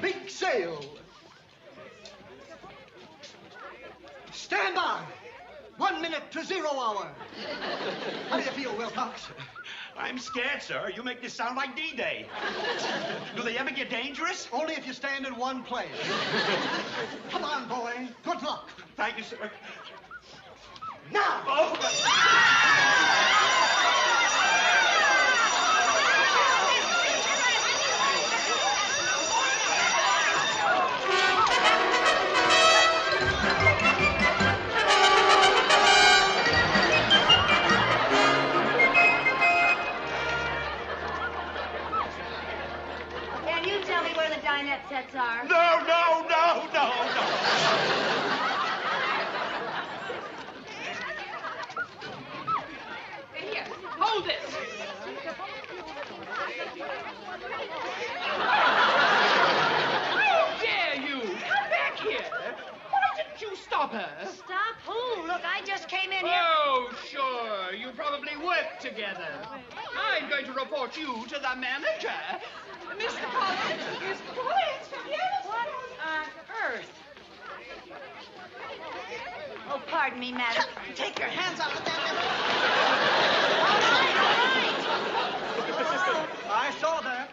big sale. Stand by. 1 minute to 0 hour. How do you feel, Wilcox? I'm scared, sir. You make this sound like D-Day. Do they ever get dangerous? Only if you stand in one place. Come on, boy. Good luck. Thank you, sir. Now! Oh. Can you tell me where the dinette sets are? No. Here, hold this. How dare you? Come back here. Why didn't you stop her? Stop who? Look, I just came in here. Oh, sure. You probably work together. I'm going to report you to the manager. Mr. Collins, Mr. Collins, yes. What on earth? Oh, pardon me, madam. Take your hands off of that. All right. I saw that.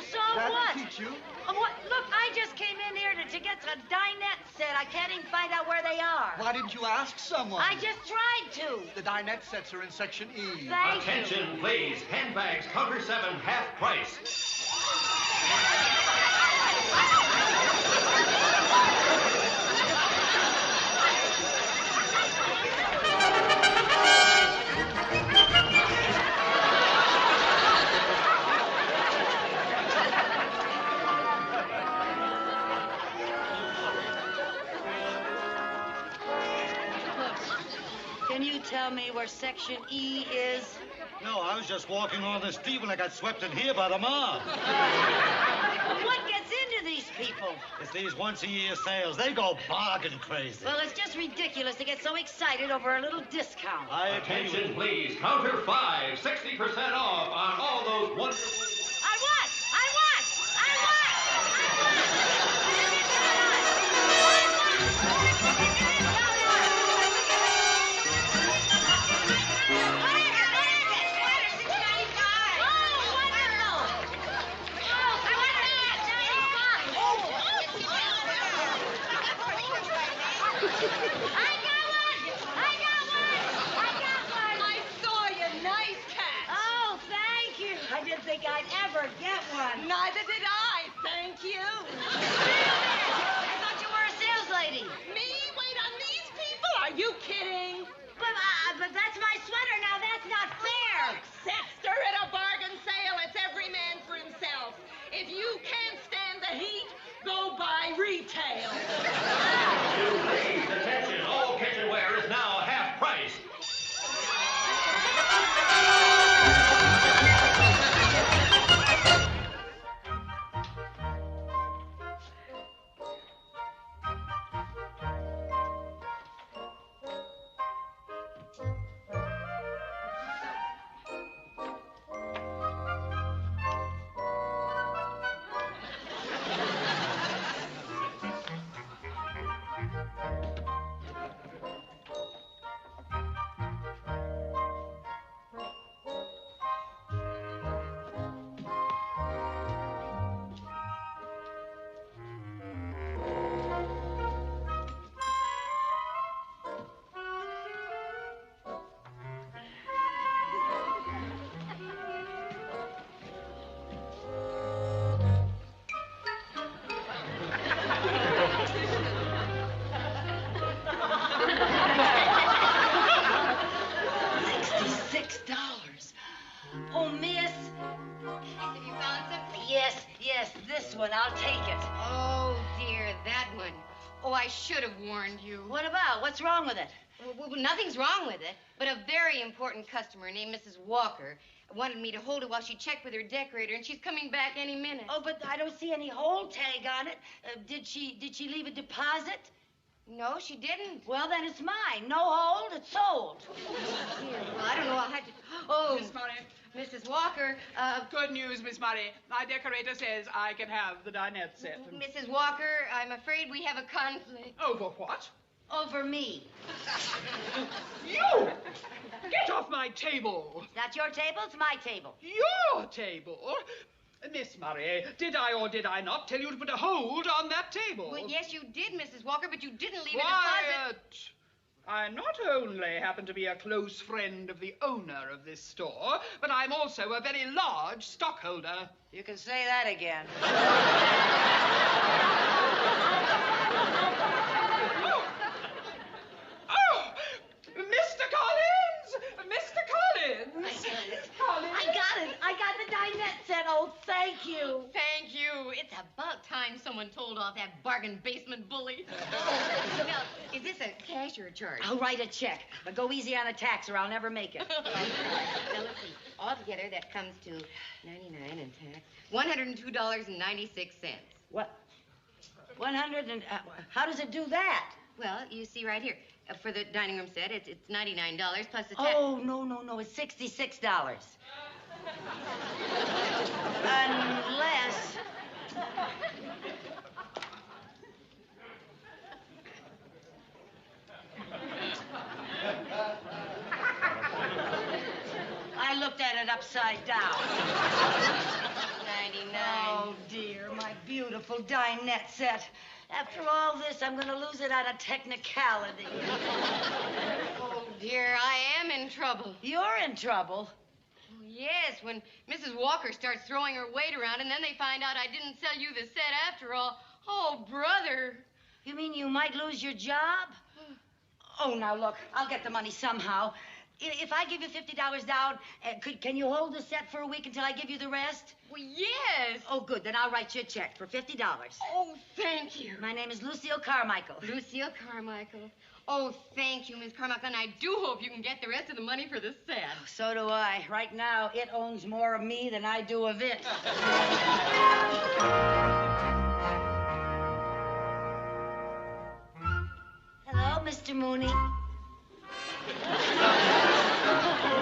So That'll what? teach you. What? Look, I just came in here to get a dinette set. I can't even find out where they are. Why didn't you ask someone? I just tried to. The dinette sets are in section E. Thank you. Attention, please. Handbags, counter 7, half price. Can you tell me where section E is? No, I was just walking on the street when I got swept in here by the mob. What gets into these people? It's these once-a-year sales. They go bargain crazy. Well, it's just ridiculous to get so excited over a little discount. I agree with Attention, you. please. Counter 5, 60% off on all those wonderful... I want! I didn't think I'd ever get one. Neither did I, thank you. I thought you were a sales lady. Me? Wait on these people? Are you kidding? But that's my sweater now. That's not fair. Sexter, at a bargain sale, it's every man for himself. If you can't stand the heat, go buy retail. Please, attention. All kitchenware is now half price. Oh, miss. Have you found something? Yes, this one. I'll take it. Oh, dear, that one. Oh, I should have warned you. What about? What's wrong with it? Well, nothing's wrong with it, but a very important customer named Mrs. Walker wanted me to hold it while she checked with her decorator, and she's coming back any minute. Oh, but I don't see any hold tag on it. Did she leave a deposit? No, she didn't. Well, then it's mine. No hold, it's sold. Here, well, I don't know. I'll have to... Oh, Miss Murray. Mrs. Walker, Good news, Miss Murray. My decorator says I can have the dinette set. Mrs. Walker, I'm afraid we have a conflict. Over what? Over me. You! Get off my table. It's not your table, it's my table. Your table? Miss Murray, did I or did I not tell you to put a hold on that table? Well, yes, you did, Mrs. Walker, but you didn't leave a deposit. Quiet! I not only happen to be a close friend of the owner of this store, but I'm also a very large stockholder. You can say that again. Oh! Mr. Collins! Mr. Collins! Collins! I got the dinette set. Oh, thank you. Thank you. It's about time someone told off that bargain basement bully. Now, is this a cash or a charge? I'll write a check, but go easy on the tax or I'll never make it. Now, let's see. Altogether, that comes to $99 and tax. $102.96. What? 100 and... how does it do that? Well, you see right here. For the dining room set, it's $99 plus the tax. Oh, no. It's $66. Unless... I looked at it upside down. 99. Oh, dear, my beautiful dinette set. After all this, I'm going to lose it on a technicality. Oh, dear, I am in trouble. You're in trouble. Oh, yes, when Mrs. Walker starts throwing her weight around and then they find out I didn't sell you the set after all. Oh, brother. You mean you might lose your job? Oh, now, look, I'll get the money somehow. If I give you $50 down, can you hold the set for a week until I give you the rest? Well, yes. Oh, good. Then I'll write you a check for $50. Oh, thank you. My name is Lucille Carmichael. Lucille Carmichael. Oh, thank you, Miss Carmichael, and I do hope you can get the rest of the money for the set. So do I. Right now, it owns more of me than I do of it. Hello, Mr. Mooney.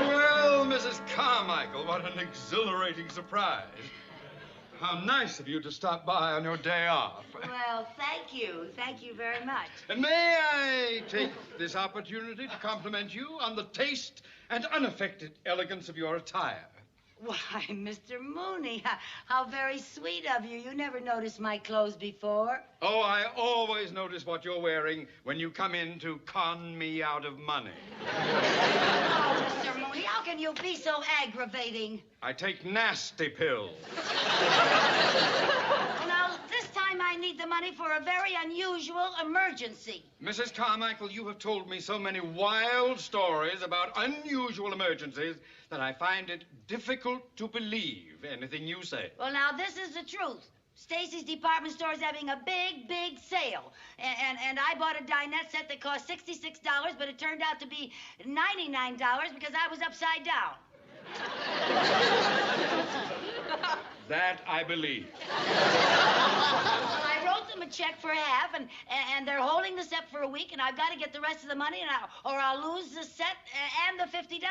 Well, Mrs. Carmichael, what an exhilarating surprise. How nice of you to stop by on your day off. Well, thank you. Thank you very much. And may I take this opportunity to compliment you on the taste and unaffected elegance of your attire? Why, Mr. Mooney, how very sweet of you. You never noticed my clothes before. Oh, I always notice what you're wearing when you come in to con me out of money. Oh, Mr. Mooney, how can you be so aggravating? I take nasty pills. Now, this time I need the money for a very unusual emergency. Mrs. Carmichael, you have told me so many wild stories about unusual emergencies that I find it difficult to believe anything you say. Well, now, this is the truth. Stacy's department store is having a big sale. And I bought a dinette set that cost $66, but it turned out to be $99 because I was upside down. That I believe. Well, I wrote them a check for half, and they're holding the set for a week, and I've got to get the rest of the money, or I'll lose the set and the $50.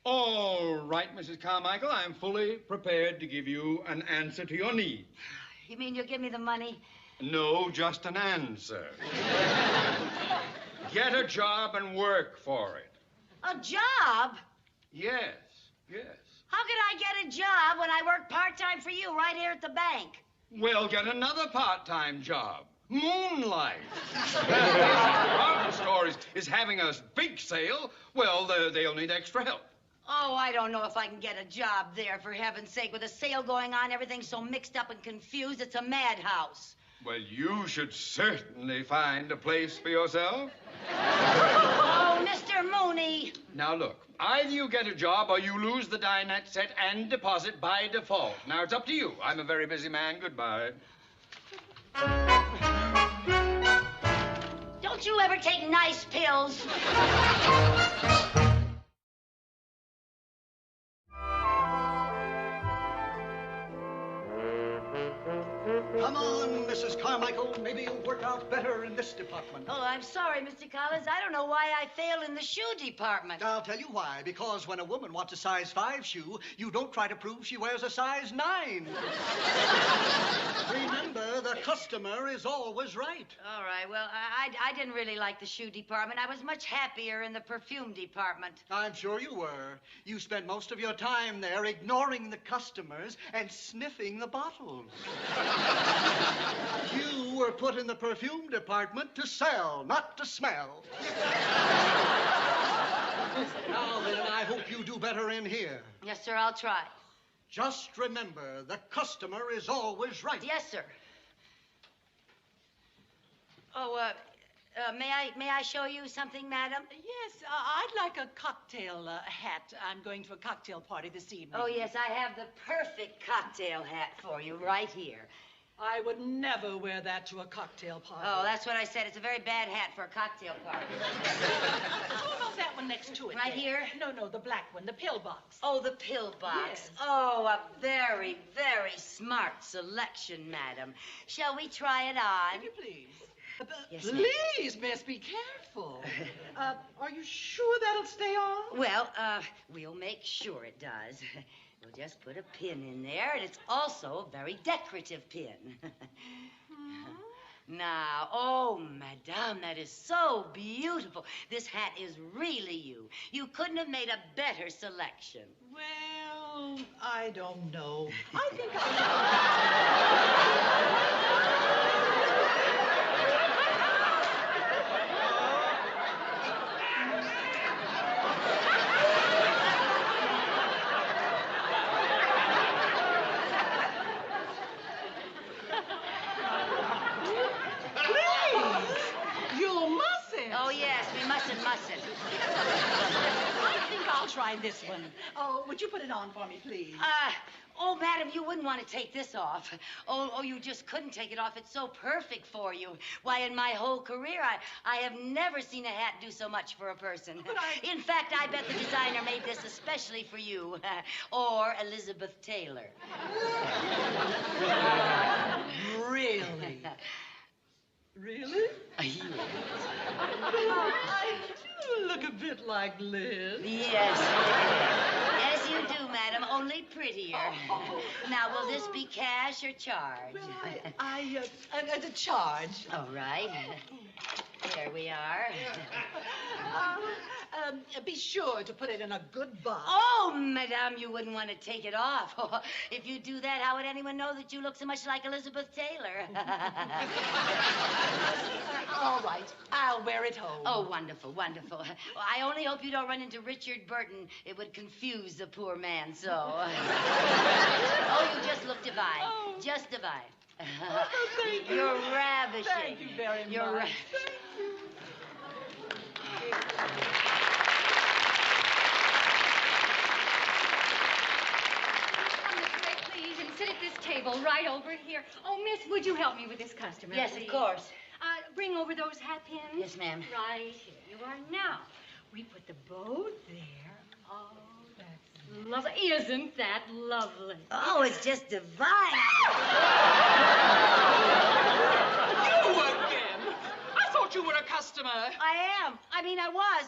All right, Mrs. Carmichael, I'm fully prepared to give you an answer to your need. You mean you'll give me the money? No, just an answer. Get a job and work for it. A job? Yes. How could I get a job when I work part-time for you right here at the bank? Well, get another part-time job. Moonlight. Department store is having a big sale. Well, they'll need extra help. Oh, I don't know if I can get a job there, for heaven's sake. With a sale going on, everything's so mixed up and confused, it's a madhouse. Well, you should certainly find a place for yourself. Oh, Mr. Mooney. Now, look, either you get a job or you lose the dinette set and deposit by default. Now, it's up to you. I'm a very busy man. Goodbye. Don't you ever take nice pills? Come on, Mrs. Carmichael. Maybe you'll work out better in this department. Oh, I'm sorry, Mr. Collins. I don't know why I failed in the shoe department. I'll tell you why. Because when a woman wants a size 5 shoe, you don't try to prove she wears a size 9. Remember, the customer is always right. All right, well, I didn't really like the shoe department. I was much happier in the perfume department. I'm sure you were. You spent most of your time there ignoring the customers and sniffing the bottles. You were put in the perfume department to sell, not to smell. Now then, I hope you do better in here. Yes, sir, I'll try. Just remember, the customer is always right. Yes, sir. Oh, may I show you something, madam? Yes, I'd like a cocktail hat. I'm going to a cocktail party this evening. Oh, yes, I have the perfect cocktail hat for you right here. I would never wear that to a cocktail party. Oh, that's what I said. It's a very bad hat for a cocktail party. How about that one next to it? Right then? here? No, the black one, the pill box. Oh, the pill box. Yes. Oh, a very, very smart selection, madam. Shall we try it on? If you please. Yes, ma'am. Please, miss, be careful. Are you sure that'll stay on? Well, we'll make sure it does. We'll just put a pin in there, and it's also a very decorative pin. Now, oh, madame, that is so beautiful. This hat is really you. You couldn't have made a better selection. Well, I don't know. I think try this one. Oh, would you put it on for me, please? Oh, madam, you wouldn't want to take this off. Oh, you just couldn't take it off. It's so perfect for you. Why, in my whole career, I have never seen a hat do so much for a person. In fact, I bet the designer made this especially for you. Or Elizabeth Taylor. Really? Really? Yes. I do look a bit like Liz. Yes. Yes, you do, madam, only prettier. Now, will this be cash or charge? Well, the charge. All right. There we are. Be sure to put it in a good box. Oh, madame, you wouldn't want to take it off. If you do that, how would anyone know that you look so much like Elizabeth Taylor? All right, I'll wear it home. Oh, wonderful, wonderful. Well, I only hope you don't run into Richard Burton. It would confuse the poor man so. Oh, you just look divine. Oh. Just divine. Oh, thank you. You're ravishing. Thank you very much. You're ravishing. Please, and sit at this table right over here. Oh, miss, would you help me with this customer, Yes, please? of course. Bring over those hat pins. Yes, ma'am. Right here you are now. We put the bow there. Oh, that's lovely. Isn't that lovely? Oh, it's just divine. You again? I thought you were a customer. I am. I was.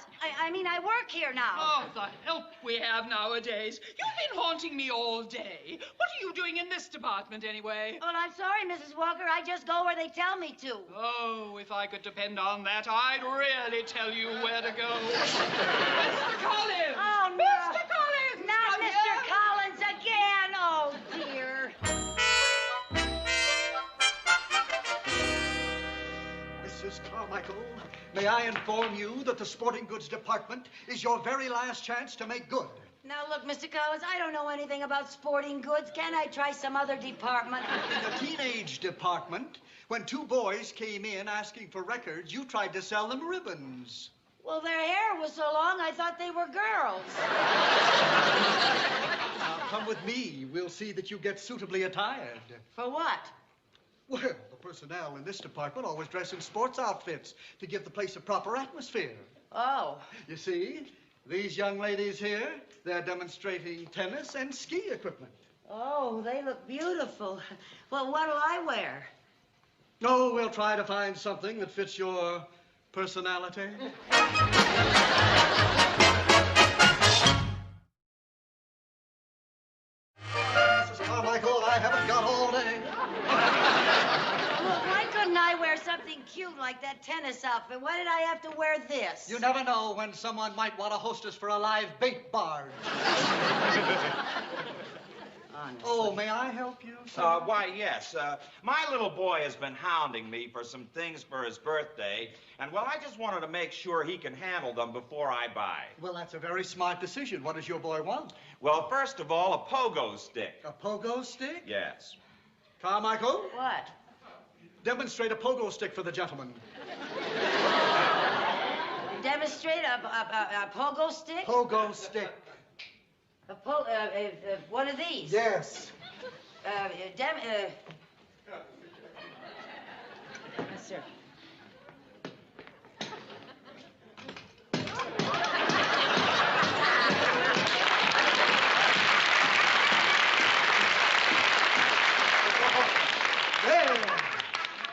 I work here now. Oh, the help we have nowadays. You've been haunting me all day. What are you doing in this department, anyway? Well, I'm sorry, Mrs. Walker. I just go where they tell me to. Oh, if I could depend on that, I'd really tell you where to go. Mr. Collins! Oh, no. Mr. Collins! Not Come Mr. here. Collins again. Oh, dear. Mrs. Carmichael, may I inform you that the sporting goods department is your very last chance to make good. Now, look, Mr. Collins, I don't know anything about sporting goods. Can I try some other department? In the teenage department, when 2 boys came in asking for records, you tried to sell them ribbons. Well, their hair was so long, I thought they were girls. Now, come with me. We'll see that you get suitably attired. For what? Well, the personnel in this department always dress in sports outfits to give the place a proper atmosphere. Oh. You see, these young ladies here, they're demonstrating tennis and ski equipment. Oh, they look beautiful. Well, what'll I wear? Oh, we'll try to find something that fits your personality. Mrs. Carmichael, I haven't got all day. Well, why couldn't I wear something cute like that tennis outfit? Why did I have to wear this? You never know when someone might want to host us for a live bait barge. Honestly. Oh, may I help you, sir? Why, yes. My little boy has been hounding me for some things for his birthday, and, well, I just wanted to make sure he can handle them before I buy. Well, that's a very smart decision. What does your boy want? Well, first of all, a pogo stick. A pogo stick? Yes. Carmichael, What? demonstrate a pogo stick for the gentleman. Demonstrate a pogo stick? Pogo stick. One of these? Yes. Yes, sir. There.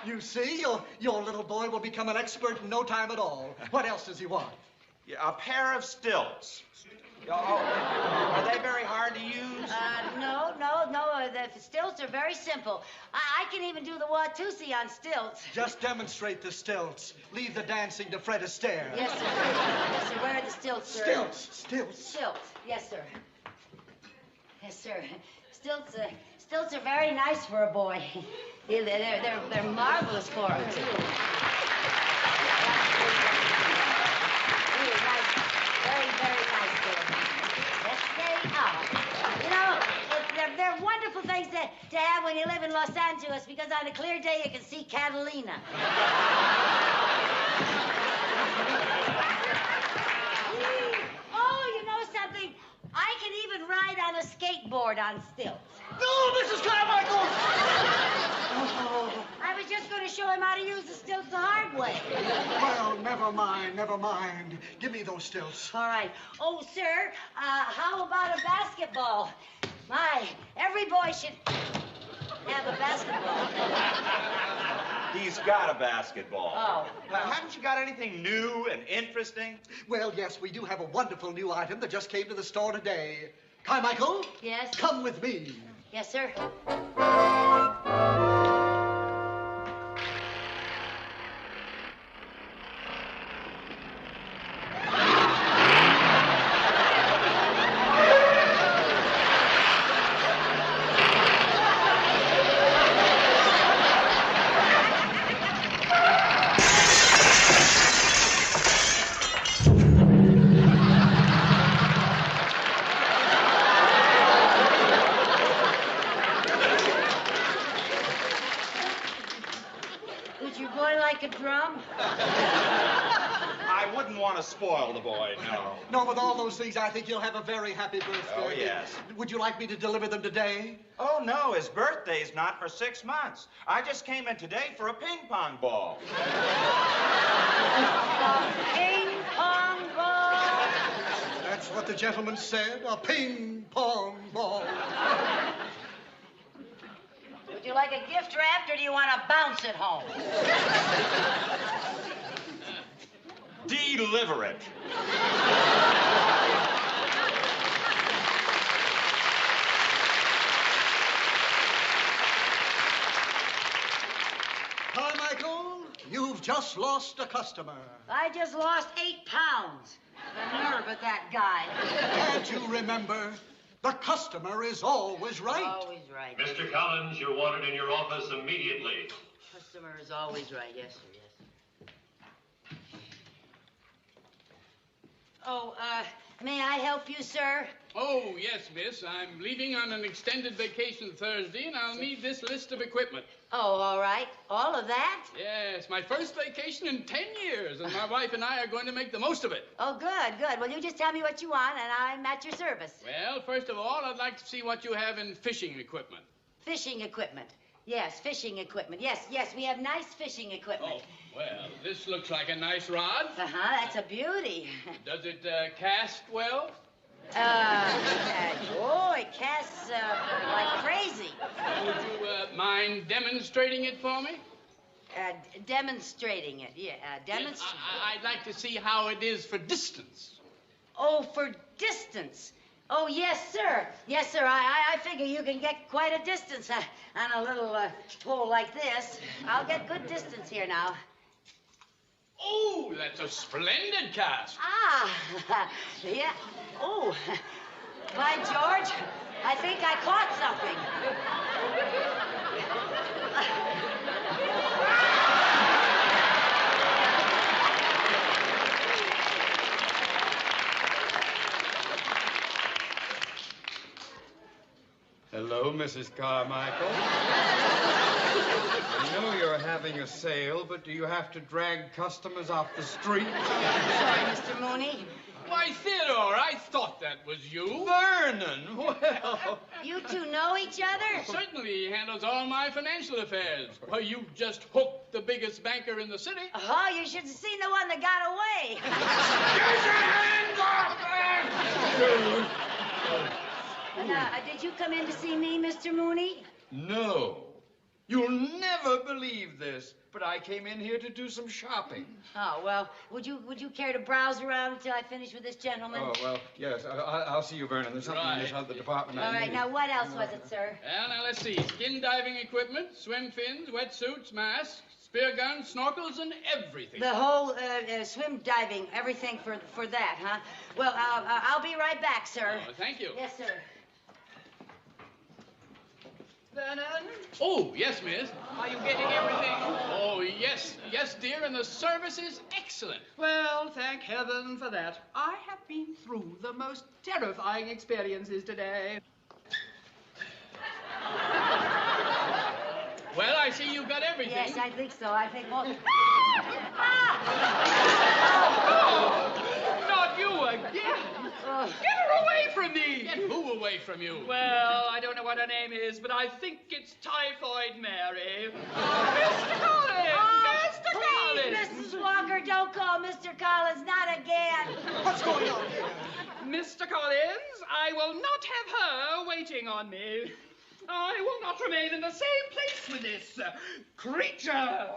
You see, your little boy will become an expert in no time at all. What else does he want? Yeah, a pair of stilts. Oh, are they very hard to use? No. The stilts are very simple. I can even do the Watusi on stilts. Just demonstrate the stilts. Leave the dancing to Fred Astaire. Yes, sir. Yes, sir. Where are the stilts, sir? Stilts. Stilts. Yes, sir. Yes, sir. Stilts are very nice for a boy. They're marvelous for him, too. Really nice. Very, very nice for him. Yes, they are. You know, they're wonderful things to have when you live in Los Angeles, because on a clear day you can see Catalina. Oh, you know something? I can even ride on a skateboard on stilts. No, Mrs. Carmichael! I was just going to show him how to use the stilts the hard way. Well, never mind. Give me those stilts. All right. Oh, sir, how about a basketball? My, every boy should have a basketball. He's got a basketball. Oh. Haven't you got anything new and interesting? Well, yes, we do have a wonderful new item that just came to the store today. Carmichael? Yes? Come with me. Yes, sir. Would your boy like a drum? I wouldn't want to spoil the boy, no. No, with all those things, I think you'll have a very happy birthday. Oh, yes. Would you like me to deliver them today? Oh, no, his birthday's not for 6 months. I just came in today for a ping pong ball. Ping pong ball. That's what the gentleman said, a ping pong ball. Would you like a gift wrapped, or do you want to bounce it home? Deliver it. Carmichael, you've just lost a customer. I just lost 8 pounds. The nerve of that guy. Can't you remember? The customer is always right. Always right. Mr. Collins, you're wanted in your office immediately. Customer is always right. Yes, sir. Yes. Oh, may I help you, sir? Oh, yes, miss. I'm leaving on an extended vacation Thursday, and I'll need this list of equipment. Oh, all right. All of that? Yes, my first vacation in 10 years, and my wife and I are going to make the most of it. Oh, good. Well, you just tell me what you want, and I'm at your service. Well, first of all, I'd like to see what you have in fishing equipment. Fishing equipment. Yes, fishing equipment. Yes, we have nice fishing equipment. Oh, well, this looks like a nice rod. Uh-huh, that's a beauty. Does it cast well? It casts like crazy. Would you mind demonstrating it for me? Demonstrating it, yeah. Yes, I'd like to see how it is for distance. Oh, for distance. Oh, yes, sir. Yes, sir. I figure you can get quite a distance on a little pole like this. I'll get good distance here now. Oh, that's a splendid cast. Ah, yeah. Oh, by George, I think I caught something. Hello, Mrs. Carmichael. I know you're having a sale, but do you have to drag customers off the street? Sorry, Mr. Mooney. Why, Theodore, I thought that was you. Vernon, well... You two know each other? Certainly, he handles all my financial affairs. Why, you just hooked the biggest banker in the city. Oh, you should have seen the one that got away. Did you come in to see me, Mr. Mooney? No. You'll never believe this, but I came in here to do some shopping. Oh, well, would you care to browse around until I finish with this gentleman? Oh, well, yes. I'll see you, Vernon. There's something in this other department All I right, need. now what else was it, sir? Well, now, let's see. Skin diving equipment, swim fins, wetsuits, masks, spear guns, snorkels, and everything. The whole swim diving, everything for that, huh? Well, I'll be right back, sir. Oh, thank you. Yes, sir. Vernon, Oh, yes, miss. are you getting everything? Oh, yes, dear, and the service is excellent. Well, thank heaven for that. I have been through the most terrifying experiences today. Well, I see you got everything. Yes, I think so. I think more. Not you again! Get her away from me! Get who away from you? Well, I don't know what her name is, but I think it's Typhoid Mary. Mr. Collins! Mr. Please, Collins! Mrs. Walker, don't call Mr. Collins. Not again. What's going on here? Mr. Collins, I will not have her waiting on me. I will not remain in the same place with this creature.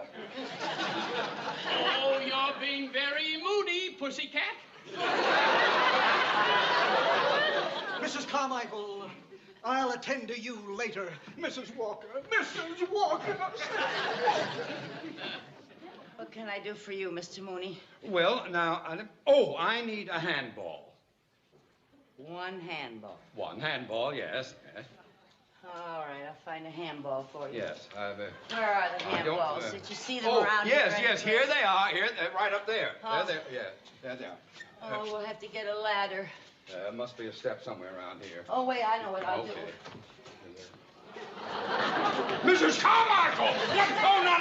Oh, you're being very moody, pussycat. Mrs. Carmichael, I'll attend to you later. Mrs. Walker, Mrs. Walker. What can I do for you, Mr. Mooney? Well, now, I need a handball. One handball. One handball, yes. All right, I'll find a handball for you. Yes, Where are the handballs? Did you see them around yes, here? yes, here they are. Here, right up there. Oh. There, yeah, there they are. Oh, we'll have to get a ladder. There must be a step somewhere around here. Oh, wait, I know what I'll do. Mrs. Carmichael! Yes, Oh, no.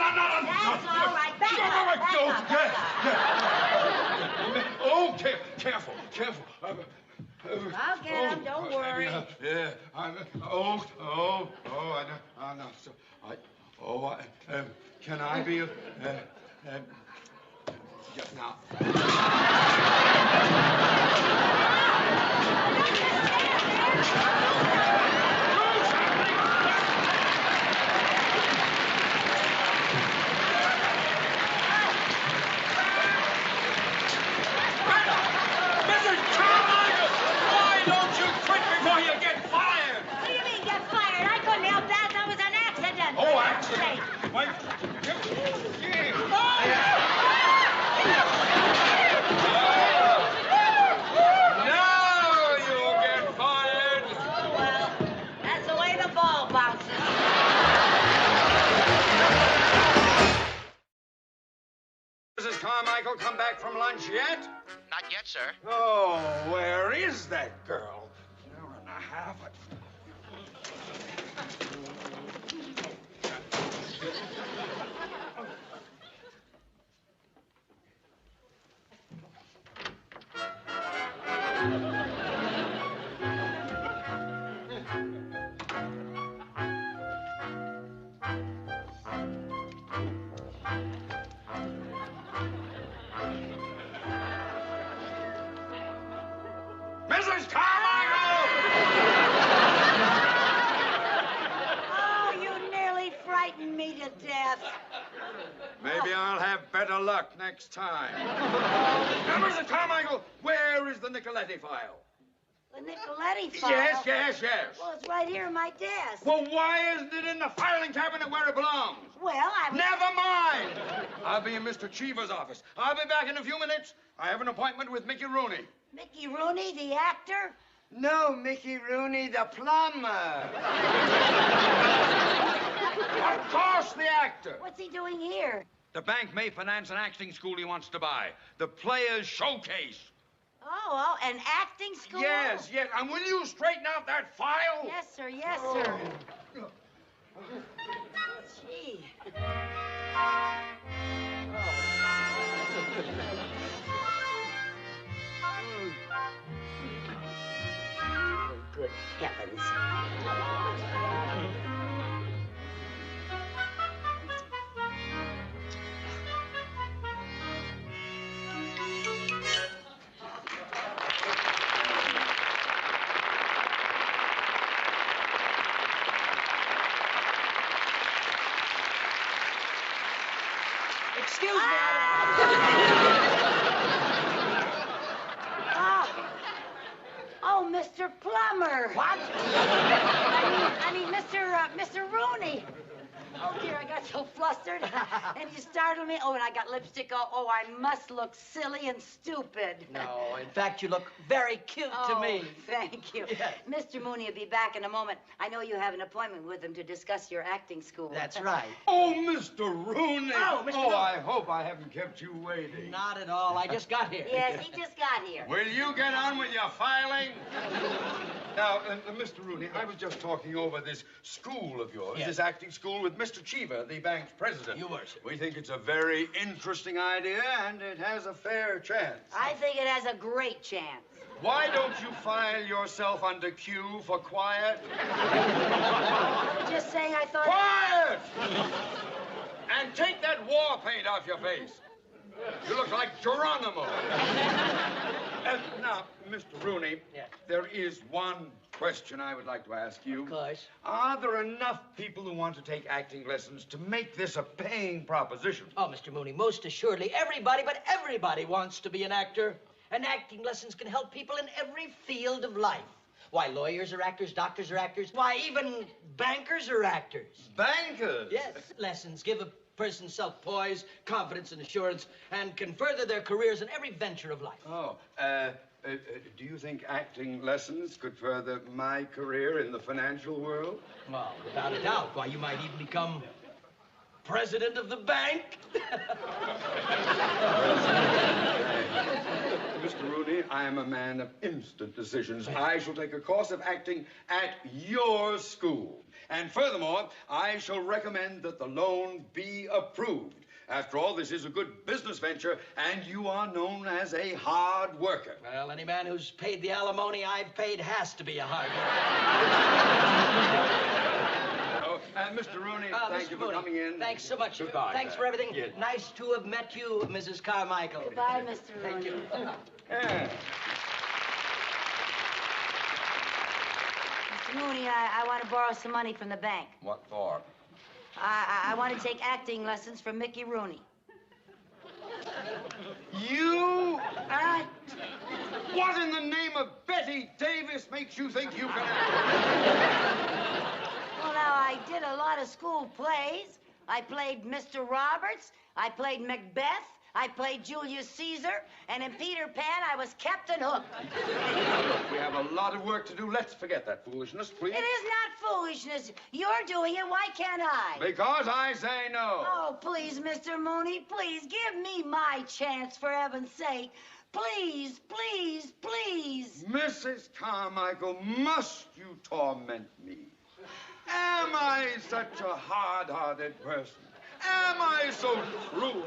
That's all right. Back up. Oh, careful. I'll get him, don't worry. Yeah, can I be just now? Mrs. Carmichael come back from lunch yet? Not yet, sir. Oh, where is that girl? An hour and a half. Mrs. Carmichael! Maybe I'll have better luck next time. Now, Mr. Carmichael, where is the Nicoletti file? The Nicoletti file? Yes. Well, it's right here in my desk. Well, why isn't it in the filing cabinet where it belongs? Well, I was... Never mind. I'll be in Mr. Cheever's office. I'll be back in a few minutes. I have an appointment with Mickey Rooney. Mickey Rooney, the actor? No, Mickey Rooney, the plumber. Of course, the actor. What's he doing here? The bank may finance an acting school he wants to buy. The Players Showcase. Oh, an acting school? Yes. And will you straighten out that file? Yes, sir. Gee. Oh, good heavens. Excuse me. Oh, Mr. Plummer. What? I mean, Mr. Rooney. Oh, dear, I got so flustered. And you startled me. Oh, and I got lipstick. Oh, I must look silly and stupid. No, in fact, you look very cute to me. Thank you. Yes. Mr. Mooney will be back in a moment. I know you have an appointment with him to discuss your acting school. That's right. Oh, Mr. Rooney. Oh, Mr. Rooney. I hope I haven't kept you waiting. Not at all. I just got here. Yes, he just got here. Will you get on with your filing? Now, Mr. Rooney, I was just talking over this school of yours, Yes. this acting school, with Mr. Cheever, the bank's president. You were, sir. We think it's a very interesting idea, and it has a fair chance. I think it has a great chance. Why don't you file yourself under Q for quiet? I was just saying I thought... Quiet! And take that war paint off your face. You look like Geronimo. Now, Mr. Rooney, Yes. there is one question I would like to ask you. Of course. Are there enough people who want to take acting lessons to make this a paying proposition? Oh, Mr. Mooney, most assuredly, everybody wants to be an actor. And acting lessons can help people in every field of life. Why, lawyers are actors, doctors are actors. Why, even bankers are actors. Bankers? Yes, lessons give a person self-poise, confidence, and assurance, and can further their careers in every venture of life. Oh, do you think acting lessons could further my career in the financial world? Well, without a doubt. Why, you might even become president of the bank. Mr. Rooney, I am a man of instant decisions. I shall take a course of acting at your school. And furthermore, I shall recommend that the loan be approved. After all, this is a good business venture, and you are known as a hard worker. Well, any man who's paid the alimony I've paid has to be a hard worker. Mr. Rooney, thank you for Mooney, coming in. Thanks so much. Goodbye. Thanks for everything. Yes. Nice to have met you, Mrs. Carmichael. Goodbye, Mr. Rooney. Thank you. Yeah. Mr. Mooney, I want to borrow some money from the bank. What for? I want to take acting lessons from Mickey Rooney. You act? What in the name of Betty Davis makes you think you can act? Well, now, I did a lot of school plays. I played Mr. Roberts. I played Macbeth. I played Julius Caesar. And in Peter Pan, I was Captain Hook. Look, we have a lot of work to do. Let's forget that foolishness, please. It is not foolishness. You're doing it. Why can't I? Because I say no. Oh, please, Mr. Mooney, please, give me my chance, for heaven's sake. Please, please, please. Mrs. Carmichael, must you torment me? Am I such a hard-hearted person? Am I so cruel?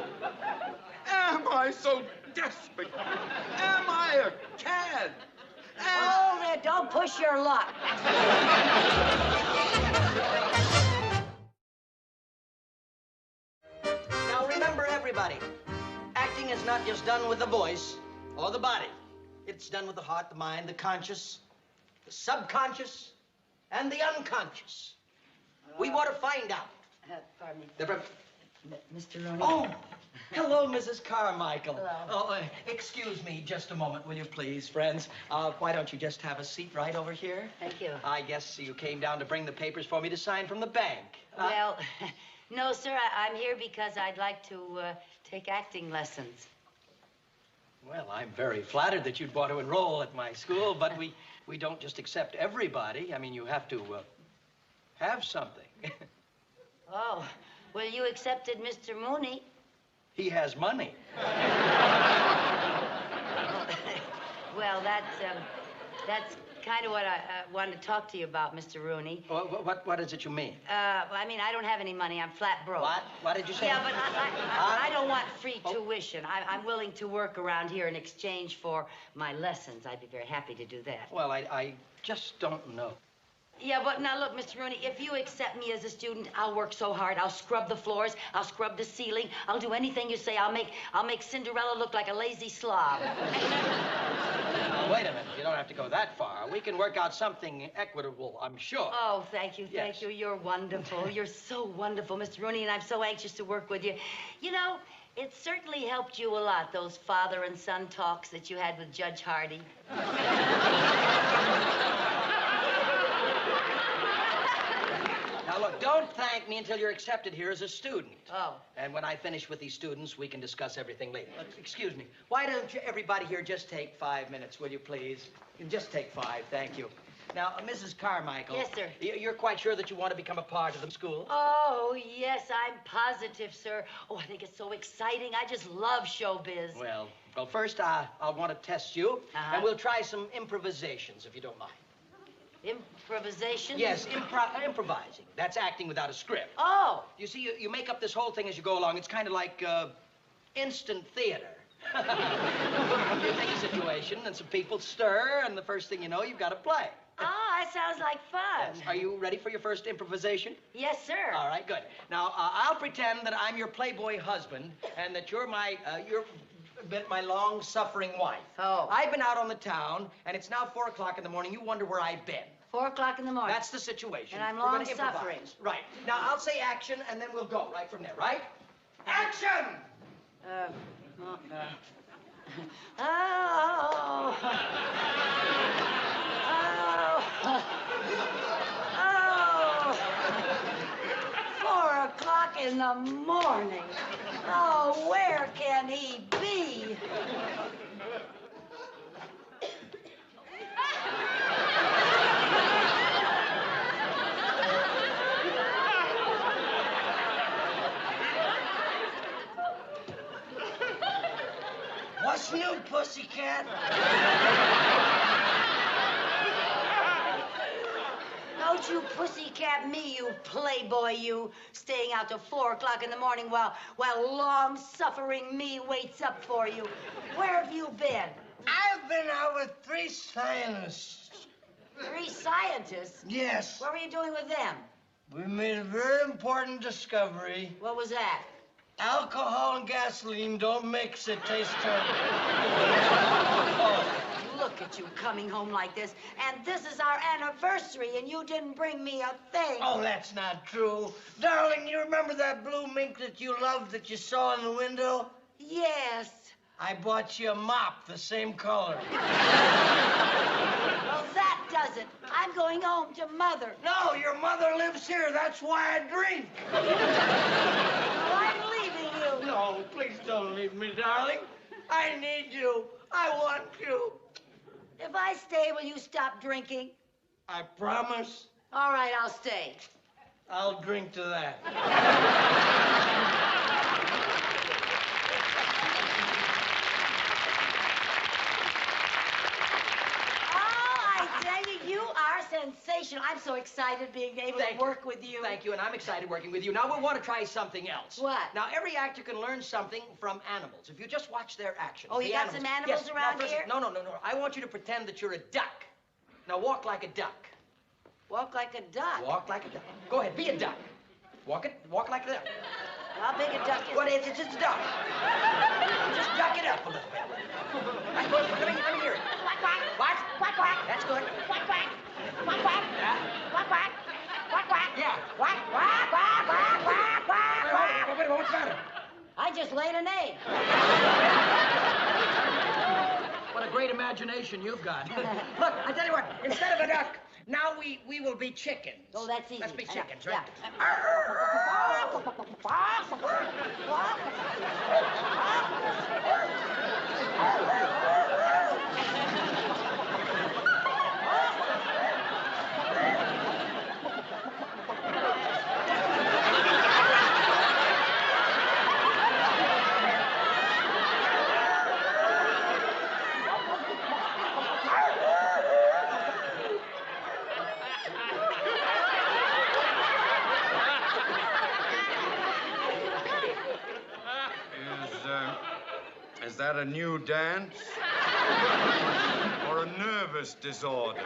Am I so desperate? Am I a cad? Oh, there, don't push your luck. Now, remember, everybody, acting is not just done with the voice or the body. It's done with the heart, the mind, the conscious, the subconscious, and the unconscious. We want to find out. Pardon me. Mr. Rooney. Oh, hello, Mrs. Carmichael. Hello. Oh, excuse me just a moment, will you please, friends? Why don't you just have a seat right over here? Thank you. I guess you came down to bring the papers for me to sign from the bank. Well, no, sir. I'm here because I'd like to take acting lessons. Well, I'm very flattered that you'd want to enroll at my school, but we don't just accept everybody. I mean, you have to have something. Oh, well, you accepted Mr. Mooney. He has money. Well, that's kind of what I wanted to talk to you about, Mr. Rooney. What is it you mean? I mean, I don't have any money. I'm flat broke. What? What did you say? Yeah, but I don't want free tuition. I'm willing to work around here in exchange for my lessons. I'd be very happy to do that. Well, I just don't know. Yeah, but now look, Mr. Rooney, if you accept me as a student, I'll work so hard. I'll scrub the floors. I'll scrub the ceiling. I'll do anything you say. I'll make Cinderella look like a lazy slob. Now, wait a minute. You don't have to go that far. We can work out something equitable, I'm sure. Oh, thank you, Yes. thank you. You're wonderful. You're so wonderful, Mr. Rooney, and I'm so anxious to work with you. You know, it certainly helped you a lot, those father and son talks that you had with Judge Hardy. Now, look, don't thank me until you're accepted here as a student. Oh. And when I finish with these students, we can discuss everything later. Excuse me. Why don't you, everybody here, just take 5 minutes, will you, please? Just take 5, thank you. Now, Mrs. Carmichael. Yes, sir. You're quite sure that you want to become a part of the school? Oh, yes, I'm positive, sir. Oh, I think it's so exciting. I just love showbiz. Well, first, I'll want to test you, and we'll try some improvisations, if you don't mind. Improvisation? Yes, improvising. That's acting without a script. Oh. You see, you make up this whole thing as you go along. It's kind of like instant theater. You take a situation, and some people stir, and the first thing you know, you've got to play. Oh, that sounds like fun. Yes. Are you ready for your first improvisation? Yes, sir. All right, good. Now, I'll pretend that I'm your playboy husband, and that you're my long-suffering wife. Oh. I've been out on the town, and it's now 4 o'clock in the morning. You wonder where I've been. 4 o'clock in the morning. That's the situation. And I'm We're gonna long-suffering. improvise. Right. Now, I'll say action, and then we'll go right from there, right? Action! Oh. Oh. 4 o'clock in the morning. Oh, where can he be? What's new, pussycat? Don't you pussycat me, you playboy, you, staying out till 4 o'clock in the morning while long-suffering me waits up for you. Where have you been? I've been out with 3 scientists. 3 scientists? Yes. What were you doing with them? We made a very important discovery. What was that? Alcohol and gasoline don't mix. It tastes terrible. Look at you coming home like this, and this is our anniversary, and you didn't bring me a thing. Oh, that's not true. Darling, you remember that blue mink that you loved that you saw in the window? Yes. I bought you a mop, the same color. Well, that does it. I'm going home to Mother. No, your mother lives here. That's why I drink. Well, I'm leaving you. No, please don't leave me, darling. I need you. I want you. If I stay, will you stop drinking? I promise. All right, I'll stay. I'll drink to that. Sensational. I'm so excited being able to work with you. Thank you, and I'm excited working with you. Now, we'll want to try something else. What? Now, every actor can learn something from animals. If you just watch their actions. Oh, you got some animals around here? No. I want you to pretend that you're a duck. Now, walk like a duck. Walk like a duck? Walk like a duck. Go ahead, be a duck. Walk like a duck. How big a duck is it? What is it? It's just a duck. Just duck it up a little bit. That's good. Let me hear it. Quack, quack. What? Quack, quack. That's good. Quack, quack. Quack, quack. Yeah. Quack, quack. Quack, quack. Yeah. Quack, quack, quack, quack, quack, quack, quack. Wait a moment. What's the matter? I just laid an egg. What a great imagination you've got. Look, I tell you what, instead of a duck, now we will be chickens. Oh, that's easy. Let's be chickens, right? Is that a new dance? Or a nervous disorder?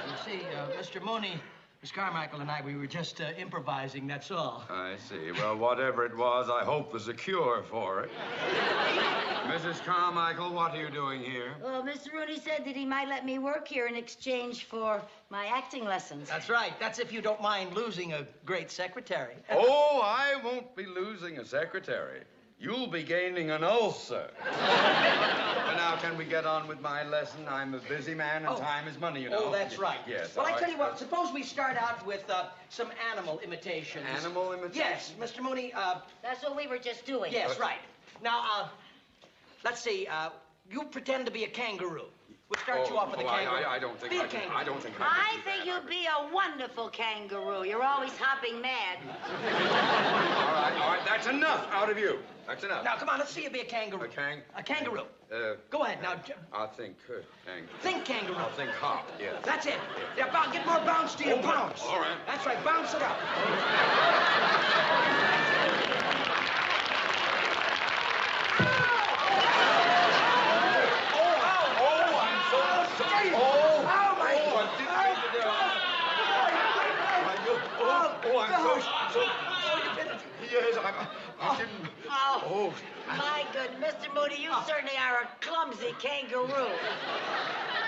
You see, Mr. Mooney, Miss Carmichael and I, we were just improvising, that's all. I see. Well, whatever it was, I hope there's a cure for it. Mrs. Carmichael, what are you doing here? Well, Mr. Rooney said that he might let me work here in exchange for my acting lessons. That's right. That's if you don't mind losing a great secretary. Oh, I won't be losing a secretary. You'll be gaining an ulcer. But now, can we get on with my lesson? I'm a busy man, and time is money, you know. Oh, that's right. Yes. Well, I tell you what, suppose we start out with some animal imitations. Animal imitations? Yes, Mr. Mooney, That's what we were just doing. yes, right. Now, let's see, you pretend to be a kangaroo. We'll start you off with a kangaroo. I don't think Be I a can. kangaroo. I don't think I think you'd be a wonderful kangaroo. You're always hopping mad. All right, that's enough out of you. That's enough. Now, come on, let's see you be a kangaroo. A kangaroo. Go ahead, now. I think kangaroo. Think kangaroo. I'll think hop, yes. That's it. Yeah, get more bounce to your bounce. All right. That's right, bounce it up. Oh, my goodness, Mr. Mooney, you certainly are a clumsy kangaroo.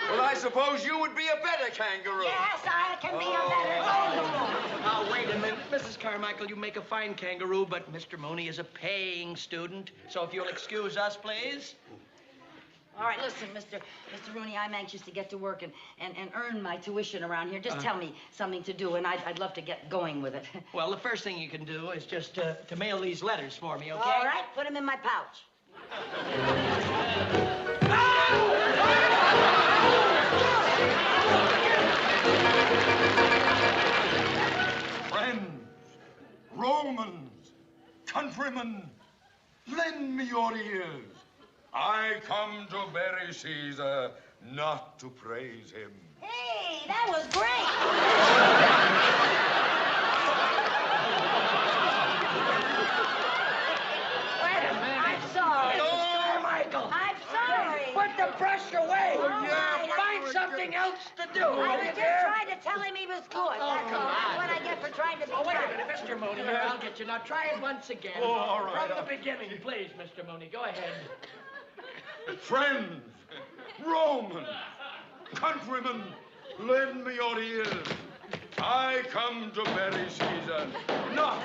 Well, I suppose you would be a better kangaroo. Yes, I can be a better kangaroo. Now, wait a minute. Mrs. Carmichael, you make a fine kangaroo, but Mr. Mooney is a paying student. So if you'll excuse us, please. All right, listen, Mr. Rooney, I'm anxious to get to work and earn my tuition around here. Just tell me something to do, and I'd love to get going with it. Well, the first thing you can do is just to mail these letters for me, okay? All right, put them in my pouch. Friends, Romans, countrymen, lend me your ears. I come to bury Caesar, not to praise him. Hey, that was great. Wait a minute. I'm sorry. Mrs. Carmichael. I'm sorry. Put the brush away. All right, Find something else to do. I was just trying to tell him he was good. That's all. That's what I get for trying to be Oh, wait a kind. minute, Mr. Mooney. Here, I'll get you. Now, try it once again. Oh, all right. From the beginning, please, Mr. Mooney. Go ahead. Friends, Romans, countrymen, lend me your ears. I come to bury Caesar, not...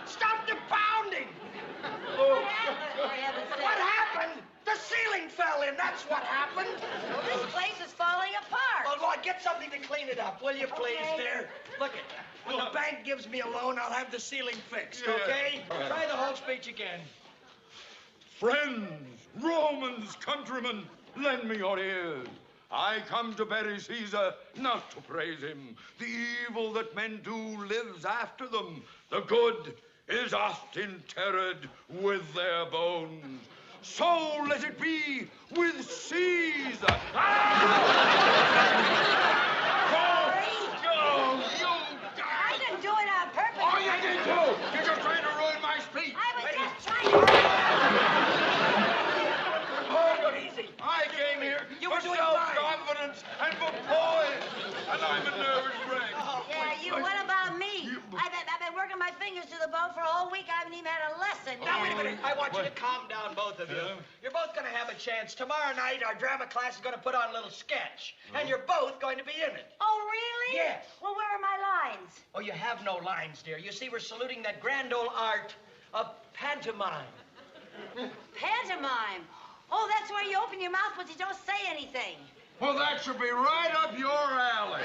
Stop the pounding! What happened? The ceiling fell in, that's what happened. Well, this place is falling apart. Oh, Lord, get something to clean it up, will you, please, dear? Look it. When the bank gives me a loan, I'll have the ceiling fixed, okay? Try the whole speech again. Friends, Romans, countrymen, lend me your ears. I come to bury Caesar, not to praise him. The evil that men do lives after them. The good is oft interred with their bones. So let it be with Caesar. I didn't do it on purpose. Oh, you did too. You're just trying to ruin my speech. I was just trying to... Hold it easy. I came here for self-confidence and for poise, and I'm a nervous wreck. Yeah, you, what about me? I've been working my fingers to the bone for a whole week. I haven't even had a lesson. Now, wait a minute. I want you to calm down, both of you. You're both going to have a chance. Tomorrow night, our drama class is going to put on a little sketch. And you're both going to be in it. Oh, really? Yes. Well, where are my lines? Oh, you have no lines, dear. You see, we're saluting that grand old art of pantomime. Pantomime. Oh, that's where you open your mouth, but you don't say anything. Well, that should be right up your alley.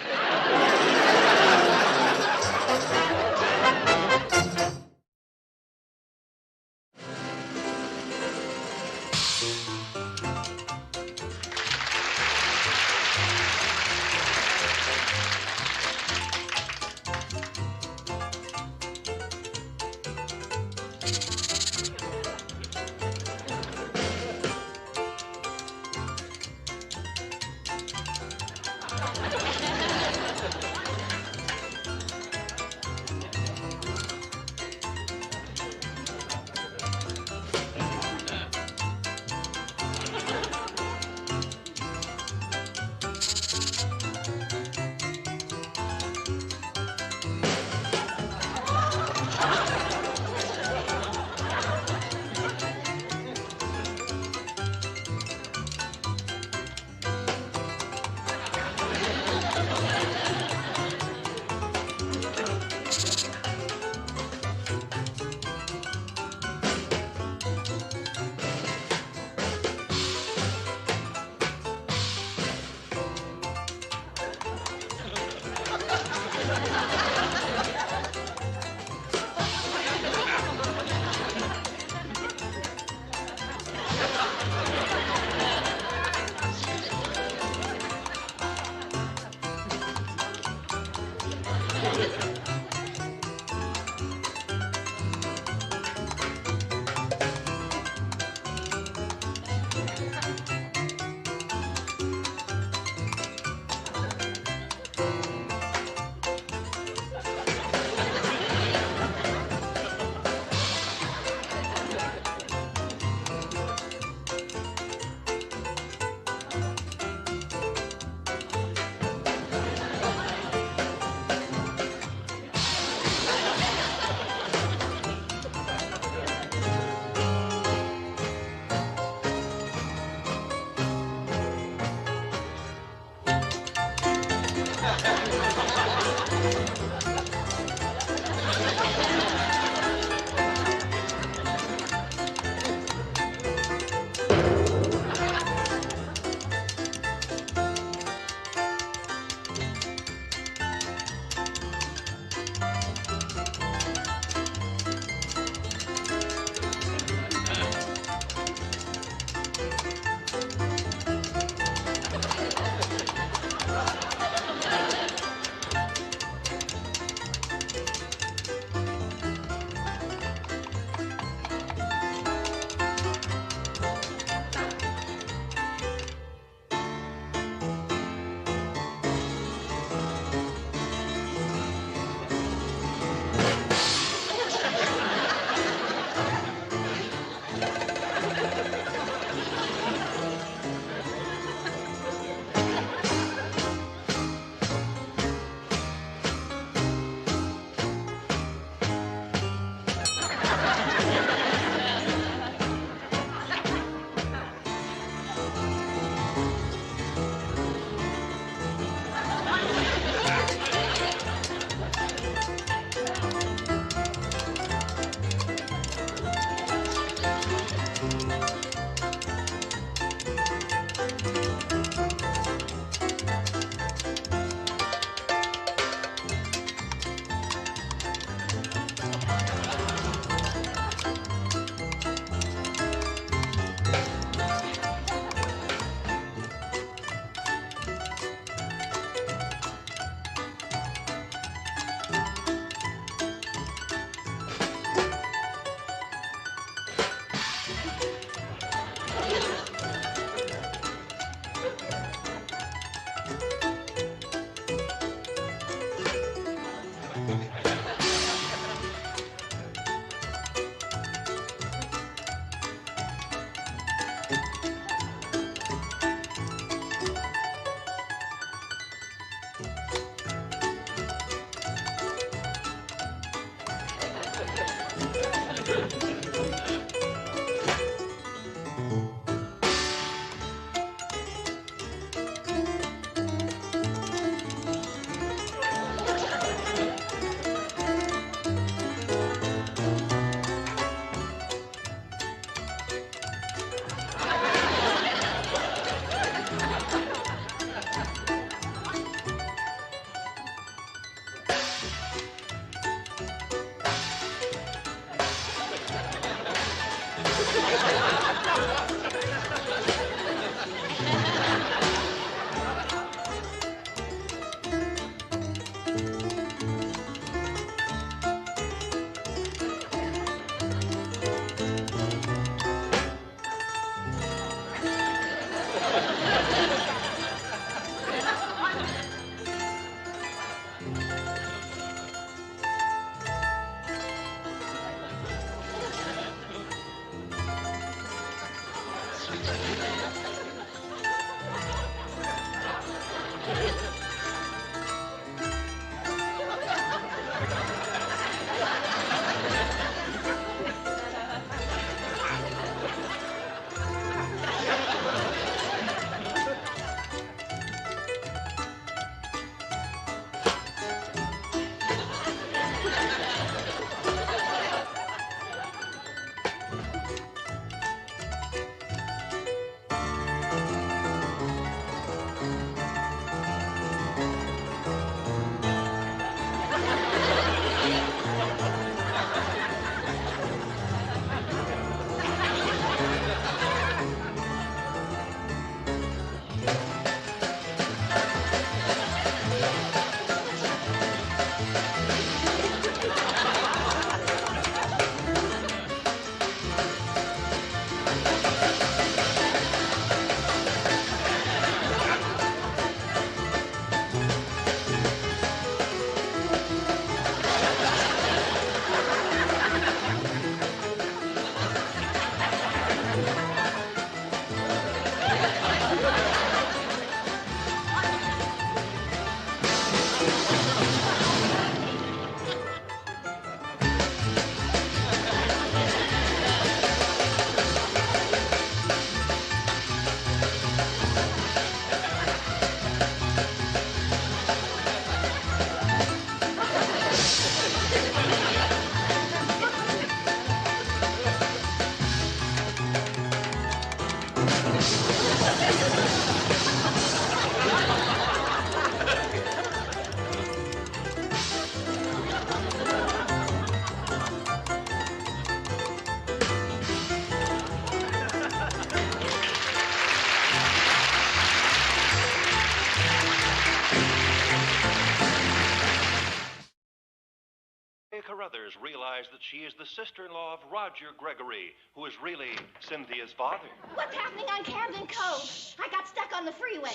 Carruthers realized that she is the sister-in-law of Roger Gregory, who is really Cynthia's father. What's happening on Camden Cove? I got stuck on the freeway.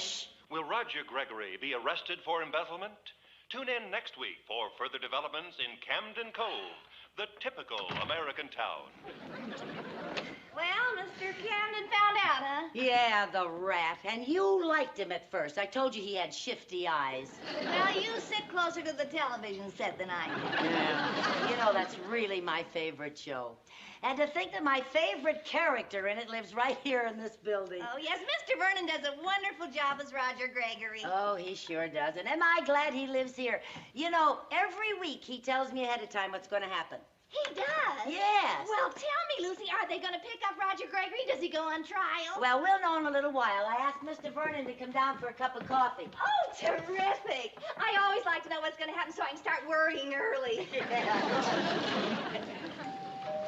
Will Roger Gregory be arrested for embezzlement? Tune in next week for further developments in Camden Cove, the typical American town. Well, Mr. Camden found out, huh? Yeah, the rat. And you liked him at first. I told you he had shifty eyes. Well, you sit closer to the television set than I do. Yeah. You know, that's really my favorite show. And to think that my favorite character in it lives right here in this building. Oh, yes, Mr. Vernon does a wonderful job as Roger Gregory. Oh, he sure does. And am I glad he lives here? You know, every week he tells me ahead of time what's going to happen. He does? Yes. Well, tell me, Lucy, are they going to pick up Roger Gregory? Does he go on trial? Well, we'll know in a little while. I asked Mr. Vernon to come down for a cup of coffee. Oh, terrific. I always like to know what's going to happen so I can start worrying early.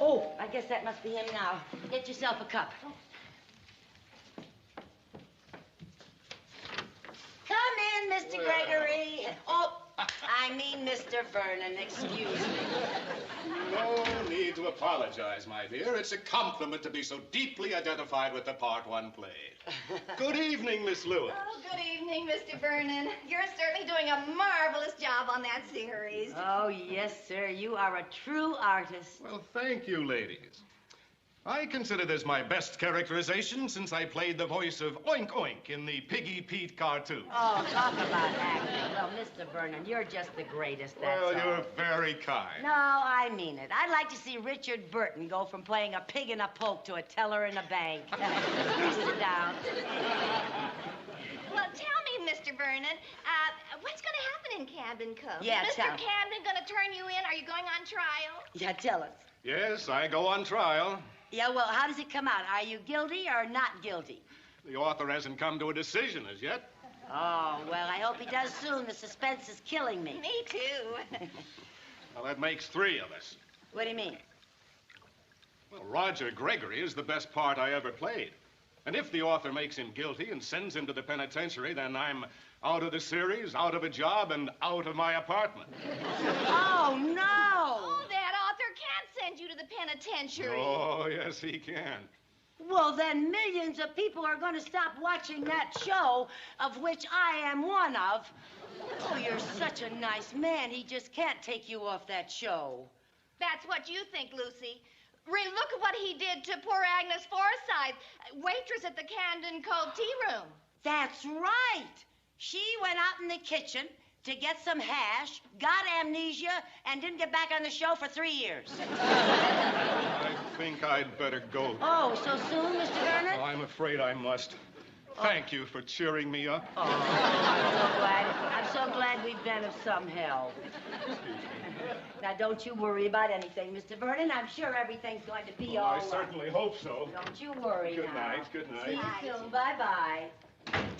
Oh, I guess that must be him now. Get yourself a cup. Come in, Mr. Gregory. Oh, I mean Mr. Vernon, excuse me. No need to apologize, my dear. It's a compliment to be so deeply identified with the part one played. Good evening, Miss Lewis. Oh, good evening, Mr. Vernon. You're certainly doing a marvelous job on that series. Oh, yes, sir. You are a true artist. Well, thank you, ladies. I consider this my best characterization since I played the voice of Oink Oink in the Piggy Pete cartoon. Oh, talk about acting. Well, Mr. Vernon, you're just the greatest, that's Well, all. you're very kind. No, I mean it. I'd like to see Richard Burton go from playing a pig in a poke to a teller in a bank. Sit down. Well, tell me, Mr. Vernon, what's going to happen in Camden Cove? Yeah, Is Mr. tell me. Camden going to turn you in? Are you going on trial? Yeah, tell us. Yes, I go on trial. Yeah, well, how does it come out? Are you guilty or not guilty? The author hasn't come to a decision as yet. Oh, well, I hope he does soon. The suspense is killing me. Me too. Well, that makes three of us. What do you mean? Well, Roger Gregory is the best part I ever played. And if the author makes him guilty and sends him to the penitentiary, then I'm out of the series, out of a job, and out of my apartment. Oh, no! Oh, that author can't send you to the penitentiary. Oh, yes, he can. Well, then millions of people are going to stop watching that show, of which I am one of. Oh, you're such a nice man. He just can't take you off that show. That's what you think, Lucy. Look at what he did to poor Agnes Forsythe, waitress at the Camden Cove tea room. That's right. She went out in the kitchen to get some hash, got amnesia, and didn't get back on the show for 3 years. I think I'd better go. Oh, so soon, Mr. Vernon? Oh, I'm afraid I must. Thank you for cheering me up. Oh, I'm so glad we've been of some help. Now, don't you worry about anything, Mr. Vernon. I'm sure everything's going to be all I right. certainly hope so. Don't you worry Good now. night, good night. See you soon. Bye-bye.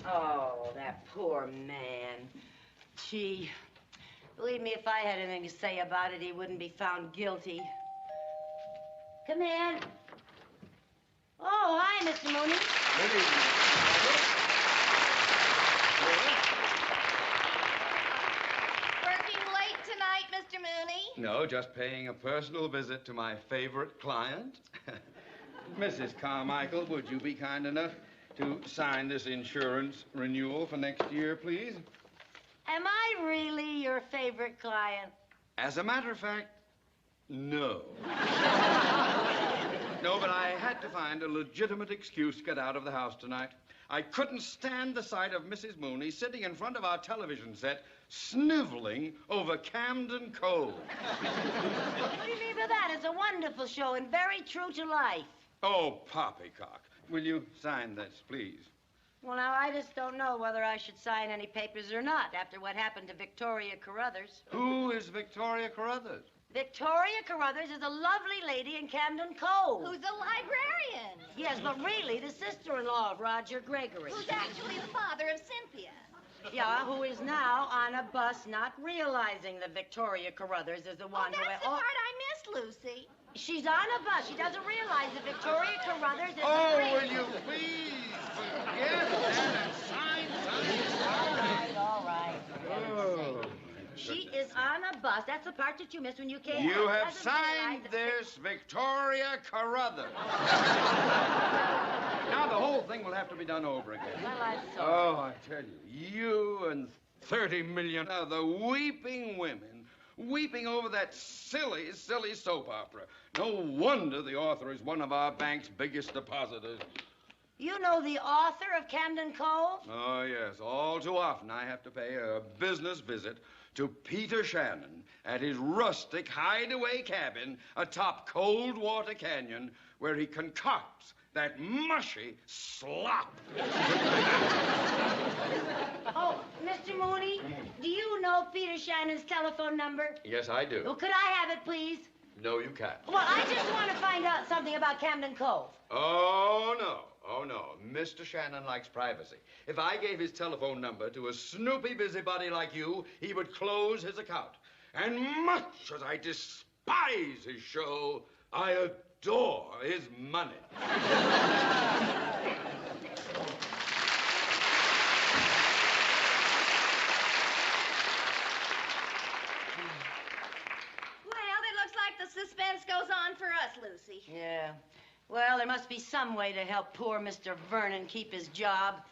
Oh, that poor man. Gee, believe me, if I had anything to say about it, he wouldn't be found guilty. Come in. Oh, hi, Mr. Mooney. Good evening. Working late tonight, Mr. Mooney? No, just paying a personal visit to my favorite client. Mrs. Carmichael, would you be kind enough to sign this insurance renewal for next year, please? Am I really your favorite client? As a matter of fact, no. No, but I had to find a legitimate excuse to get out of the house tonight. I couldn't stand the sight of Mrs. Mooney sitting in front of our television set, sniveling over Camden Cove. What do you mean by that? It's a wonderful show and very true to life. Oh, poppycock. Will you sign this, please? Well, now, I just don't know whether I should sign any papers or not after what happened to Victoria Carruthers. Who is Victoria Carruthers? Victoria Carruthers is a lovely lady in Camden Cove. Who's a librarian? Yes, but really the sister-in-law of Roger Gregory. Who's actually the father of Cynthia. Yeah, who is now on a bus not realizing that Victoria Carruthers is the one who... That's the part I missed, Lucy. She's on a bus. She doesn't realize that Victoria Carruthers is... Will you please forget that and sign? All right. Oh, She is on a bus. That's the part that you missed when you came. You out. have Doesn't realize signed that- this, Victoria Carruthers. Now the whole thing will have to be done over again. Well, I'm sorry. Oh, I tell you and 30 million other weeping women, weeping over that silly, silly soap opera. No wonder the author is one of our bank's biggest depositors. You know the author of Camden Cove? Oh, yes. All too often I have to pay a business visit to Peter Shannon at his rustic hideaway cabin atop Coldwater Canyon where he concocts that mushy slop. Oh, Mr. Mooney, do you know Peter Shannon's telephone number? Yes, I do. Well, could I have it, please? No, you can't. Well, I just want to find out something about Camden Cove. Oh, no. Oh, no. Mr. Shannon likes privacy. If I gave his telephone number to a snoopy busybody like you, he would close his account. And much as I despise his show, I adore his money. Well, it looks like the suspense goes on for us, Lucy. Yeah. Well, there must be some way to help poor Mr. Vernon keep his job.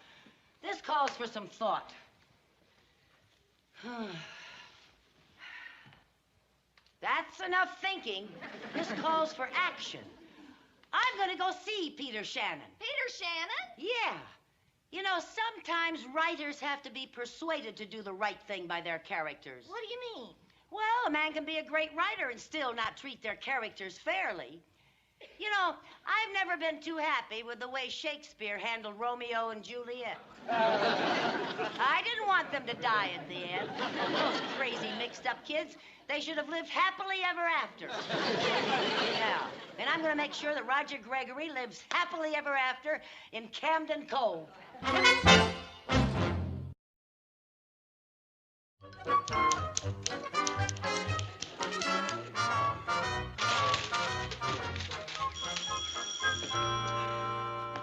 This calls for some thought. That's enough thinking. This calls for action. I'm going to go see Peter Shannon. Peter Shannon? Yeah. You know, sometimes writers have to be persuaded to do the right thing by their characters. What do you mean? Well, a man can be a great writer and still not treat their characters fairly. You know, I've never been too happy with the way Shakespeare handled Romeo and Juliet. I didn't want them to die at the end. Those crazy mixed-up kids, they should have lived happily ever after. Yeah, and I'm going to make sure that Roger Gregory lives happily ever after in Camden Cove.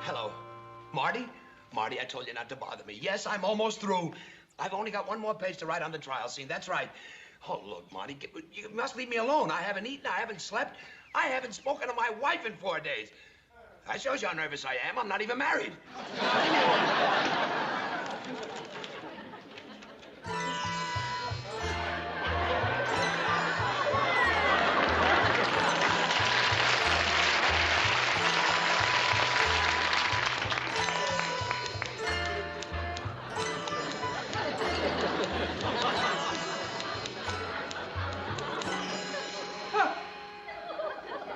Hello. Marty? Marty, I told you not to bother me. Yes, I'm almost through. I've only got one more page to write on the trial scene. That's right. Oh, look, Marty, you must leave me alone. I haven't eaten, I haven't slept. I haven't spoken to my wife in 4 days. That shows you how nervous I am. I'm not even married.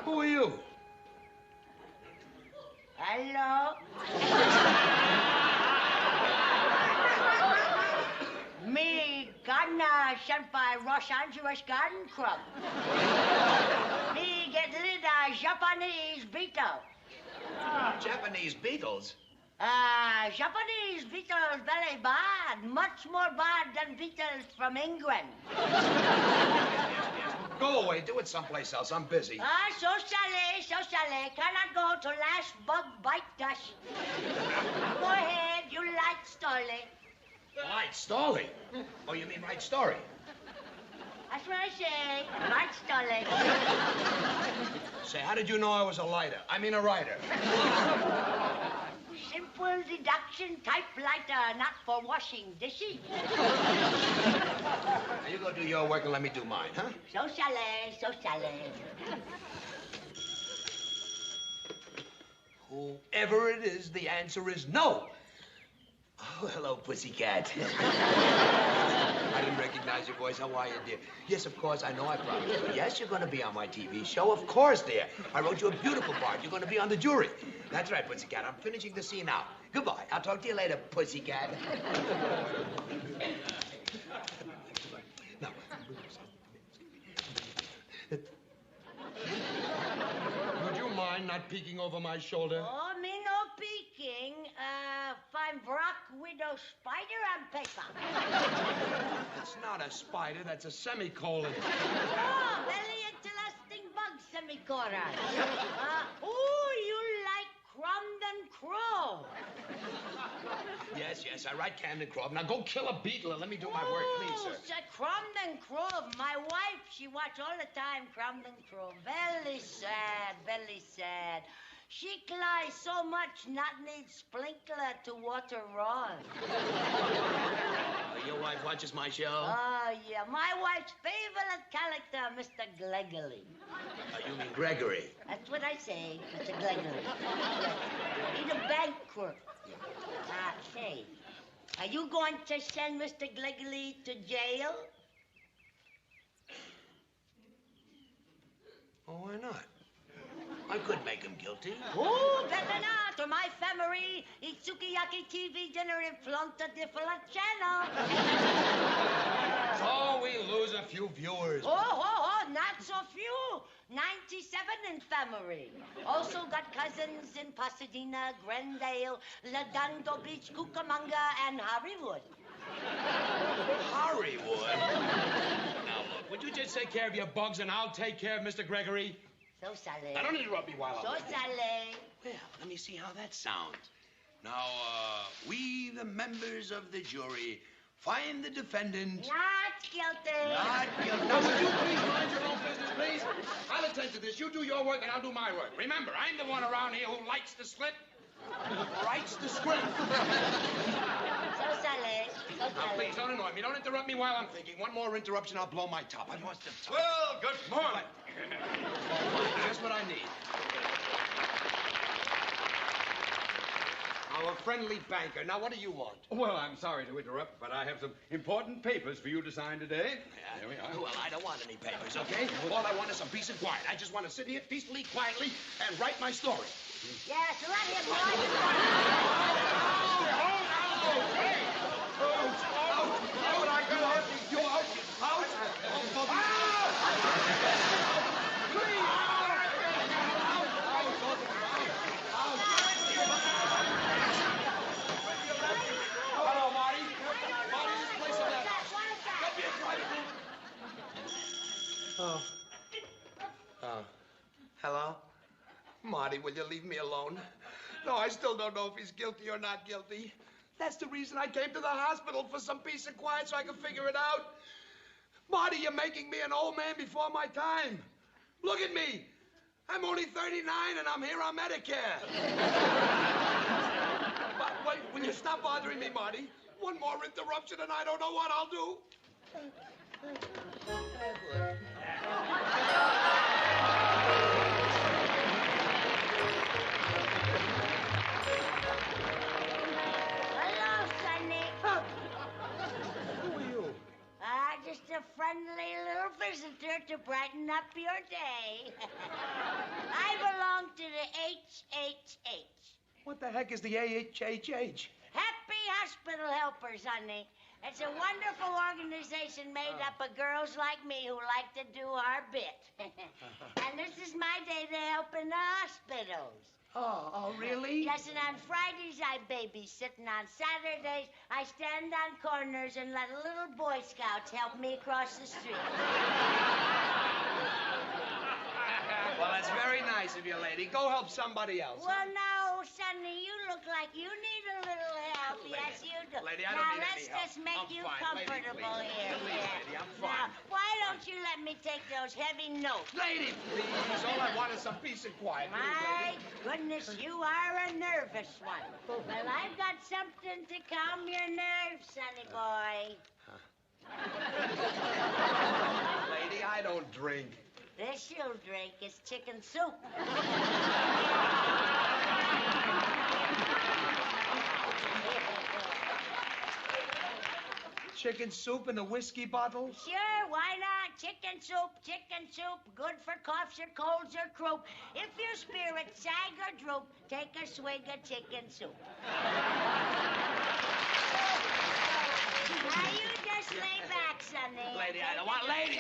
Who are you? Hello? Me, gardener sent by Los Angeles Garden Club. Me get rid of Japanese beetle. Japanese beetles? Japanese beetles very bad. Much more bad than beetles from England. Go away. Do it someplace else. I'm busy. Socially. Cannot go to last bug bite dust. Go ahead. You like Starley. Right, Stolly. Oh, you mean right story? That's what I say. Like Starley. Say, how did you know I was a lighter? I mean a writer. Simple deduction typewriter, not for washing dishes. Now, you go do your work and let me do mine, huh? Socially. Whoever it is, the answer is no. Oh, hello, pussycat. I didn't recognize your voice. How are you, dear? Yes, of course, I know I promised you. Yes, you're going to be on my TV show. Of course, dear. I wrote you a beautiful part. You're going to be on the jury. That's right, pussycat. I'm finishing the scene now. Goodbye. I'll talk to you later, pussycat. No. Would you mind not peeking over my shoulder? Oh, me no peeking. Find Brock Widow Spider on paper. It's not a spider. That's a semicolon. Oh, very interesting bug, semicolon. You like Crumb and Crow. Yeah, Yes, yes, I write Camden Cove. Now go kill a beetle and let me do my work, please, sir. Camden Cove. My wife, she watch all the time Camden Cove. Very sad, very sad. She cries so much, not need sprinkler to water Ron. Your wife watches my show? Oh, yeah. My wife's favorite character, Mr. Gregory. You mean Gregory? That's what I say, Mr. Gregory. He's a bank clerk. Say, are you going to send Mr. Gregory to jail? Oh, why not? I could make him guilty. Oh, better not. To my family, it's sukiyaki TV dinner in front of different channel. So we lose a few viewers. Oh, not so few. 97 in family. Also got cousins in Pasadena, Glendale, Redondo Beach, Cucamonga, and Hollywood. Hollywood? Now, look, would you just take care of your bugs and I'll take care of Mr. Gregory? So sorry. Now, don't interrupt me while I'm... So sorry. Well, let me see how that sounds. Now, we, the members of the jury, find the defendant... Not guilty. Not guilty. Now, would you please mind your own business, please? I'll attend to this. You do your work and I'll do my work. Remember, I'm the one around here who likes the slip, writes the script. So sorry. Now, please, don't annoy me. Don't interrupt me while I'm thinking. One more interruption, I'll blow my top. I must have time. Well, good morning. Just what I need. Our friendly banker. Now, what do you want? Well, I'm sorry to interrupt, but I have some important papers for you to sign today. Yeah. There we are. Well, I don't want any papers, okay? All I want is some peace and quiet. I just want to sit here peacefully, quietly, and write my story. Yes, let him Hello, Marty. Marty, this place is that. Hello? Marty, will you leave me alone? No, I still don't know if he's guilty or not guilty. That's the reason I came to the hospital, for some peace and quiet so I can figure it out. Marty, you're making me an old man before my time. Look at me. I'm only 39 and I'm here on Medicare. But wait, will you stop bothering me, Marty? One more interruption and I don't know what I'll do. Hello, Sonny. Who are you? Just a friendly little visitor to brighten up your day. I belong to the HHH. What the heck is the AHHH? Happy Hospital Helpers, honey. It's a wonderful organization made up of girls like me who like to do our bit. And this is my day to help in the hospitals. Oh, really? Yes, and on Fridays I babysit, and on Saturdays I stand on corners and let little Boy Scouts help me across the street. Well, that's very nice of you, lady. Go help somebody else. Well, no, Sonny, you look like you need a little help. Lady, Yes, you do. lady, I now, don't need let's any help. just make I'm you fine. comfortable Lady, here. please, yeah. lady, I'm fine. Now, why don't you let me take those heavy notes? Lady, please. All I want is some peace and quiet. My goodness, you are a nervous one. Well, I've got something to calm your nerves, Sonny boy. Lady, I don't drink. This you'll drink is chicken soup. Chicken soup in a whiskey bottle? Sure, why not? Chicken soup, good for coughs or colds or croup. If your spirits sag or droop, take a swig of chicken soup. Now you just lay back, Sonny. Lady, I don't want lady.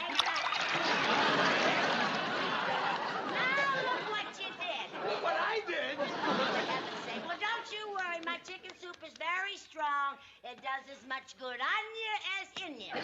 Now look what you did. Look what I did. For heaven's sake. Well, don't you worry. My chicken soup is very strong. It does as much good on you as in you.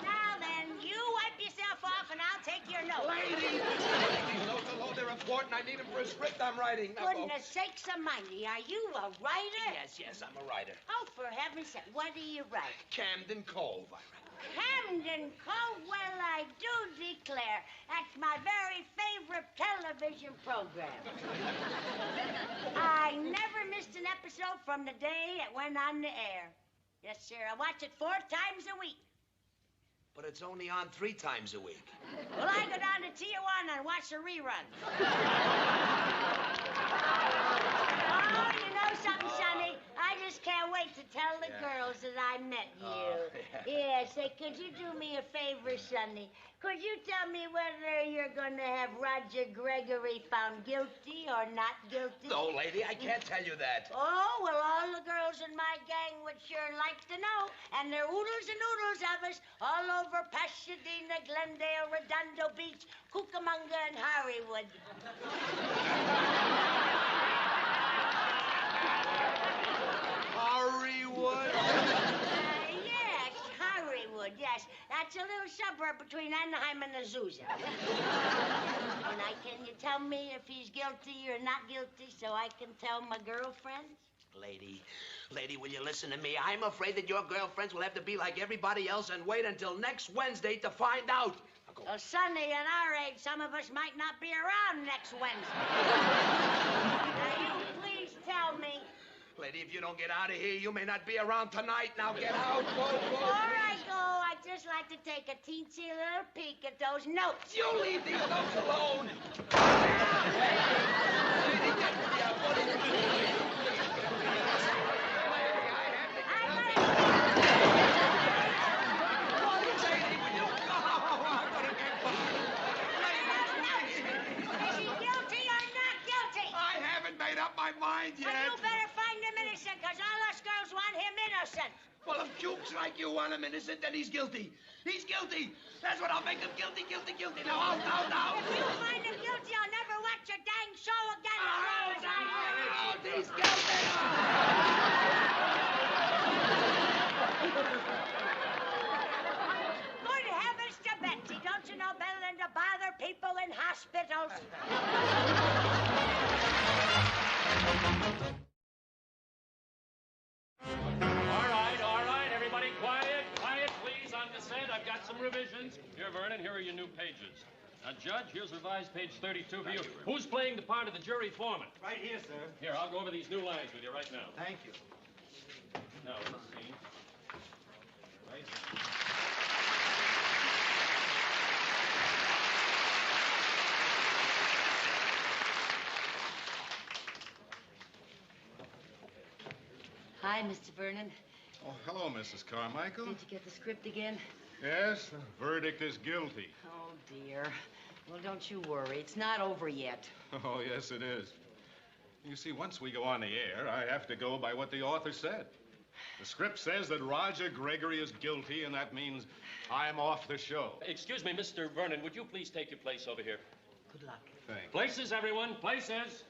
Now then, you wipe yourself off and I'll take your notes. Lady! These notes, although they're important, and I need him for a script I'm writing. Now, Goodness sakes almighty, are you a writer? Yes, I'm a writer. Oh, for heaven's sake, what do you write? Camden Cove, I write. Camden Cove? Well, I do declare. That's my very favorite television program. I never missed an episode from the day it went on the air. Yes, sir, I watch it 4 times a week. But it's only on 3 times a week. Well, I go down to Tijuana and watch the reruns. Oh, you know something, Sonny? I just can't wait to tell the girls that I met you. Yeah, say, could you do me a favor, Sonny? Could you tell me whether you're going to have Roger Gregory found guilty or not guilty? No, lady, I can't tell you that. Oh, well, all the girls in my gang would sure like to know. And there are oodles and oodles of us all over Pasadena, Glendale, Redondo Beach, Cucamonga, and Hollywood. Hollywood? Yes, Hollywood, yes. That's a little suburb between Anaheim and Azusa. Can you tell me if he's guilty or not guilty so I can tell my girlfriends? Lady, will you listen to me? I'm afraid that your girlfriends will have to be like everybody else and wait until next Wednesday to find out. Well, Sonny, at our age, some of us might not be around next Wednesday. Now, you please tell me. Lady, if you don't get out of here, you may not be around tonight. Now get out. Go. All right, go. I'd just like to take a teensy little peek at those notes. You leave these notes alone. Is he guilty or not guilty? I haven't made up my mind yet. Well, you better find him innocent, because all us girls want him innocent. Well, if jukes like you want him innocent, then he's guilty. He's guilty. That's what I'll make him guilty. Now, out. If you find him guilty, I'll never watch your dang show again. He's guilty. Good heavens to Betsy. Don't you know better than to bother people in hospitals? All right, everybody, quiet, please, on the set. I've got some revisions. Here, Vernon, here are your new pages. Now, Judge, here's revised page 32 for you. Who's playing the part of the jury foreman? Right here, sir. Here, I'll go over these new lines with you right now. Thank you. Now, let's see. Right. Hi, Mr. Vernon. Oh, hello, Mrs. Carmichael. Did you get the script again? Yes, the verdict is guilty. Oh, dear. Well, don't you worry. It's not over yet. Oh, yes, it is. You see, once we go on the air, I have to go by what the author said. The script says that Roger Gregory is guilty, and that means I'm off the show. Excuse me, Mr. Vernon, would you please take your place over here? Good luck. Thanks. Places, everyone, places.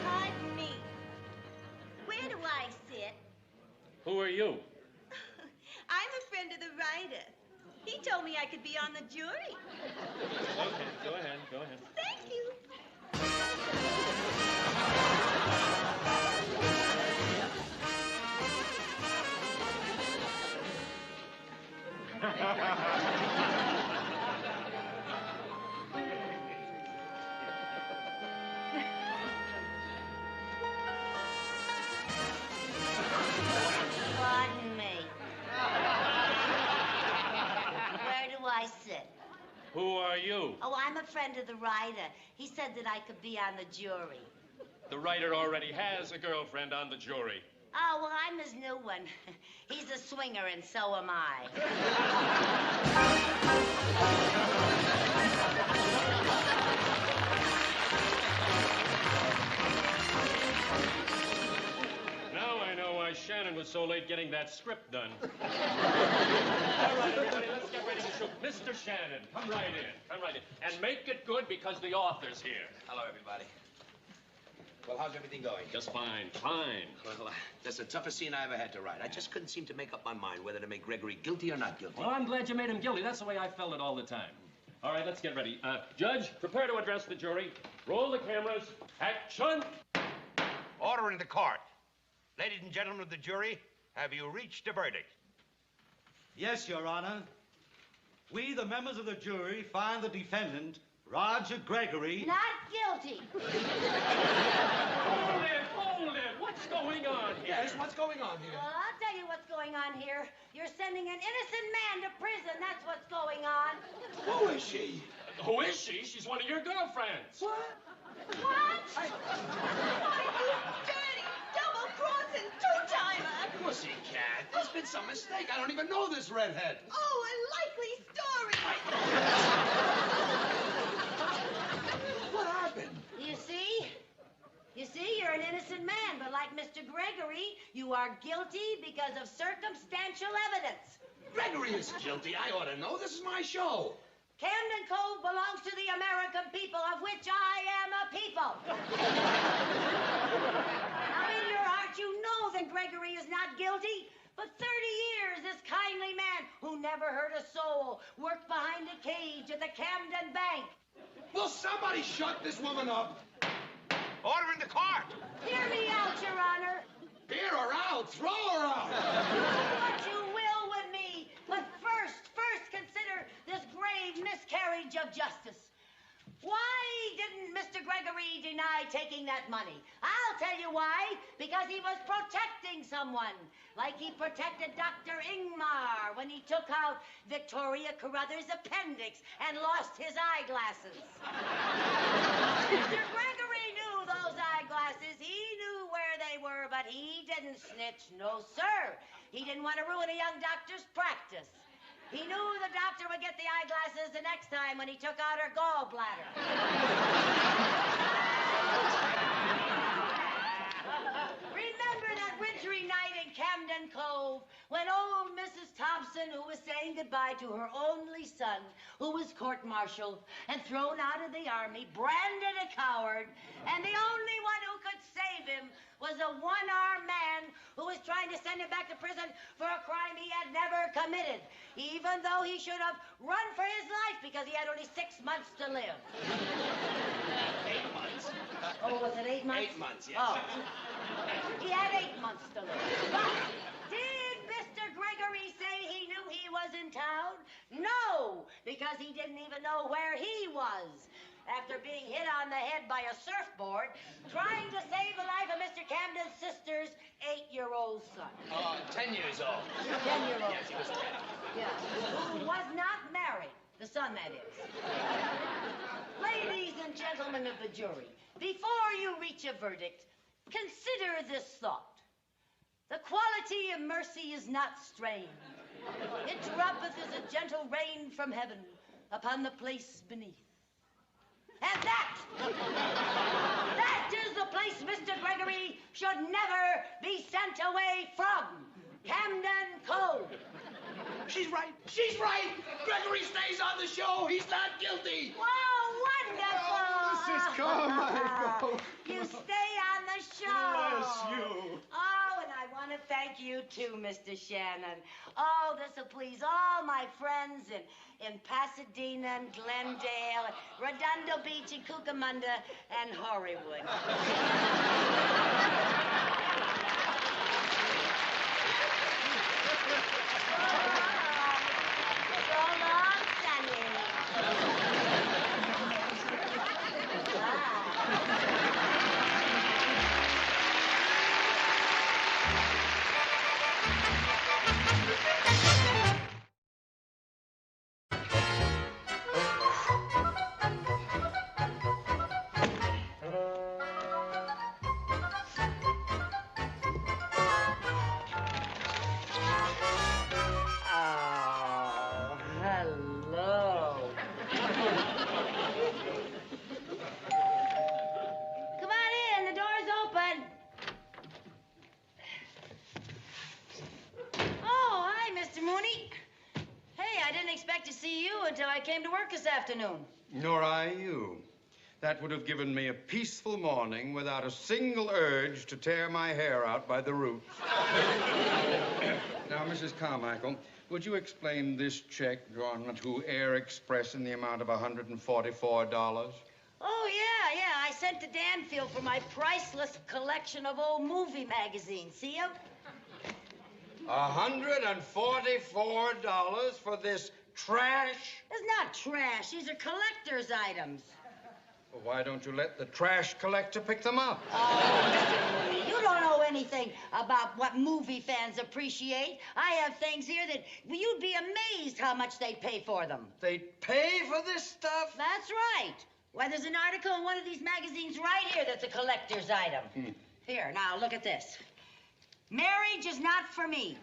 Pardon me. Where do I sit? Who are you? I'm a friend of the writer. He told me I could be on the jury. Okay, go ahead. Thank you. Pardon me. Where do I sit? Who are you? Oh, I'm a friend of the writer. He said that I could be on the jury. The writer already has a girlfriend on the jury. Oh, well, I'm his new one. He's a swinger, and so am I. Now I know why Shannon was so late getting that script done. All right, everybody, let's get ready to shoot. Mr. Shannon, come right in. And make it good because the author's here. Hello, everybody. Well, how's everything going? Just fine, fine. Well, that's the toughest scene I ever had to write. I just couldn't seem to make up my mind whether to make Gregory guilty or not guilty. Well, I'm glad you made him guilty. That's the way I felt it all the time. All right, let's get ready. Judge, prepare to address the jury. Roll the cameras. Action! Order in the court. Ladies and gentlemen of the jury, have you reached a verdict? Yes, Your Honor. We, the members of the jury, find the defendant, Roger Gregory... Not guilty. Hold it. What's going on here? Yes, what's going on here? Well, I'll tell you what's going on here. You're sending an innocent man to prison. That's what's going on. Who is she? Who is she? She's one of your girlfriends. What? What? Why, you dirty, double-crossing two-timer! Pussycat, there's been some mistake. I don't even know this redhead. Oh, a likely story. What happened? You see? You see, you're an innocent man, but like Mr. Gregory, you are guilty because of circumstantial evidence. Gregory is guilty. I ought to know. This is my show. Camden Cove belongs to the American people, of which I am a people. Now, in your heart, you know that Gregory is not guilty. But 30 years, this kindly man who never hurt a soul worked behind a cage at the Camden Bank. Will somebody shut this woman up? Order in the court. Hear me out, Your Honor. Hear her out. Throw her out. Do what you will with me. But first consider this grave miscarriage of justice. Why didn't Mr. Gregory deny taking that money? I'll tell you why. Because he was protecting someone. Like he protected Dr. Ingmar when he took out Victoria Carruthers' appendix and lost his eyeglasses. Mr. Gregory knew those eyeglasses. He knew where they were, but he didn't snitch. No, sir. He didn't want to ruin a young doctor's practice. He knew the doctor would get the eyeglasses the next time when he took out her gallbladder. Remember that wintry night in Camden Cove when old Mrs. Thompson, who was saying goodbye to her only son, who was court-martialed and thrown out of the army, branded a coward, and the only one who could save him was a one-armed man who was trying to send him back to prison for a crime he had never committed, even though he should have run for his life because he had only 6 months to live. 8 months. Oh, was it 8 months? 8 months, yes. Oh. He had 8 months to live. But did Mr. Gregory say he knew he was in town? No, because he didn't even know where he was. After being hit on the head by a surfboard, trying to save the life of Mr. Camden's sister's 8-year-old son. 10 years old. 10-year-old. Yes, he was 10. Yeah, who was not married. The son, that is. Ladies and gentlemen of the jury, before you reach a verdict, consider this thought. The quality of mercy is not strained. It droppeth as a gentle rain from heaven upon the place beneath. And that is the place Mr. Gregory should never be sent away from. Camden Cove. She's right. She's right. Gregory stays on the show. He's not guilty. Wow, wonderful. Mrs. Carmichael. You stay on the show. Bless you. Oh, and I want to thank you, too, Mr. Shannon. Oh, this will please all my friends in Pasadena and Glendale, and Redondo Beach and Cucamonga and Hollywood. So long, Sonny. Oh, hello. Come on in, the door's open. Oh, hi, Mr. Mooney. Hey, I didn't expect to see you until I came to work this afternoon. Nor I you. That would have given me a peaceful morning without a single urge to tear my hair out by the roots. Now, Mrs. Carmichael, would you explain this check drawn to Air Express in the amount of $144? Oh, yeah. I sent to Danfield for my priceless collection of old movie magazines. See 'em? $144 for this trash? It's not trash. These are collector's items. Well, why don't you let the trash collector pick them up? Oh, Mr. Mooney, you don't know anything about what movie fans appreciate. I have things here that you'd be amazed how much they pay for them. They pay for this stuff? That's right. Why, there's an article in one of these magazines right here that's a collector's item. Here, now, look at this. Marriage is not for me.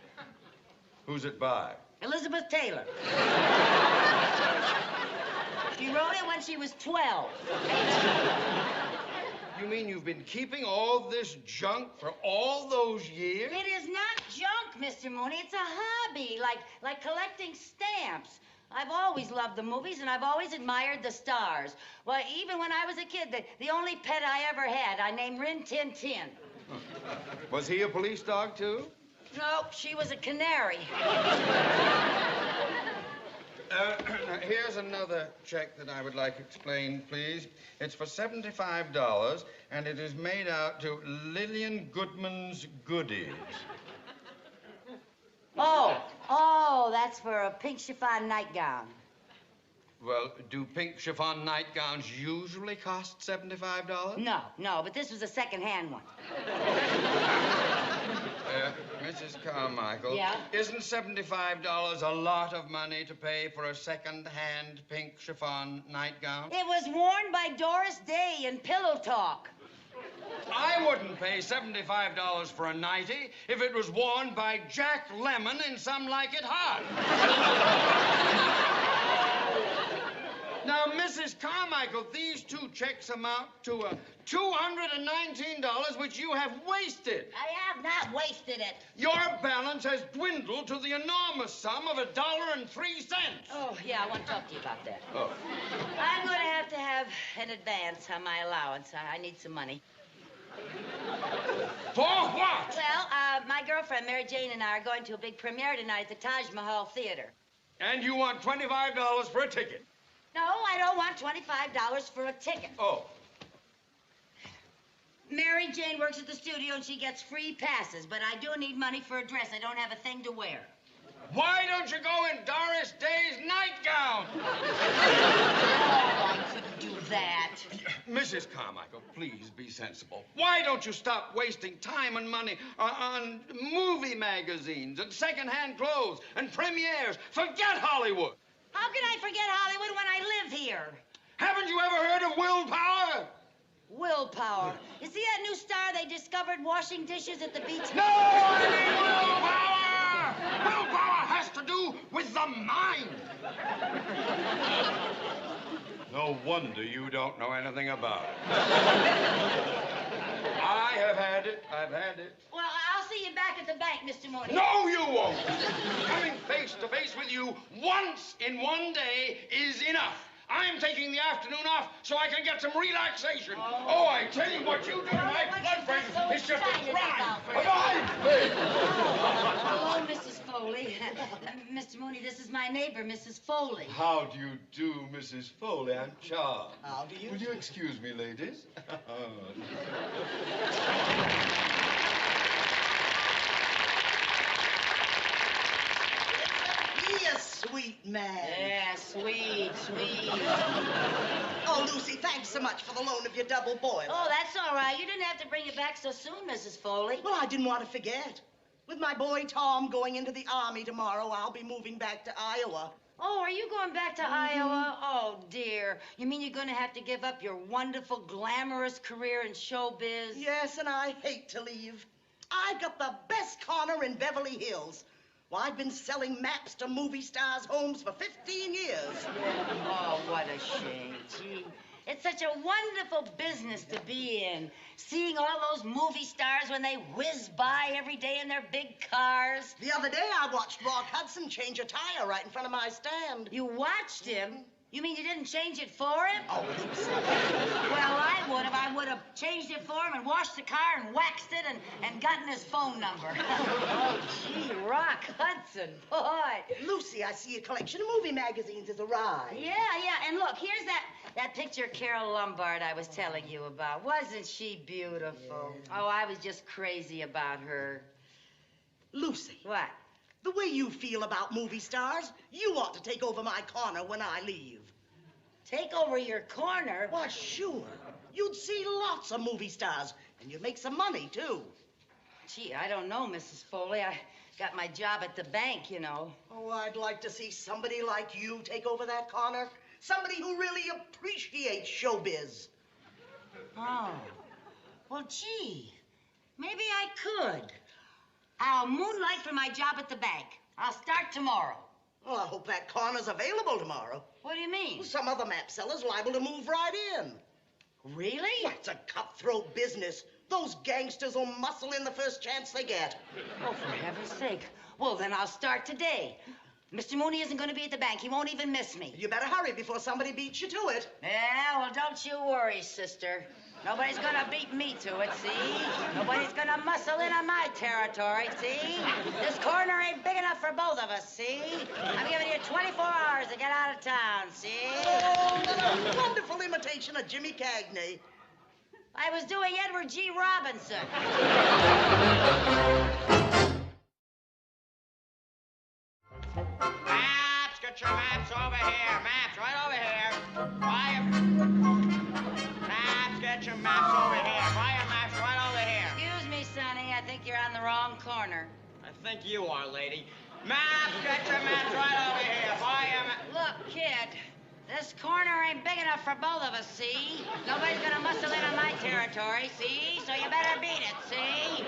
Who's it by? Elizabeth Taylor. She wrote it when she was 12. You mean you've been keeping all this junk for all those years? It is not junk, Mr. Mooney. It's a hobby, like collecting stamps. I've always loved the movies, and I've always admired the stars. Well, even when I was a kid, the only pet I ever had, I named Rin Tin Tin. Was he a police dog, too? No, she was a canary. Here's another check that I would like explained, please. It's for $75, and it is made out to Lillian Goodman's Goodies. Oh, that's for a pink chiffon nightgown. Well, do pink chiffon nightgowns usually cost $75? No, but this was a second-hand one. Mrs. Carmichael. Yeah? Isn't $75 a lot of money to pay for a second-hand pink chiffon nightgown? It was worn by Doris Day in Pillow Talk. I wouldn't pay $75 for a nightie if it was worn by Jack Lemmon in Some Like It Hot. Now, Mrs. Carmichael, these two checks amount to $219, which you have wasted. I have not wasted it. Your balance has dwindled to the enormous sum of $1.03. Oh, yeah, I want to talk to you about that. Oh. I'm going to have an advance on my allowance. I need some money. For what? Well, my girlfriend, Mary Jane, and I are going to a big premiere tonight at the Taj Mahal Theater. And you want $25 for a ticket? No, I don't want $25 for a ticket. Oh. Mary Jane works at the studio, and she gets free passes, but I do need money for a dress. I don't have a thing to wear. Why don't you go in Doris Day's nightgown? Oh, I couldn't do that. Mrs. Carmichael, please be sensible. Why don't you stop wasting time and money on movie magazines and second-hand clothes and premieres? Forget Hollywood. How can I forget Hollywood when I live here? Haven't you ever heard of willpower? Willpower. You see that new star they discovered washing dishes at the beach? No, I mean willpower! Willpower has to do with the mind. No wonder you don't know anything about it. I have had it. I've had it. Well, I'll see you back at the bank, Mr. Mooney. No, you won't. Coming face to face with you once in one day is enough. I'm taking the afternoon off so I can get some relaxation. Oh, I tell you what you do to my blood pressure is just a crime. Hello, Mrs. Foley. Mr. Mooney, this is my neighbor, Mrs. Foley. How do you do, Mrs. Foley? I'm charmed. How do you Will you excuse me, ladies? He a sweet man. Yeah, sweet. Oh, Lucy, thanks so much for the loan of your double boiler. Oh, that's all right. You didn't have to bring it back so soon, Mrs. Foley. Well, I didn't want to forget. With my boy Tom going into the Army tomorrow, I'll be moving back to Iowa. Oh, are you going back to Iowa? Oh, dear. You mean you're going to have to give up your wonderful, glamorous career in showbiz? Yes, and I hate to leave. I've got the best corner in Beverly Hills. Well, I've been selling maps to movie stars' homes for 15 years. Oh, what a shame. Gee, it's such a wonderful business to be in. Seeing all those movie stars when they whiz by every day in their big cars. The other day, I watched Rock Hudson change a tire right in front of my stand. You watched him? You mean you didn't change it for him? Oh, Lucy. Well, I would have. I would have changed it for him and washed the car and waxed it and gotten his phone number. Oh, gee, Rock Hudson, boy. Lucy, I see a collection of movie magazines has arrived. Yeah. And look, here's that picture of Carol Lombard I was telling you about. Wasn't she beautiful? Yeah. Oh, I was just crazy about her. Lucy. What? The way you feel about movie stars, you ought to take over my corner when I leave. Take over your corner? Why, sure. You'd see lots of movie stars, and you'd make some money, too. Gee, I don't know, Mrs. Foley. I got my job at the bank, you know. Oh, I'd like to see somebody like you take over that corner. Somebody who really appreciates showbiz. Oh. Well, gee, maybe I could. I'll moonlight for my job at the bank. I'll start tomorrow. Well, I hope that corner's available tomorrow. What do you mean? Well, some other map seller's liable to move right in. Really? Well, it's a cutthroat business. Those gangsters will muscle in the first chance they get. Oh, for heaven's sake. Well, then I'll start today. Mr. Mooney isn't going to be at the bank. He won't even miss me. You better hurry before somebody beats you to it. Yeah, well, don't you worry, sister. Nobody's gonna beat me to it, see? Nobody's gonna muscle in on my territory, see? This corner ain't big enough for both of us, see? I'm giving you 24 hours to get out of town, see? Oh, what a wonderful imitation of Jimmy Cagney. I was doing Edward G. Robinson. Maps, get your maps over here. Maps, right over here. Get your maps over here. Buy your maps right over here. Excuse me, Sonny. I think you're on the wrong corner. I think you are, lady. Maps, get your maps right over here. Buy your maps. Look, kid, this corner ain't big enough for both of us, see? Nobody's gonna muscle in on my territory, see? So you better beat it, see?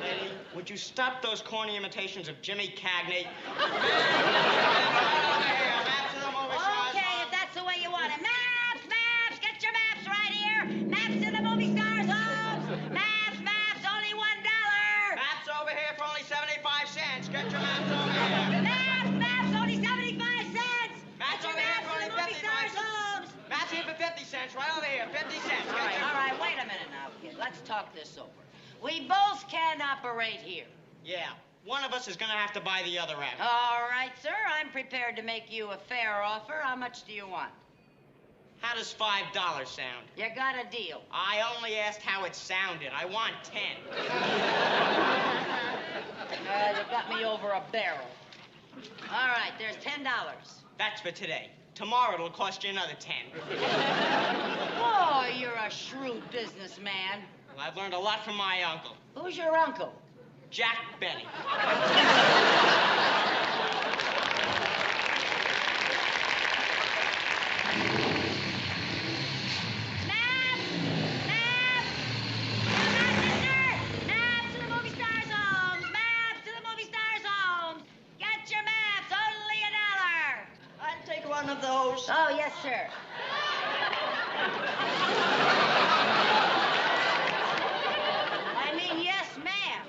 Lady, would you stop those corny imitations of Jimmy Cagney? Okay, if that's the way you want it. Maps, get your maps right here. Maps to the movie stars' homes. Maps, only $1. Maps over here for only 75 cents. Get your maps over here. Maps, only 75 cents. Maps over here for only 55 cents. Maps here for 50 cents. Right over here, 50 cents. All right, wait a minute now, kid. Let's talk this over. We both can operate here. Yeah, one of us is going to have to buy the other out. All right, sir. I'm prepared to make you a fair offer. How much do you want? How does $5 sound? You got a deal. I only asked how it sounded. I want 10. You got me over a barrel. All right, there's $10. That's for today. Tomorrow it'll cost you another 10. Oh, you're a shrewd businessman. Well, I've learned a lot from my uncle. Who's your uncle? Jack Benny. One of those. Oh, yes, sir. I mean, yes, ma'am.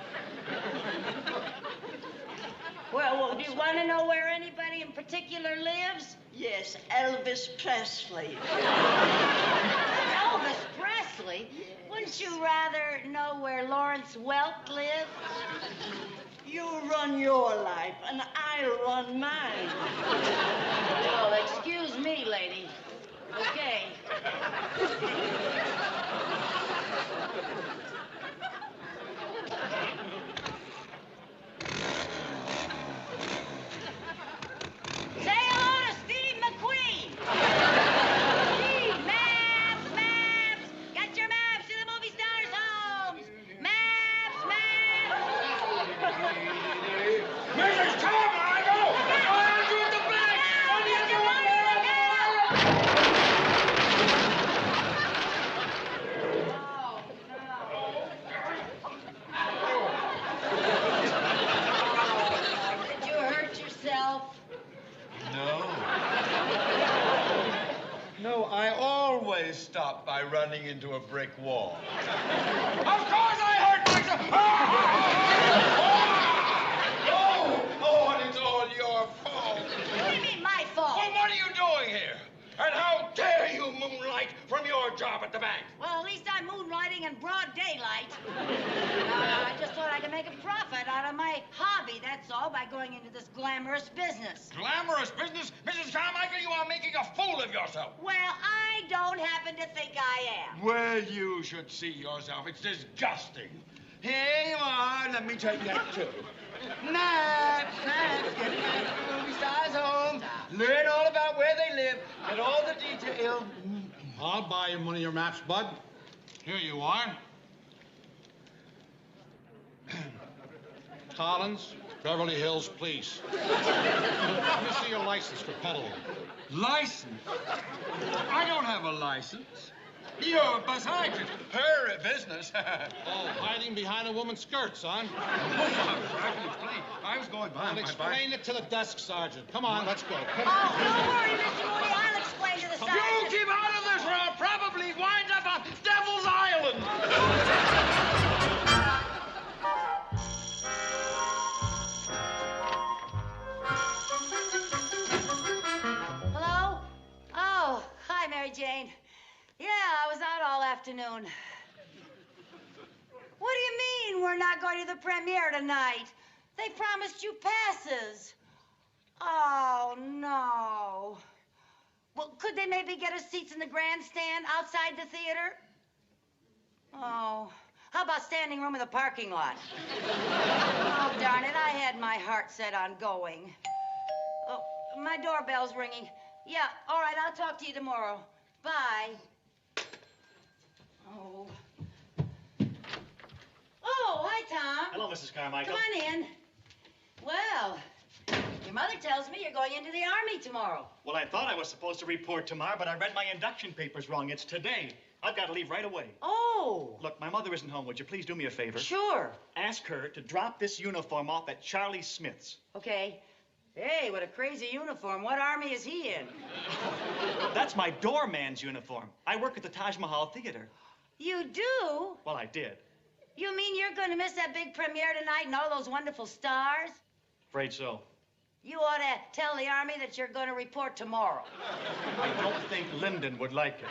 Well, do you want to know where anybody in particular lives? Yes, Elvis Presley. Elvis Presley? Yes. Wouldn't you rather know where Lawrence Welk lives? You run your life, and I'll run mine. Well, excuse me, lady. Okay. Say hello to Steve McQueen. Steve, maps. Get your maps to the movie stars' homes. Maps. Mrs. Carmichael! I'm doing the back! Did you hurt yourself? No, I always stop by running into a brick wall. Of course I hurt myself! Oh, and it's all your fault. What do you mean, my fault? Well, what are you doing here? that's all, by going into this glamorous business. Glamorous business? Mrs. Carmichael, you are making a fool of yourself. Well, I don't happen to think I am. Well, you should see yourself. It's disgusting. Here you are. Let me take that, too. Maps, get the movie stars home. Learn all about where they live. Get all the details. I'll buy him one of your maps, Bud. Here you are. Collins, Beverly Hills Police. Let me see your license for peddling. License? I don't have a license. You're besides it. Her business. Oh, hiding behind a woman's skirts, son. I can explain. I was going by Well, my explain it to the desk sergeant. Come on, let's go. Come Oh, on. don't worry, Mr. Mooney. I'll explain to the sergeant. You keep out of this or I'll probably wind up on Devil's Island. Hello? Oh, hi, Mary Jane. Yeah, I was out all afternoon. What do you mean we're not going to the premiere tonight? They promised you passes. Oh, no. Well, could they maybe get us seats in the grandstand outside the theater? Oh, how about standing room in the parking lot? Oh, darn it, I had my heart set on going. Oh, my doorbell's ringing. Yeah, all right, I'll talk to you tomorrow. Bye. Oh. Oh, hi, Tom. Hello, Mrs. Carmichael. Come on in. Well, your mother tells me you're going into the Army tomorrow. Well, I thought I was supposed to report tomorrow, but I read my induction papers wrong. It's today. I've got to leave right away. Oh. Look, my mother isn't home. Would you please do me a favor? Sure. Ask her to drop this uniform off at Charlie Smith's. Okay. Hey, what a crazy uniform. What army is he in? That's my doorman's uniform. I work at the Taj Mahal Theater. You do? Well, I did. You mean you're going to miss that big premiere tonight and all those wonderful stars? Afraid so. You ought to tell the Army that you're going to report tomorrow. I don't think Lyndon would like it.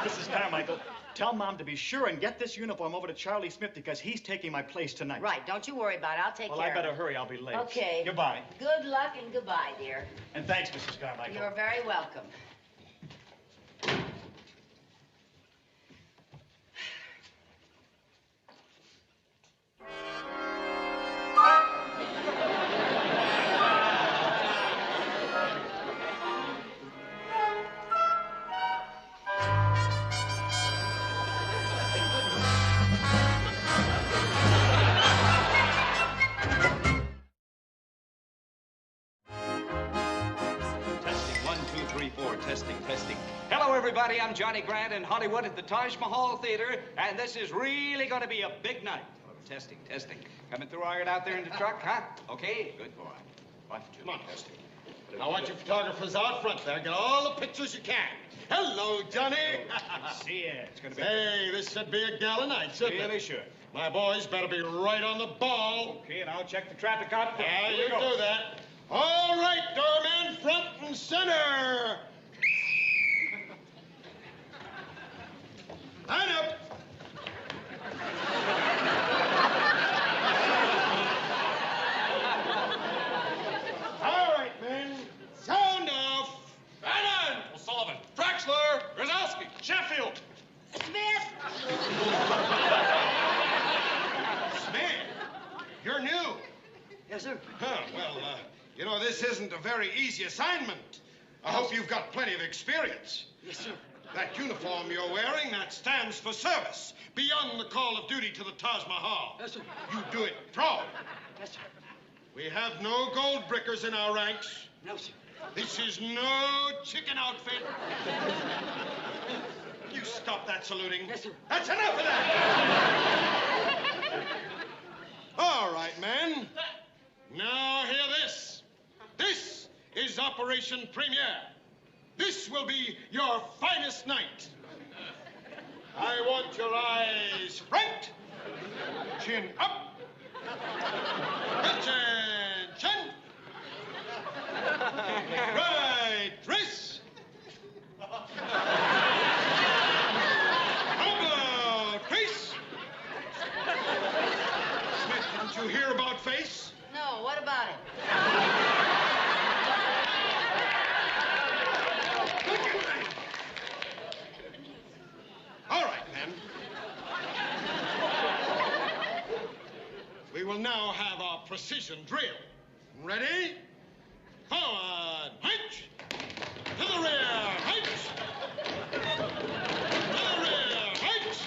Mrs. Carmichael, tell Mom to be sure and get this uniform over to Charlie Smith because he's taking my place tonight. Right, don't you worry about it. I'll take Well, care I better of it. hurry. I'll be late. Okay. Goodbye. Good luck and goodbye, dear. And thanks, Mrs. Carmichael. You're very welcome. Testing. Hello, everybody. I'm Johnny Grant in Hollywood at the Taj Mahal Theater, and this is really going to be a big night. Testing. Coming through iron out there in the truck, huh? Okay, good boy. 1, 2, Come on. testing. I want you photographers out front there. Get all the pictures you can. Hello, Johnny. See ya. It's going to be... Hey, this should be a gala night, shouldn't it? Really should. My boys better be right on the ball. Okay, and I'll check the traffic out. Yeah, Here we you go. do that. All right, doorman, front and center. Line up. All right, men. Sound off. Bannon! O'Sullivan. Draxler. Grzowski. Sheffield. Smith! Smith, you're new. Yes, sir. Huh, well, you know, this isn't a very easy assignment. I hope you've got plenty of experience. Yes, sir. That uniform you're wearing, that stands for service, beyond the call of duty to the Taj Mahal. Yes, sir. You do it proud. Yes, sir. We have no gold brickers in our ranks. No, sir. This is no chicken outfit. You stop that saluting. Yes, sir. That's enough of that. All right, men. Now hear this. This is Operation Premiere. This will be your finest night. I want your eyes right, chin up, attention, right wrist. How about face? What about it? All right, men. We will now have our precision drill. Ready? Forward, hunch! To the rear, hunch! To the rear, hunch!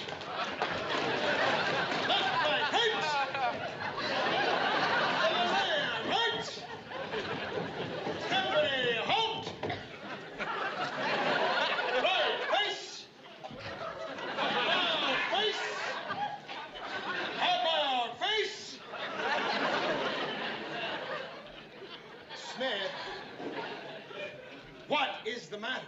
Left, right, hunch! To the rear, hunch! Stephanie, halt! Right, face! Now, face! About face! Smith, what is the matter?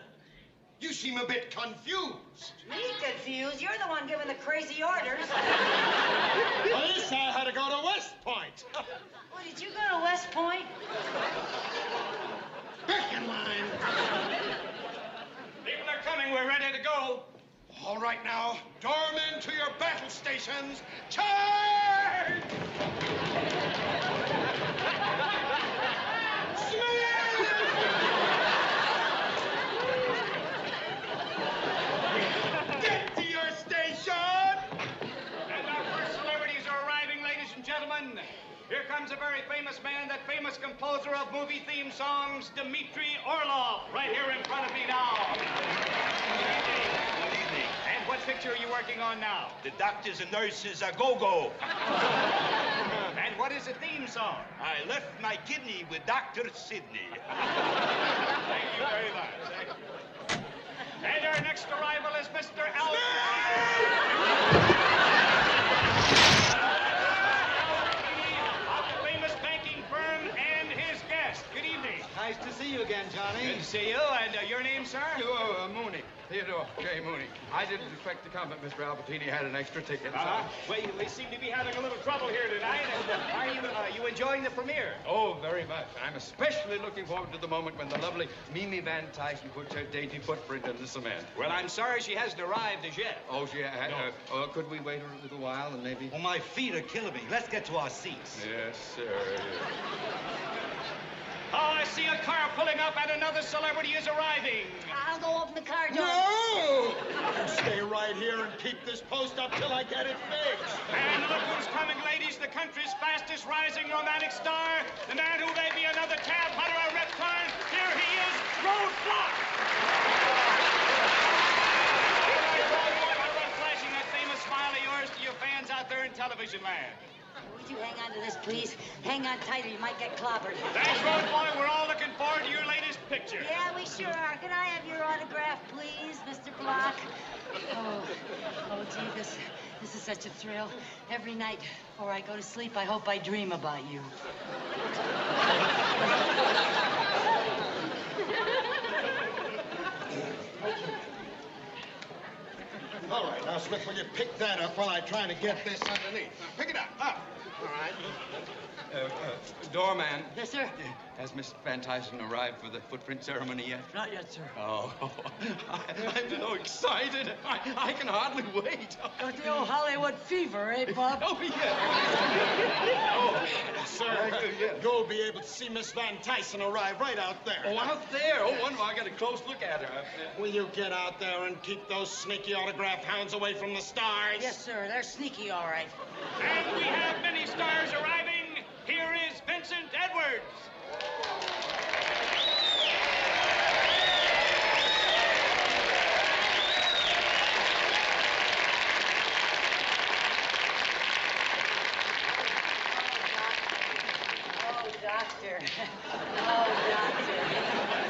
You seem a bit confused. Me confused? You're the one giving the crazy orders. Well, this I had to go to West Point. Oh, did you go to West Point? Back in line. People are coming. We're ready to go. All right now, doormen to your battle stations. Charge! Get to your station! And our first celebrities are arriving, ladies and gentlemen. Here comes a very famous man, that famous composer of movie theme songs, Dmitri Orlov, right here in front of me now. Good evening. And what picture are you working on now? The doctors and nurses are go-go. And what is the theme song? I left my kidney with Dr. Sidney. Thank you very much. And our next arrival is Mr. of the famous banking firm and his guest. Good evening. Nice to see you again, Johnny. Good to see you. And your name, sir? Mooney. Theodore J. Mooney. I didn't expect to come, but Mr. Albertini had an extra ticket. Well, we seem to be having a little trouble here tonight. And are you enjoying the premiere? Oh, very much. I'm especially looking forward to the moment when the lovely Mimi Van Tyson puts her dainty footprint in the cement. Well, I'm sorry she hasn't arrived as yet. Oh, she had. Could we wait a little while and maybe? Oh, my feet are killing me. Let's get to our seats. Yes, sir. Oh, I see a car pulling up and another celebrity is arriving. I'll go open the car door. No! You stay right here and keep this post up till I get it fixed. And look who's coming, ladies. The country's fastest rising romantic star. The man who may be another tab hunter or reptile. Here he is, Roadblock. Run flashing that famous smile of yours to your fans out there in television land. Would you hang on to this, please? Hang on tighter. You might get clobbered. Thanks, Road Boy. We're all looking forward to your latest picture. Yeah, we sure are. Can I have your autograph, please, Mr. Block? Gee, this is such a thrill. Every night before I go to sleep, I hope I dream about you. All right, now, Smith, will you pick that up while I try to get this underneath? Now, pick it up. Up. All right. Doorman. Yes, sir? Has Miss Van Tyson arrived for the footprint ceremony yet? Not yet, sir. Oh, I'm so excited. I can hardly wait. Got the old Hollywood fever, eh, Bob? Oh, yeah. Oh, sir, you'll be able to see Miss Van Tyson arrive right out there. Oh, out there? Oh, wonder I got a close look at her. Will you get out there and keep those sneaky autograph hounds away from the stars? Yes, sir. They're sneaky, all right. And we have many stars arriving. Here is Vincent Edwards. Doctor. Oh, Doctor.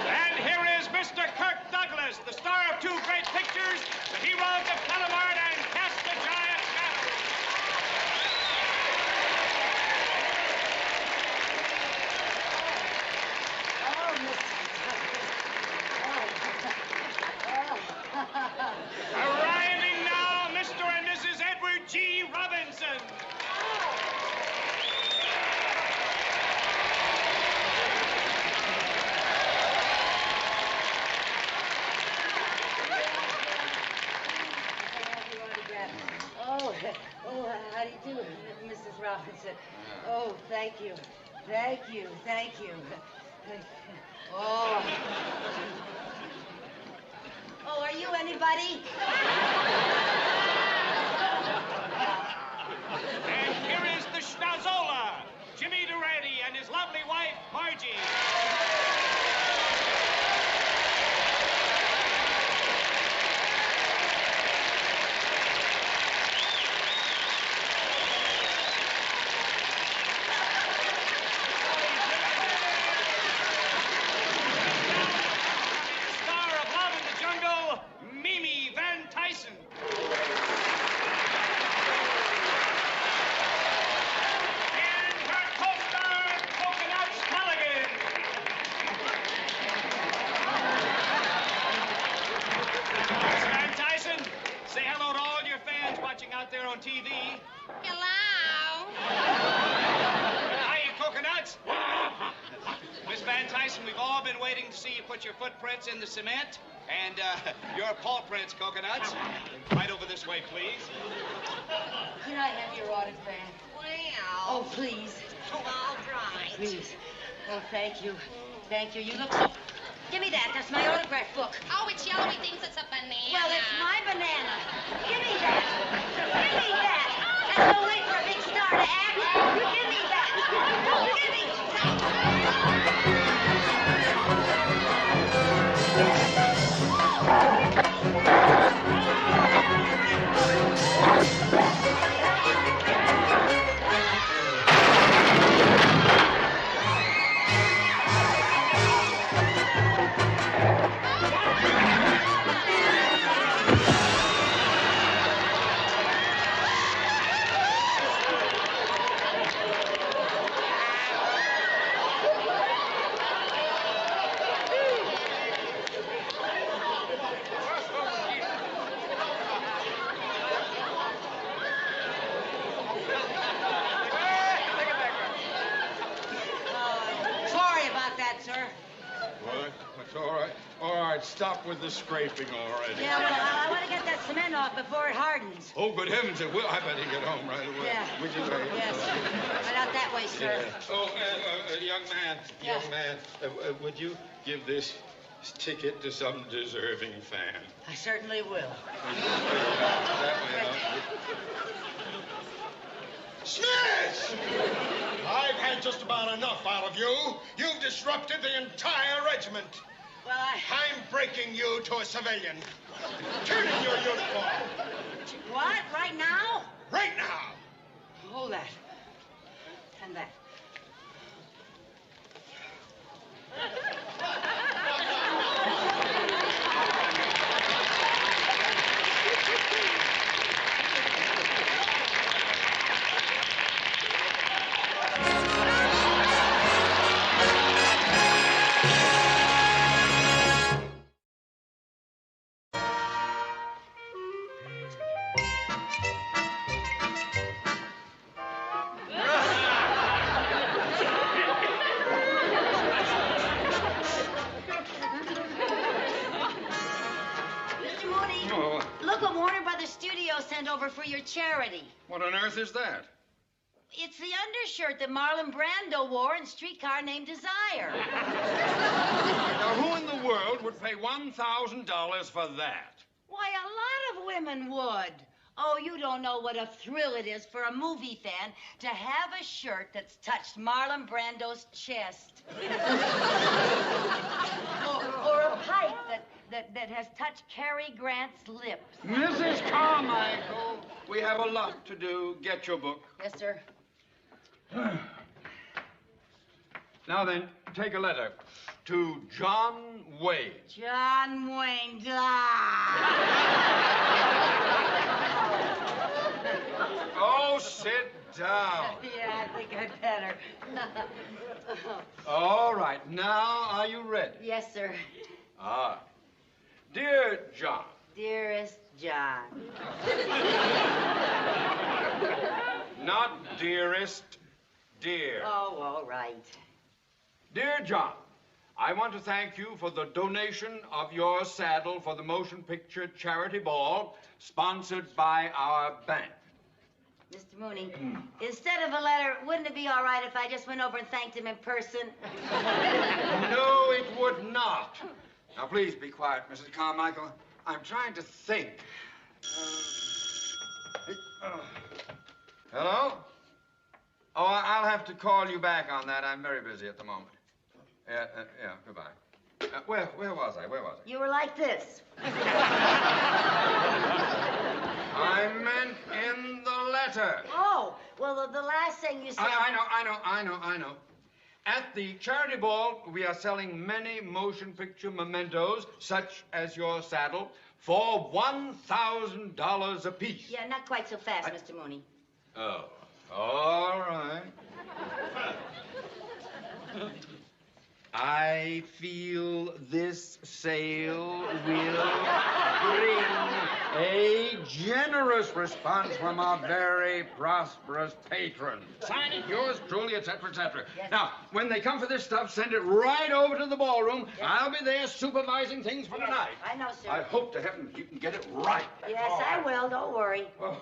And here is Mr. Kirk Douglas, the star of two great pictures, the heroes of Calamard and Cast the Giant Shadow. Oh, Mr. Arriving now, Mr. and Mrs. Edward G. Robinson. How do you do, Mrs. Robinson? Oh, thank you. Thank you, thank you. Oh. Oh, are you anybody? And here is the Schnazola, Jimmy Durante and his lovely wife, Margie. Out there on TV. Hello. Hiya, coconuts. Miss Van Tyson, we've all been waiting to see you put your footprints in the cement. And your paw prints, coconuts. Right over this way, please. Could I have your autograph? Well. Oh, please. All right. Please. Oh, thank you. Thank you. You look so... Give me that. That's my autograph book. Oh, it's yellow. He thinks it's a banana. Well, it's my banana. Give me that. Give me that. And don't wait for a big star to act. You give me that. Give me Stop with the scraping already. Yeah, well, I want to get that cement off before it hardens. Oh, good heavens, it will. I better get home right away. Yeah. Would you wait? Yes. Right out that way, sir. Yeah. Oh, young man, Yeah. young man, would you give this ticket to some deserving fan? I certainly will. That way out. Smith! I've had just about enough out of you. You've disrupted the entire regiment. Well, I'm breaking you to a civilian. Turn in your uniform. What? Right now? Right now. Hold that. And that. Over for your charity. What on earth is that? It's the undershirt that Marlon Brando wore in Streetcar Named Desire. Now, who in the world would pay $1,000 for that? Why, a lot of women would. Oh, you don't know what a thrill it is for a movie fan to have a shirt that's touched Marlon Brando's chest. or a pipe that has touched Cary Grant's lips. Mrs. Carmichael, we have a lot to do. Get your book. Yes, sir. Now then, take a letter to John Wayne. John Wayne. Oh, sit down. Yeah, I think I'd better. All right, now are you ready? Yes, sir. Ah. Dear John. Dearest John. Not dearest, dear. Oh, all right. Dear John, I want to thank you for the donation of your saddle for the motion picture charity ball sponsored by our bank. Mr. Mr. Mooney, instead of a letter, wouldn't it be all right if I just went over and thanked him in person? No, it would not. Now, please be quiet, Mrs. Carmichael. I'm trying to think. Hello? Oh, I'll have to call you back on that. I'm very busy at the moment. Yeah, goodbye. Where was I? You were like this. I meant in the letter. Oh, well, the last thing you said... I know. At the charity ball, we are selling many motion picture mementos, such as your saddle, for $1,000 apiece. Yeah, not quite so fast, Mr. Mooney. Oh, all right. I feel this sale will bring a generous response from our very prosperous patron. Sign it, yours truly, etc., etc. Yes. Now, when they come for this stuff, send it right over to the ballroom. Yes. I'll be there supervising things for tonight. I know, sir. I hope to heaven you can get it right. Yes, I will. Don't worry. Oh.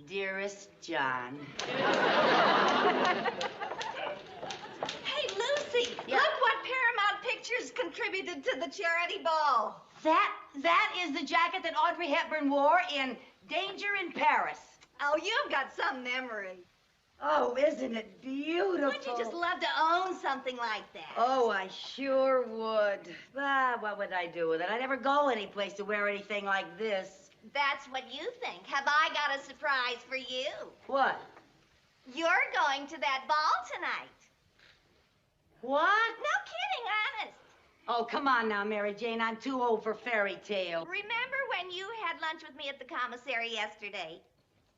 Dearest John. Hey, Lucy, look what Paramount Pictures contributed to the charity ball. That is the jacket that Audrey Hepburn wore in Danger in Paris. Oh, you've got some memory. Oh, isn't it beautiful? Wouldn't you just love to own something like that? Oh, I sure would. What would I do with it? I never go anyplace to wear anything like this. That's what you think. Have I got a surprise for you? What? You're going to that ball tonight. What? No kidding, honest. Oh, come on now, Mary Jane. I'm too old for fairy tales. Remember when you had lunch with me at the commissary yesterday?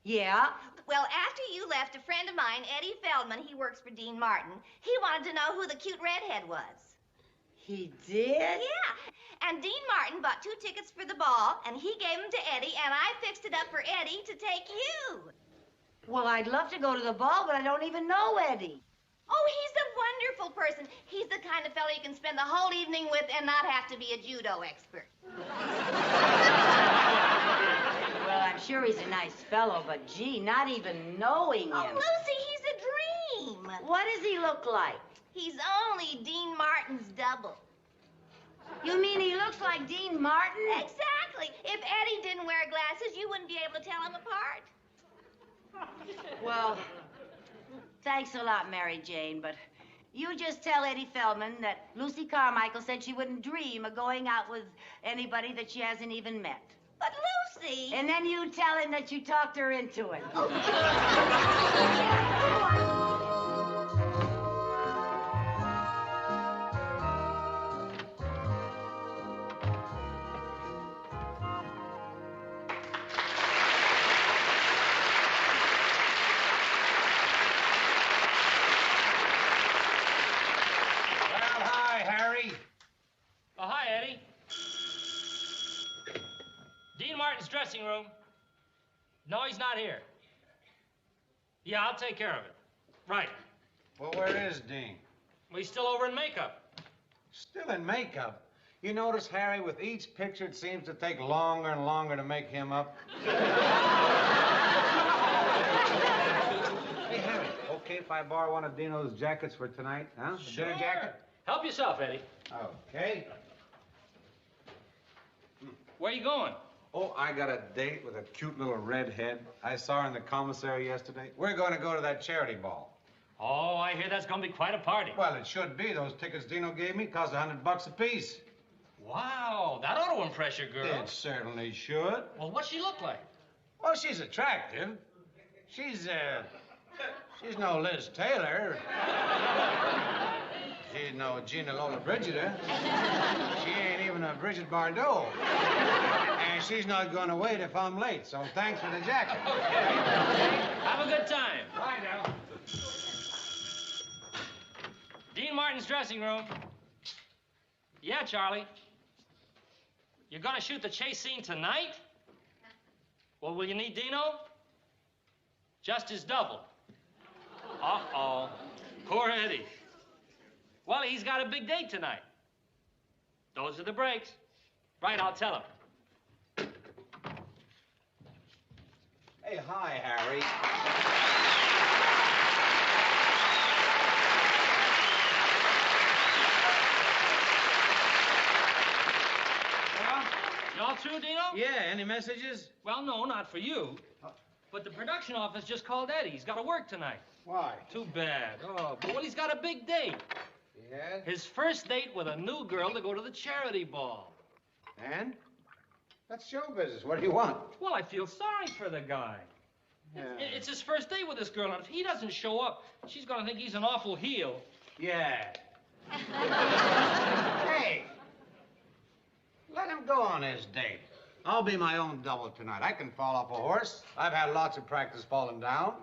Yeah? Well, after you left, a friend of mine, Eddie Feldman, he works for Dean Martin, he wanted to know who the cute redhead was. He did? Yeah. And Dean Martin bought 2 tickets for the ball, and he gave them to Eddie, and I fixed it up for Eddie to take you. Well, I'd love to go to the ball, but I don't even know Eddie. Oh, he's a wonderful person. He's the kind of fellow you can spend the whole evening with and not have to be a judo expert. Well, I'm sure he's a nice fellow, but gee, not even knowing him. Oh, Lucy, he's a dream. What does he look like? He's only Dean Martin's double. You mean he looks like Dean Martin? Exactly. If Eddie didn't wear glasses, you wouldn't be able to tell him apart. Well, thanks a lot, Mary Jane, but you just tell Eddie Feldman that Lucy Carmichael said she wouldn't dream of going out with anybody that she hasn't even met. But Lucy... And then you tell him that you talked her into it. Dressing room. No, he's not here. Yeah, I'll take care of it. Right. Well, where is Dean? Well, he's still over in makeup. Still in makeup? You notice, Harry, with each picture, it seems to take longer and longer to make him up. Hey, Harry, okay if I borrow one of Dino's jackets for tonight, huh? Sure. A dinner jacket? Help yourself, Eddie. Okay. Where you going? Oh, I got a date with a cute little redhead. I saw her in the commissary yesterday. We're going to go to that charity ball. Oh, I hear that's going to be quite a party. Well, it should be. Those tickets Dino gave me cost $100 apiece. Wow, that ought to impress your girl. It certainly should. Well, what's she look like? Well, she's attractive. She's no Liz Taylor. She's no Gina Lola Brigida. She ain't even a Bridget Bardot. And she's not going to wait if I'm late, so thanks for the jacket. Okay. Have a good time. Bye now. Dean Martin's dressing room. Yeah, Charlie. You're going to shoot the chase scene tonight? Well, will you need Dino? Just his double. Uh-oh. Poor Eddie. Well, he's got a big date tonight. Those are the breaks. Right, I'll tell him. Hey, hi, Harry. Y'all through, Dino? Yeah, any messages? Well, no, not for you. But the production office just called Eddie. He's got to work tonight. Why? Too bad. Oh, but well, he's got a big date. Yeah? His first date with a new girl to go to the charity ball. And? That's show business. What do you want? Well, I feel sorry for the guy. Yeah. It's his first date with this girl, and if he doesn't show up, she's going to think he's an awful heel. Yeah. Hey, let him go on his date. I'll be my own double tonight. I can fall off a horse. I've had lots of practice falling down.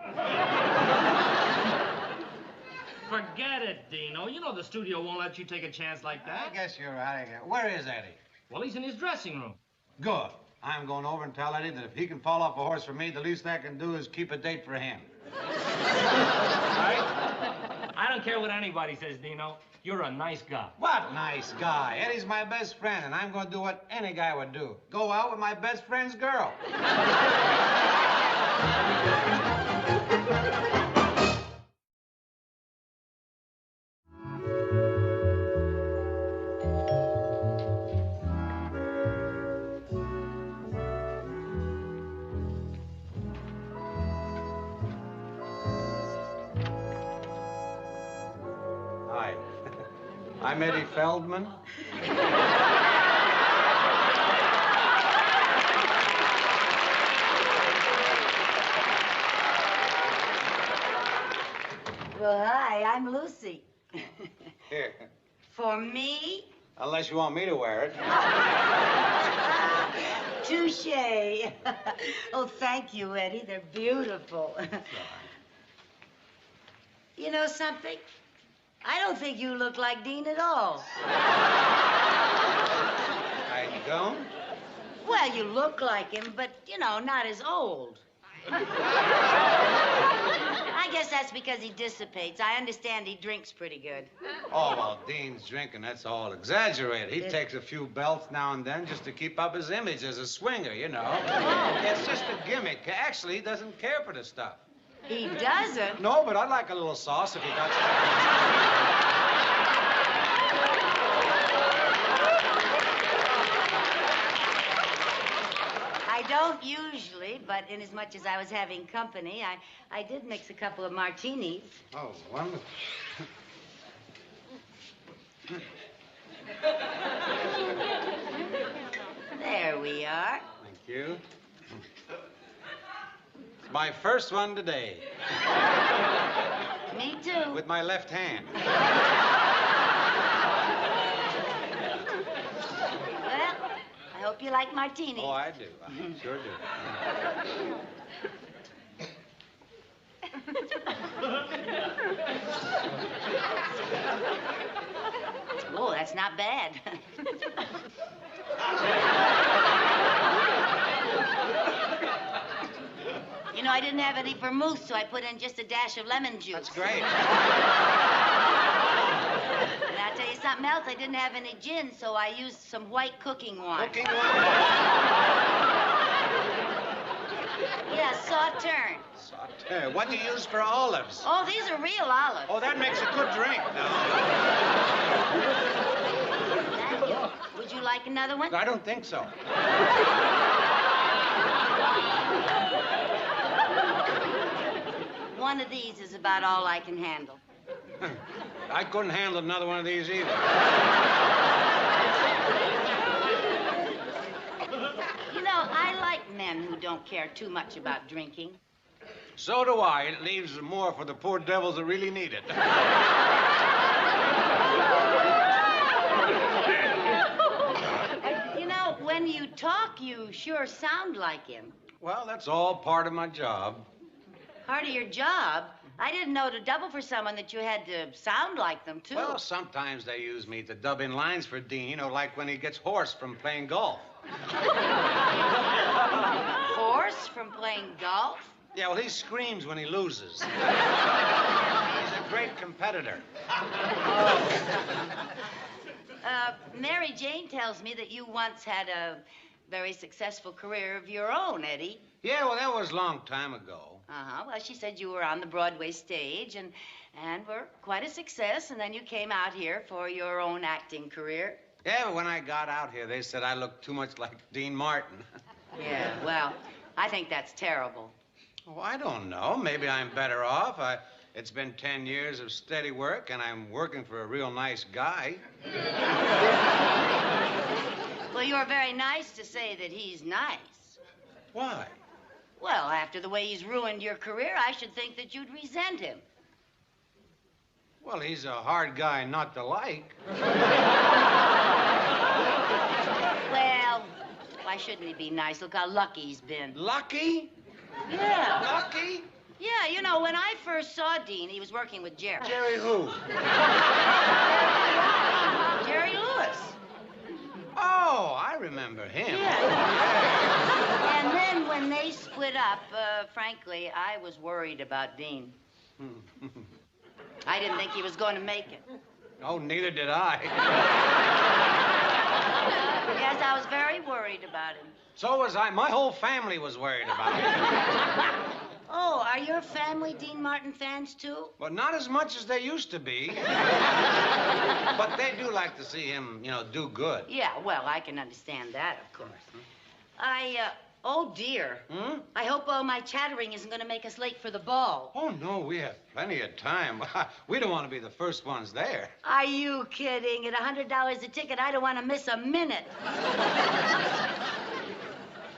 Forget it, Dino. You know the studio won't let you take a chance like that. I guess you're right. Where is Eddie? Well, he's in his dressing room. Good. I'm going over and tell Eddie that if he can fall off a horse for me, the least I can do is keep a date for him. Right? I don't care what anybody says, Dino. You're a nice guy. What nice guy? Eddie's my best friend, and I'm going to do what any guy would do. Go out with my best friend's girl. Hi. I'm Eddie Feldman. Well, hi, I'm Lucy. Here. For me? Unless you want me to wear it. Touche. Oh, thank you, Eddie. They're beautiful. You know something? I don't think you look like Dean at all. I don't? Well, you look like him, but, you know, not as old. I guess that's because he dissipates. I understand he drinks pretty good. Oh, well, Dean's drinking, that's all exaggerated. He takes a few belts now and then just to keep up his image as a swinger, you know. Oh. It's just a gimmick. Actually, he doesn't care for the stuff. He doesn't? No, but I'd like a little sauce if he got some. I don't usually, but inasmuch as I was having company, I did mix a couple of martinis. Oh, wonderful. There we are. Thank you. It's my first one today. Me too. With my left hand. Well, I hope you like martinis. Oh, I do. I sure do. Oh, that's not bad. You know, I didn't have any vermouth, so I put in just a dash of lemon juice. That's great. And I'll tell you something else. I didn't have any gin, so I used some white cooking wine. Cooking wine? Yeah, Sauterne. Sauterne. What do you use for olives? Oh, these are real olives. Oh, that makes a good drink. Thank you. Would you like another one? I don't think so. One of these is about all I can handle. I couldn't handle another one of these either. You know, I like men who don't care too much about drinking. So do I. It leaves more for the poor devils that really need it. You know, when you talk, you sure sound like him. Well, that's all part of my job. Part of your job? I didn't know to double for someone that you had to sound like them, too. Well, sometimes they use me to dub in lines for Dean, you know, like when he gets hoarse from playing golf. Hoarse from playing golf? Yeah, well, he screams when he loses. He's a great competitor. Mary Jane tells me that you once had a very successful career of your own, Eddie. Yeah, well, that was a long time ago. Uh-huh. Well, she said you were on the Broadway stage and were quite a success, and then you came out here for your own acting career. Yeah, but when I got out here, they said I looked too much like Dean Martin. Yeah, well, I think that's terrible. Oh, I don't know. Maybe I'm better off. It's been 10 years of steady work, and I'm working for a real nice guy. Well, you're very nice to say that he's nice. Why? Well, after the way he's ruined your career, I should think that you'd resent him. Well, he's a hard guy not to like. Well, why shouldn't he be nice? Look how lucky he's been. Lucky? Yeah. Lucky? Yeah, you know, when I first saw Dean, he was working with Jerry. Jerry who? Jerry Lewis. Oh, I remember him. Yeah. And then when they split up, frankly, I was worried about Dean. I didn't think he was going to make it. Oh, neither did I. Yes, I was very worried about him. So was I. My whole family was worried about him. Oh, are your family Dean Martin fans, too? Well, not as much as they used to be. But they do like to see him, do good. Yeah, well, I can understand that, of course. Oh, dear. Hmm? I hope all my chattering isn't going to make us late for the ball. Oh, no, we have plenty of time. We don't want to be the first ones there. Are you kidding? At $100 a ticket, I don't want to miss a minute.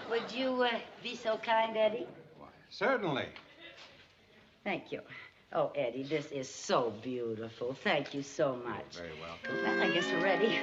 Would you be so kind, Eddie? Why, certainly. Thank you. Oh, Eddie, this is so beautiful. Thank you so much. Very welcome. Well, I guess we're ready.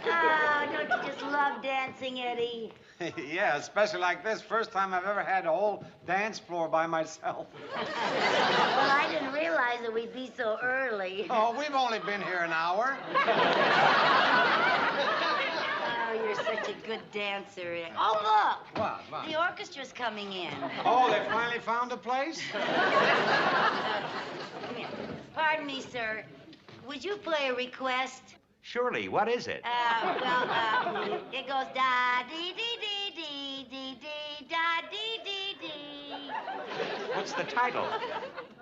Oh, don't you just love dancing, Eddie? Yeah, especially like this. First time I've ever had a whole dance floor by myself. Well, I didn't realize that we'd be so early. Oh, we've only been here an hour. Oh, you're such a good dancer. Oh, look. What? The orchestra's coming in. Oh, they finally found a place? Come here. Pardon me, sir. Would you play a request? Surely, what is it? It goes da-dee-dee-dee-dee-dee-dee, da-dee-dee-dee. What's the title?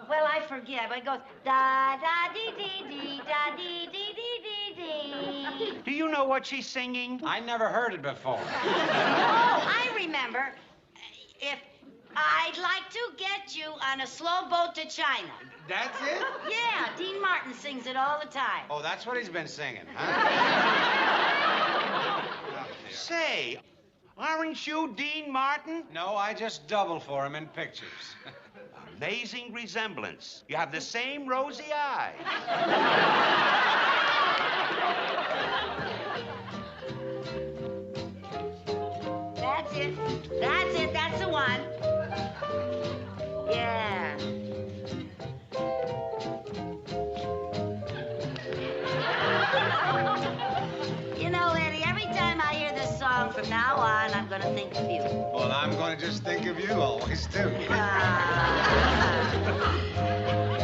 Well, I forget, but it goes da-da-dee-dee-dee, da-dee-dee-dee-dee-dee. Do you know what she's singing? I never heard it before. Oh, I remember. If I'd like to get you on a slow boat to China. That's it? Yeah, Dean Martin sings it all the time. Oh, that's what he's been singing, huh? Say, aren't you Dean Martin? No, I just double for him in pictures. Amazing resemblance. You have the same rosy eye. That's it. That's it. That's the one. Yeah. You know, Eddie, every time I hear this song from now on, I'm going to think of you. Well, I'm going to just think of you always, too.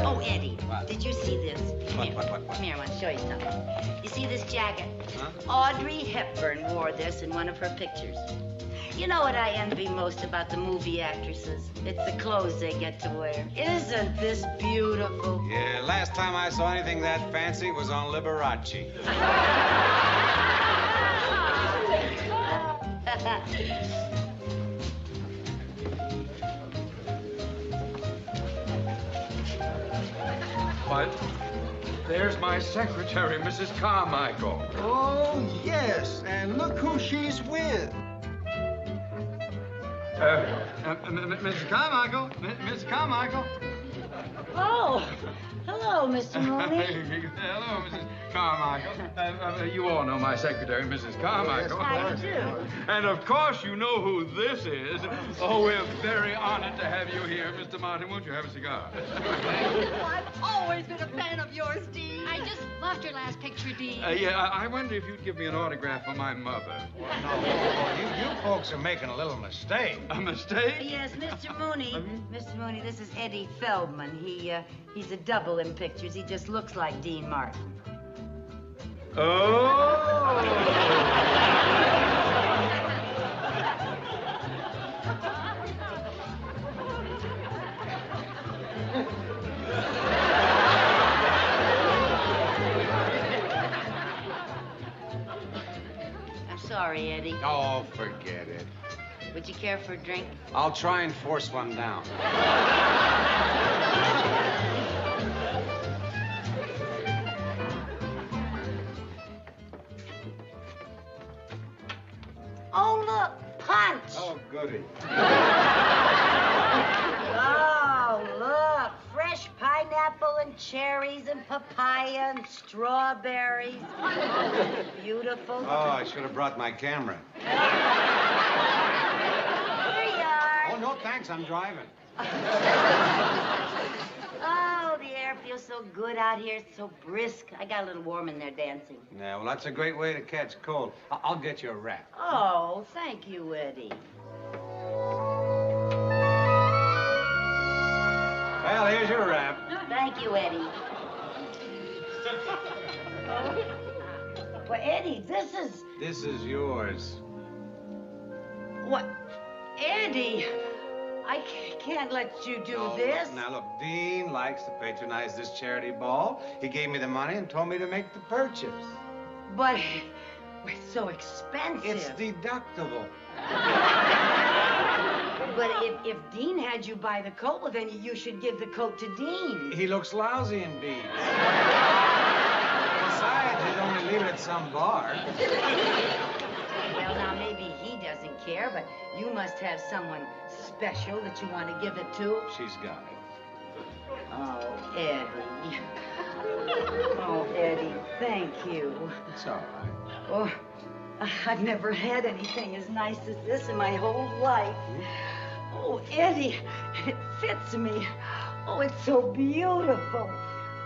Oh, Eddie, did you see this? What? Come here, I want to show you something. You see this jacket? Huh? Audrey Hepburn wore this in one of her pictures. You know what I envy most about the movie actresses? It's the clothes they get to wear. Isn't this beautiful? Yeah, last time I saw anything that fancy was on Liberace. But there's my secretary, Mrs. Carmichael. Oh, yes, and look who she's with. Mrs. Carmichael, Miss Carmichael. Oh, hello, Mr. Mooney. Hello, Mrs. Carmichael. You all know my secretary, Mrs. Carmichael. I do. And of course you know who this is. Oh, we're very honored to have you here. Mr. Martin, won't you have a cigar? I've always been a fan of yours, Dean. I just loved your last picture, Dean. Yeah, I wonder if you'd give me an autograph for my mother. You folks are making a little mistake. A mistake? Yes, Mr. Mooney. Mr. Mooney, this is Eddie Feldman. He's a double in pictures. He just looks like Dean Martin. Oh! I'm sorry, Eddie. Oh, forget it. Would you care for a drink? I'll try and force one down. Oh, look, punch. Oh, goody. Oh, look, fresh pineapple and cherries and papaya and strawberries. Beautiful. Oh, I should have brought my camera. Here you are. Oh, no, thanks. I'm driving. Oh, the air feels so good out here. It's so brisk. I got a little warm in there dancing. Yeah, well, that's a great way to catch cold. I'll get you a wrap. Oh, thank you, Eddie. Well, here's your wrap. Thank you, Eddie. Well, Eddie, this is yours. what? Eddie, I can't let you do this. Now, look, Dean likes to patronize this charity ball. He gave me the money and told me to make the purchase. But it's so expensive. It's deductible. But if Dean had you buy the coat, well, then you should give the coat to Dean. He looks lousy in beads. Besides, he'd only leave it at some bar. Well, now, maybe he doesn't care, but you must have someone special that you want to give it to. She's got it. Oh, Eddie. Oh, Eddie, thank you. It's all right. Oh, I've never had anything as nice as this in my whole life. Oh, Eddie, it fits me. Oh, it's so beautiful.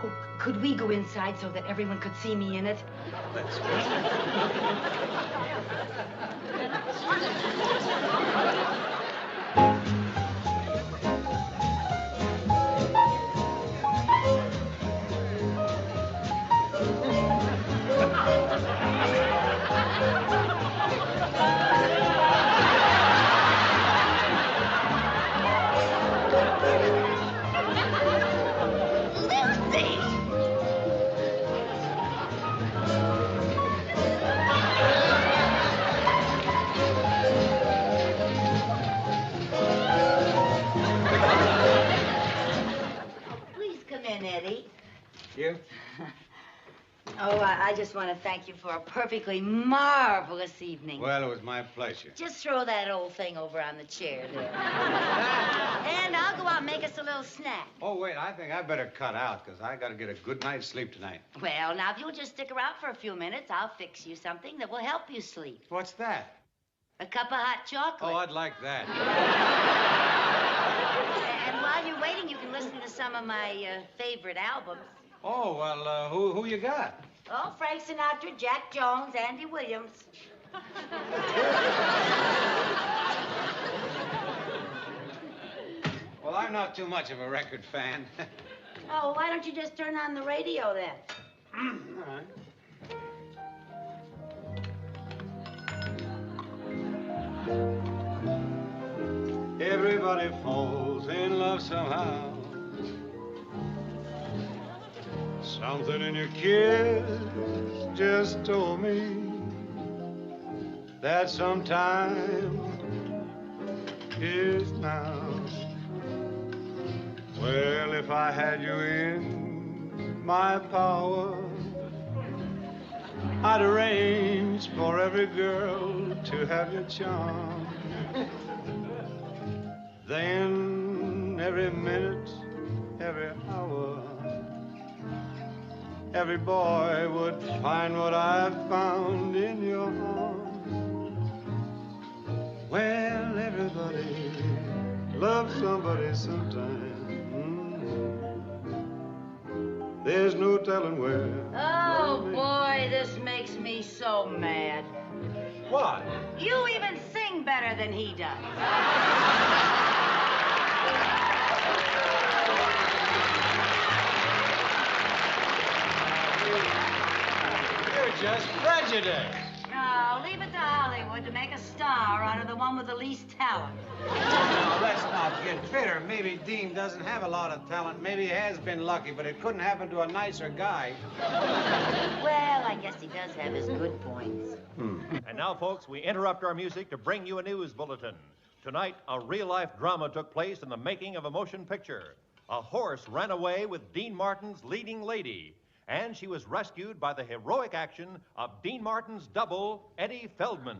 Oh, could we go inside so that everyone could see me in it? Let's Please come in, Eddie. You? Oh, I just want to thank you for a perfectly marvelous evening. Well, it was my pleasure. Just throw that old thing over on the chair there. And I'll go out and make us a little snack. Oh, wait, I think I better cut out, because I got to get a good night's sleep tonight. Well, now, if you'll just stick around for a few minutes, I'll fix you something that will help you sleep. What's that? A cup of hot chocolate. Oh, I'd like that. And while you're waiting, you can listen to some of my favorite albums. Oh, well, who you got? Oh, Frank Sinatra, Jack Jones, Andy Williams. Well, I'm not too much of a record fan. Oh, why don't you just turn on the radio then? All right. Everybody falls in love somehow. Something in your kiss just told me that sometime is now. Well, if I had you in my power, I'd arrange for every girl to have your charm. Then every minute, every hour, every boy would find what I've found in your arms. Well, everybody loves somebody sometime. There's no telling where. Oh, boy, this makes me so mad. What? You even sing better than he does. You're just prejudiced. No, leave it to Hollywood to make a star out of the one with the least talent. Now, let's not get bitter. Maybe Dean doesn't have a lot of talent. Maybe he has been lucky, but it couldn't happen to a nicer guy. Well, I guess he does have his good points. And now, folks, we interrupt our music to bring you a news bulletin. Tonight, a real-life drama took place in the making of a motion picture. A horse ran away with Dean Martin's leading lady, and she was rescued by the heroic action of Dean Martin's double, Eddie Feldman.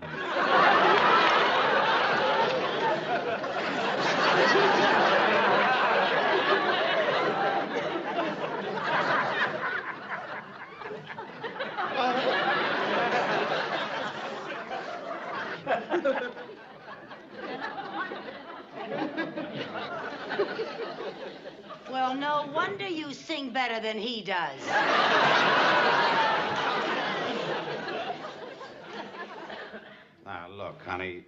Well, no wonder you sing better than he does. Now, look, honey,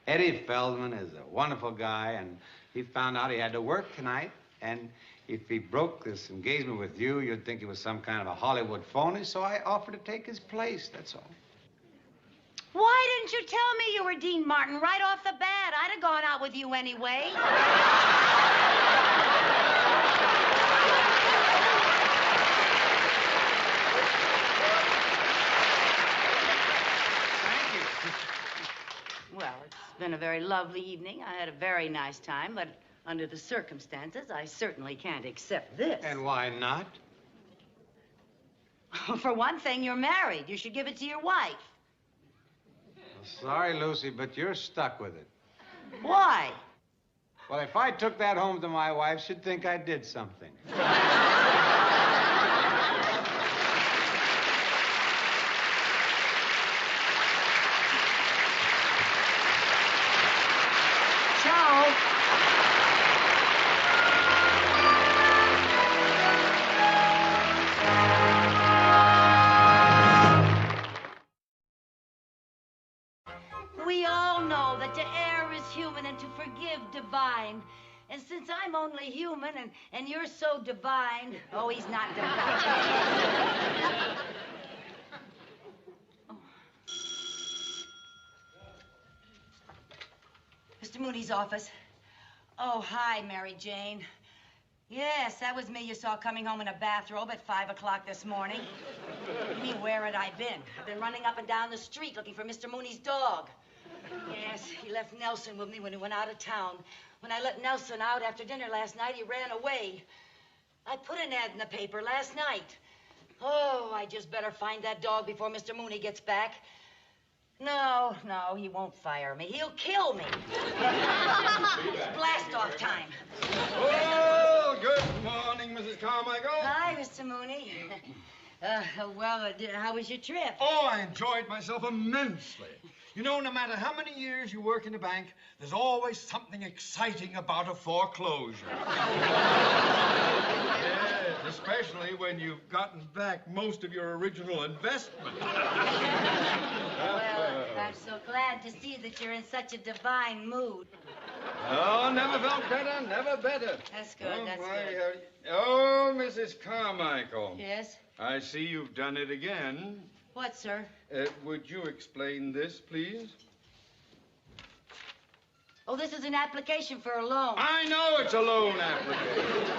Eddie Feldman is a wonderful guy, and he found out he had to work tonight, and if he broke this engagement with you, you'd think he was some kind of a Hollywood phony, so I offered to take his place, that's all. Why didn't you tell me you were Dean Martin right off the bat? I'd have gone out with you anyway. Well, it's been a very lovely evening. I had a very nice time, but under the circumstances, I certainly can't accept this. And why not? For one thing, you're married. You should give it to your wife. Sorry, Lucy, but you're stuck with it. Why? Well, if I took that home to my wife, she'd think I did something. Ciao. We all know that to err is human and to forgive divine. And since I'm only human and you're so divine... Oh, he's not divine. Oh. Mr. Mooney's office. Oh, hi, Mary Jane. Yes, that was me you saw coming home in a bathrobe at 5 o'clock this morning. You mean, where had I been? I've been running up and down the street looking for Mr. Mooney's dog. Yes, he left Nelson with me when he went out of town. When I let Nelson out after dinner last night, he ran away. I put an ad in the paper last night. Oh, I just better find that dog before Mr. Mooney gets back. No, he won't fire me. He'll kill me. It's blast-off time. Oh, good morning, Mrs. Carmichael. Hi, Mr. Mooney. How was your trip? Oh, I enjoyed myself immensely. You know, no matter how many years you work in a bank, there's always something exciting about a foreclosure. Yes, especially when you've gotten back most of your original investment. Well, I'm so glad to see that you're in such a divine mood. Oh, never felt better, never better. That's good, Oh, that's why, good. Oh, Mrs. Carmichael. Yes? I see you've done it again. What, sir? Would you explain this, please? Oh, this is an application for a loan. I know it's a loan application.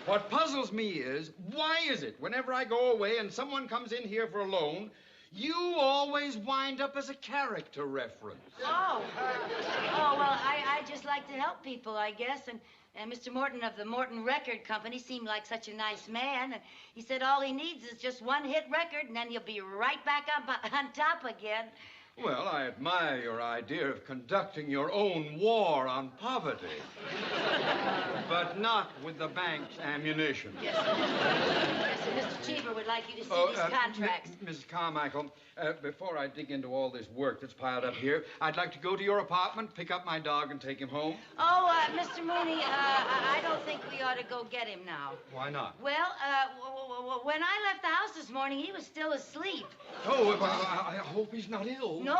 What puzzles me is, why is it whenever I go away and someone comes in here for a loan, you always wind up as a character reference? Oh, well, I just like to help people, I guess. And Mr. Morton of the Morton Record Company seemed like such a nice man. And he said all he needs is just one hit record, and then you'll be right back on top again. Well, I admire your idea of conducting your own war on poverty. But not with the bank's ammunition. Yes, sir. Yes, sir. Mr. Cheever would like you to see these contracts. Mrs. Carmichael, before I dig into all this work that's piled up here, I'd like to go to your apartment, pick up my dog, and take him home. Oh, Mr. Mooney, I don't think we ought to go get him now. Why not? Well, when I left the house this morning, he was still asleep. Oh, I hope he's not ill. No.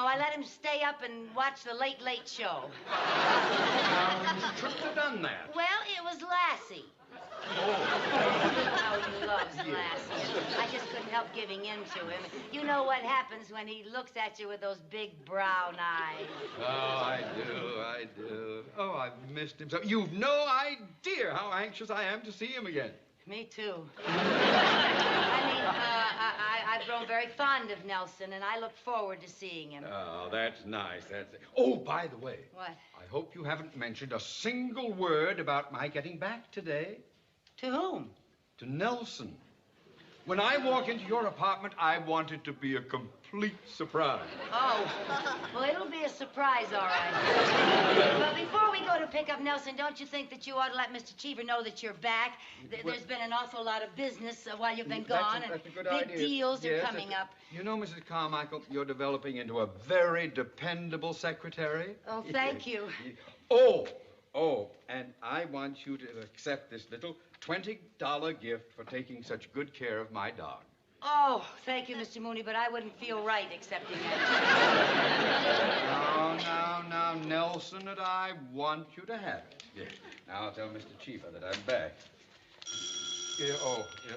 I let him stay up and watch the Late Late Show. How shouldn't have done that. Well, it was Lassie. Oh, he loves Lassie. I just couldn't help giving in to him. You know what happens when he looks at you with those big brown eyes. Oh, I do. Oh, I've missed him so. You've no idea how anxious I am to see him again. Me too. I've grown very fond of Nelson, and I look forward to seeing him. Oh, that's nice. Oh, by the way. What? I hope you haven't mentioned a single word about my getting back today. To whom? To Nelson. When I walk into your apartment, I want it to be a complete surprise. Oh, well, it'll be a surprise, all right. But before we go to pick up Nelson, don't you think that you ought to let Mr. Cheever know that you're back? There's been an awful lot of business while you've been gone, that's a good big idea. deals are coming up. You know, Mrs. Carmichael, you're developing into a very dependable secretary. Oh, thank you. Oh, and I want you to accept this little $20 gift for taking such good care of my dog. Oh, thank you, Mr. Mooney, but I wouldn't feel right accepting that. Now, Nelson and I want you to have it. Yes. Now I'll tell Mr. Cheever that I'm back.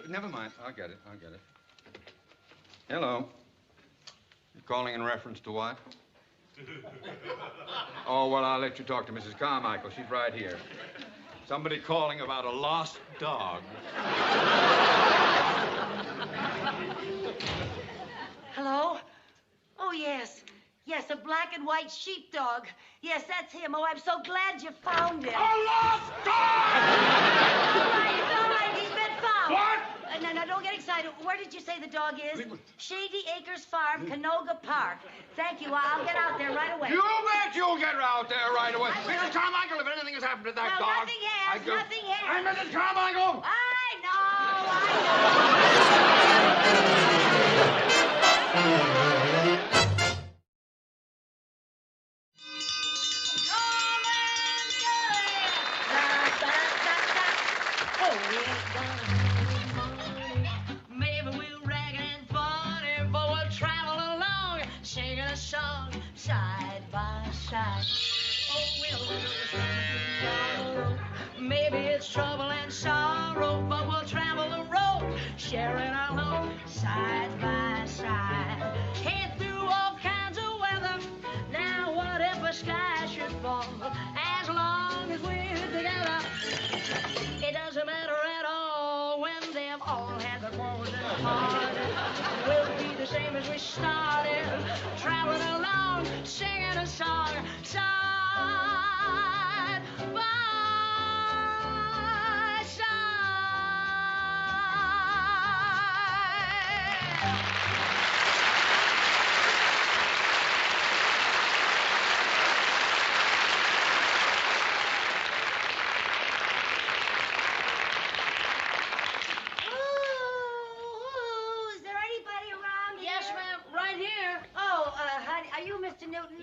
Never mind. I'll get it. Hello. You calling in reference to what? Oh, well, I'll let you talk to Mrs. Carmichael. She's right here. Somebody calling about a lost dog. Hello? Oh, yes. Yes, a black and white sheepdog. Yes, that's him. Oh, I'm so glad you found him. A lost dog! All right. He's been found. What? No, don't get excited. Where did you say the dog is? Shady Acres Farm, Canoga Park. Thank you. I'll get out there right away. You bet you'll get out there right away. Mrs. Carmichael, if anything has happened to that dog... Nothing has. Hey, Mrs. Carmichael! I know. Maybe we'll rag and funny, but we'll travel along, singing a song side by side. Oh, maybe it's trouble and sorrow, but we'll travel the road, sharing our load side by side. Head through all kinds of weather, now whatever sky should fall, as long as we're together, it doesn't matter at all when they've all had their woes and heart. We'll be the same as we started, traveling along, singing a song, side by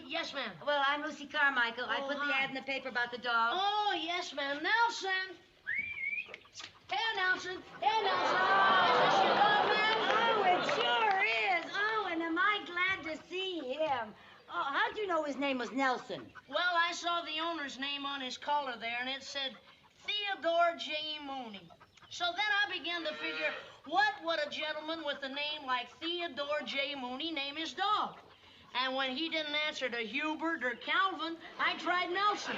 Yes, ma'am. Well, I'm Lucy Carmichael. I put the ad in the paper about the dog. Oh, yes, ma'am. Nelson! Hey, Nelson! Hey, Nelson! Is this your dog, ma'am? Oh, it sure is. Oh, and am I glad to see him. Oh, how'd you know his name was Nelson? Well, I saw the owner's name on his collar there, and it said Theodore J. Mooney. So then I began to figure, what would a gentleman with a name like Theodore J. Mooney name his dog? And when he didn't answer to Hubert or Calvin, I tried Nelson.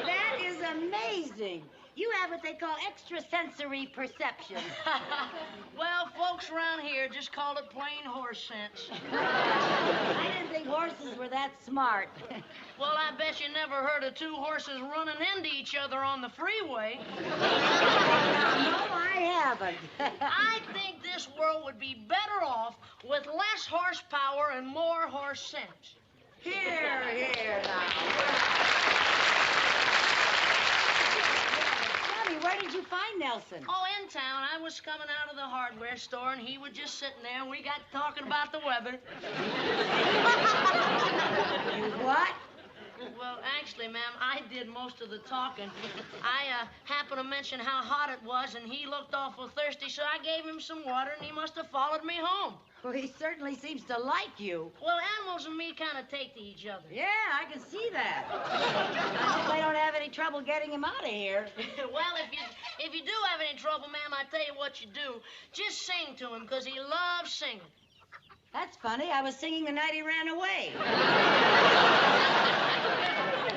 That is amazing. You have what they call extrasensory perception. Well, folks around here just call it plain horse sense. I didn't think horses were that smart. Well, I bet you never heard of two horses running into each other on the freeway. No, I haven't. I think this world would be better off with less horsepower and more horse sense. Here, here now. Johnny, where did you find Nelson? Oh, in town. I was coming out of the hardware store, and he was just sitting there, and we got talking about the weather. You what? Well, actually, ma'am, I did most of the talking. I happened to mention how hot it was, and he looked awful thirsty, so I gave him some water, and he must have followed me home. Well, he certainly seems to like you. Well, animals and me kind of take to each other. Yeah, I can see that. I hope I don't have any trouble getting him out of here. Well, if you do have any trouble, ma'am, I tell you what you do. Just sing to him, because he loves singing. That's funny. I was singing the night he ran away.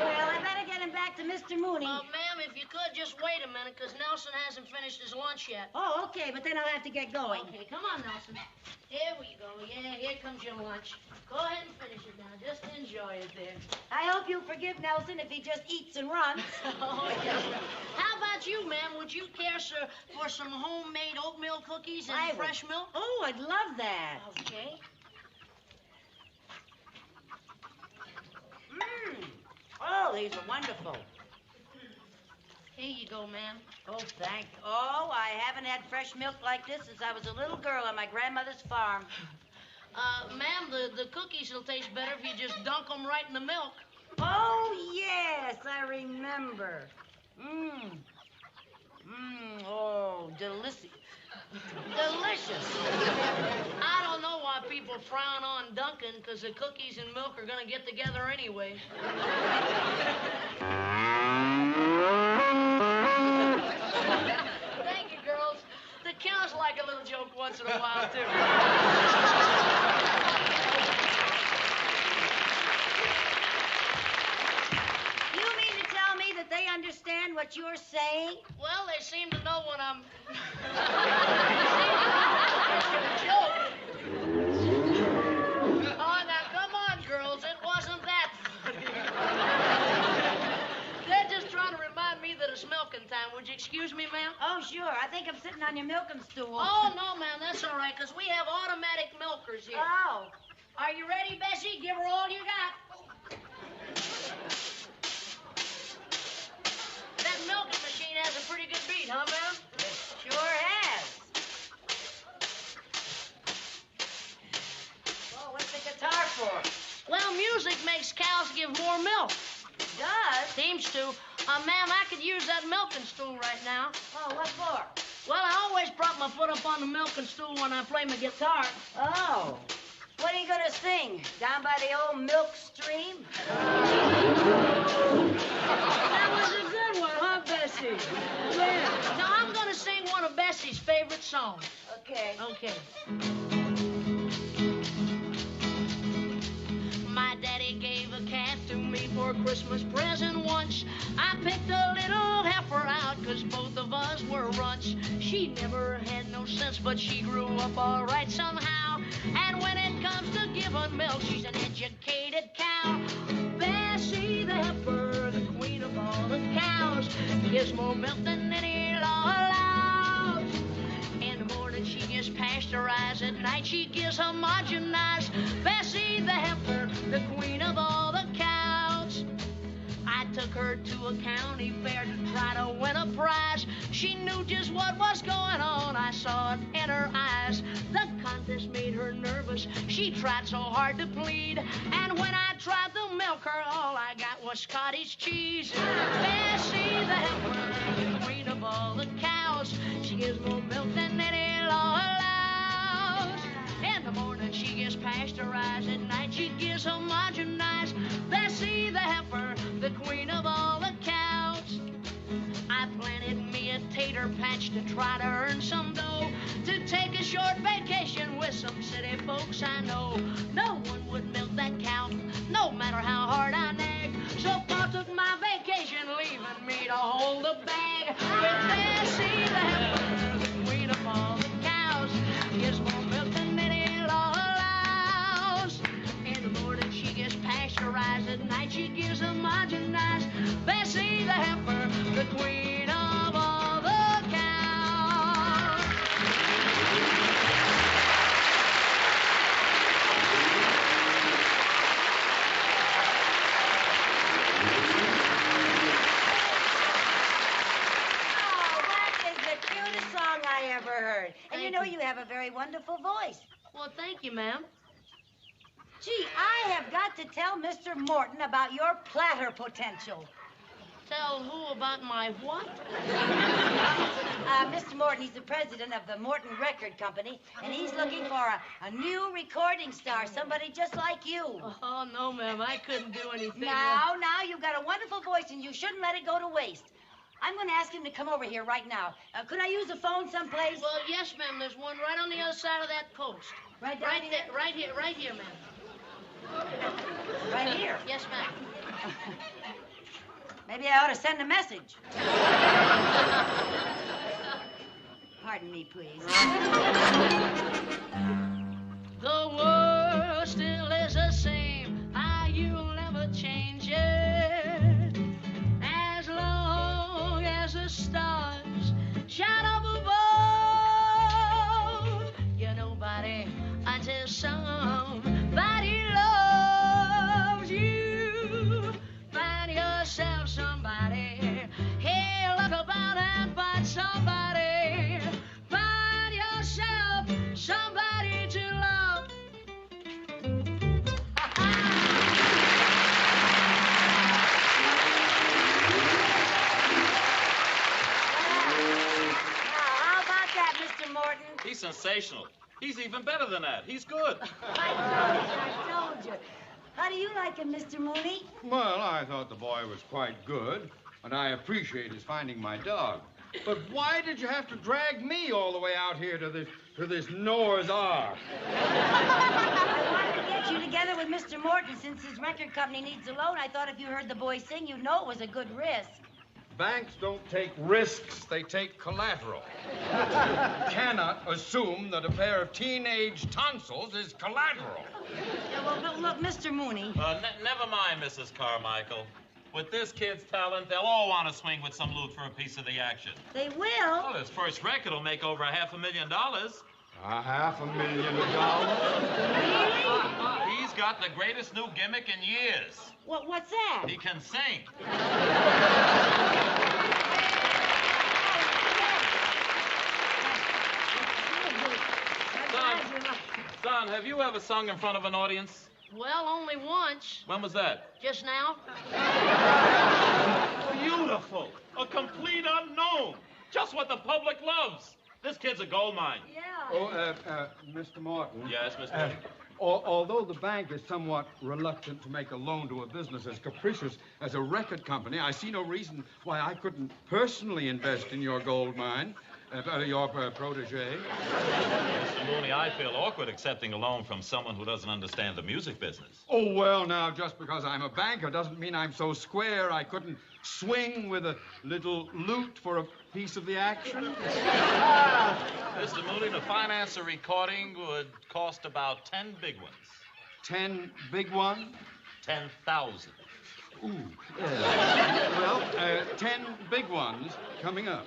Well, I better get him back to Mr. Mooney. Ma'am, if you could, just wait a minute, because Nelson hasn't finished his lunch yet. Oh, okay, but then I'll have to get going. Okay, come on, Nelson. Here we go. Yeah, here comes your lunch. Go ahead and finish it now. Just enjoy it there. I hope you'll forgive Nelson if he just eats and runs. Oh, yes. How about you, ma'am? Would you care, sir, for some homemade oatmeal cookies and fresh milk? Oh, I'd love that. Okay. Oh, these are wonderful. Here you go, ma'am. Oh, thank. Oh, I haven't had fresh milk like this since I was a little girl on my grandmother's farm. Ma'am, the cookies will taste better if you just dunk them right in the milk. Oh, yes, I remember. Oh, delicious. Delicious. I don't know why people frown on dunking, because the cookies and milk are going to get together anyway. Thank you, girls. The cows like a little joke once in a while, too. You mean to tell me that they understand what you're saying? Well, they seem to know when I'm... Oh, now, come on, girls. It wasn't that funny. They're just trying to remind me that it's milking time. Would you excuse me, ma'am? Oh, sure. I think I'm sitting on your milking stool. Oh, no, ma'am. That's all right, because we have automatic milkers here. Oh. Are you ready, Bessie? Give her all you got. That milking machine has a pretty good beat, huh, ma'am? Sure has. Oh, what's the guitar for? Well, music makes cows give more milk. It does? Seems to. Ma'am, I could use that milking stool right now. Oh, what for? Well, I always prop my foot up on the milking stool when I play my guitar. Oh. What are you going to sing? Down by the old milk stream? That was a good one, huh, Bessie? Yeah. Now, I'm going to sing one of Bessie's favorite songs. Okay. Okay. My daddy gave a calf to me for a Christmas present once. I picked a little heifer out because both of us were runts. She never had no sense, but she grew up all right somehow. And when it comes to giving milk, she's an educated cow. Bessie the heifer, the queen of all the cows, gives more milk than any law allows. In the morning she gets pasteurized, at night she gives homogenized. Bessie the heifer, the queen of all the cows. I took her to a county fair to try to win a prize. She knew just what was going on. I saw it in her eyes. The contest made her nervous. She tried so hard to plead. And when I tried to milk her, all I got was cottage cheese. Bessie the heifer, the queen of all the cows. She gives more milk than any law allows. In the morning she gets pasteurized. At night she gives homogenized. Bessie the heifer, the queen of all the cows. I planted me a tater patch to try to earn some dough, to take a short vacation with some city folks I know. No one would milk that cow, no matter how hard I nag. So Pa took my vacation, leaving me to hold the bag. heifer, the queen of all the cows. Gives more milk than any law allows. In the morning she gets pasteurized, at night she gives homogenized. Bessie the heifer, the queen of all the cows. Oh, that is the cutest song I ever heard. And you know you have a very wonderful voice. Well, thank you, ma'am. Gee, I have got to tell Mr. Morton about your platter potential. Tell who about my what? Mr. Morton, he's the president of the Morton Record Company, and he's looking for a new recording star, somebody just like you. Oh, no, ma'am, I couldn't do anything. Now, you've got a wonderful voice, and you shouldn't let it go to waste. I'm going to ask him to come over here right now. Could I use a phone someplace? Well, yes, ma'am. There's one right on the other side of that post. Right down Right here? there, right here, ma'am. Right here? Yes, ma'am. Maybe I ought to send a message. Pardon me, please. The world still is the same. You'll never change it. As long as the stars shine up above, you're nobody until somebody loves you. Find yourself somebody. Hey, look about and find somebody. Find yourself somebody to love. How about that, Mr. Morton? He's sensational. He's even better than that. He's good. I told you. How do you like him, Mr. Mooney? Well, I thought the boy was quite good, and I appreciate his finding my dog. But why did you have to drag me all the way out here to this Noah's Ark? I wanted to get you together with Mr. Morton. Since his record company needs a loan, I thought if you heard the boy sing, you'd know it was a good risk. Banks don't take risks, they take collateral. You cannot assume that a pair of teenage tonsils is collateral. Yeah, well, look, Mr. Mooney. Never mind, Mrs. Carmichael. With this kid's talent, they'll all want to swing with some loot for a piece of the action. They will? Well, his first record will make over $500,000. $500,000? Really? He's got the greatest new gimmick in years. What's that? He can sing. Son, have you ever sung in front of an audience? Well, only once. When was that? Just now. Beautiful. A complete unknown. Just what the public loves. This kid's a gold mine. Yeah. Oh, Mr. Morton. Yes, Mr. Morton. Although the bank is somewhat reluctant to make a loan to a business as capricious as a record company, I see no reason why I couldn't personally invest in your gold mine, your protege. Mr. Mooney, I feel awkward accepting a loan from someone who doesn't understand the music business. Oh, well, now, just because I'm a banker doesn't mean I'm so square I couldn't swing with a little loot for a piece of the action. Mr. Mooney, to finance a recording would cost about 10 big ones. 10 big ones? 10,000. Ooh. Well, 10 big ones coming up.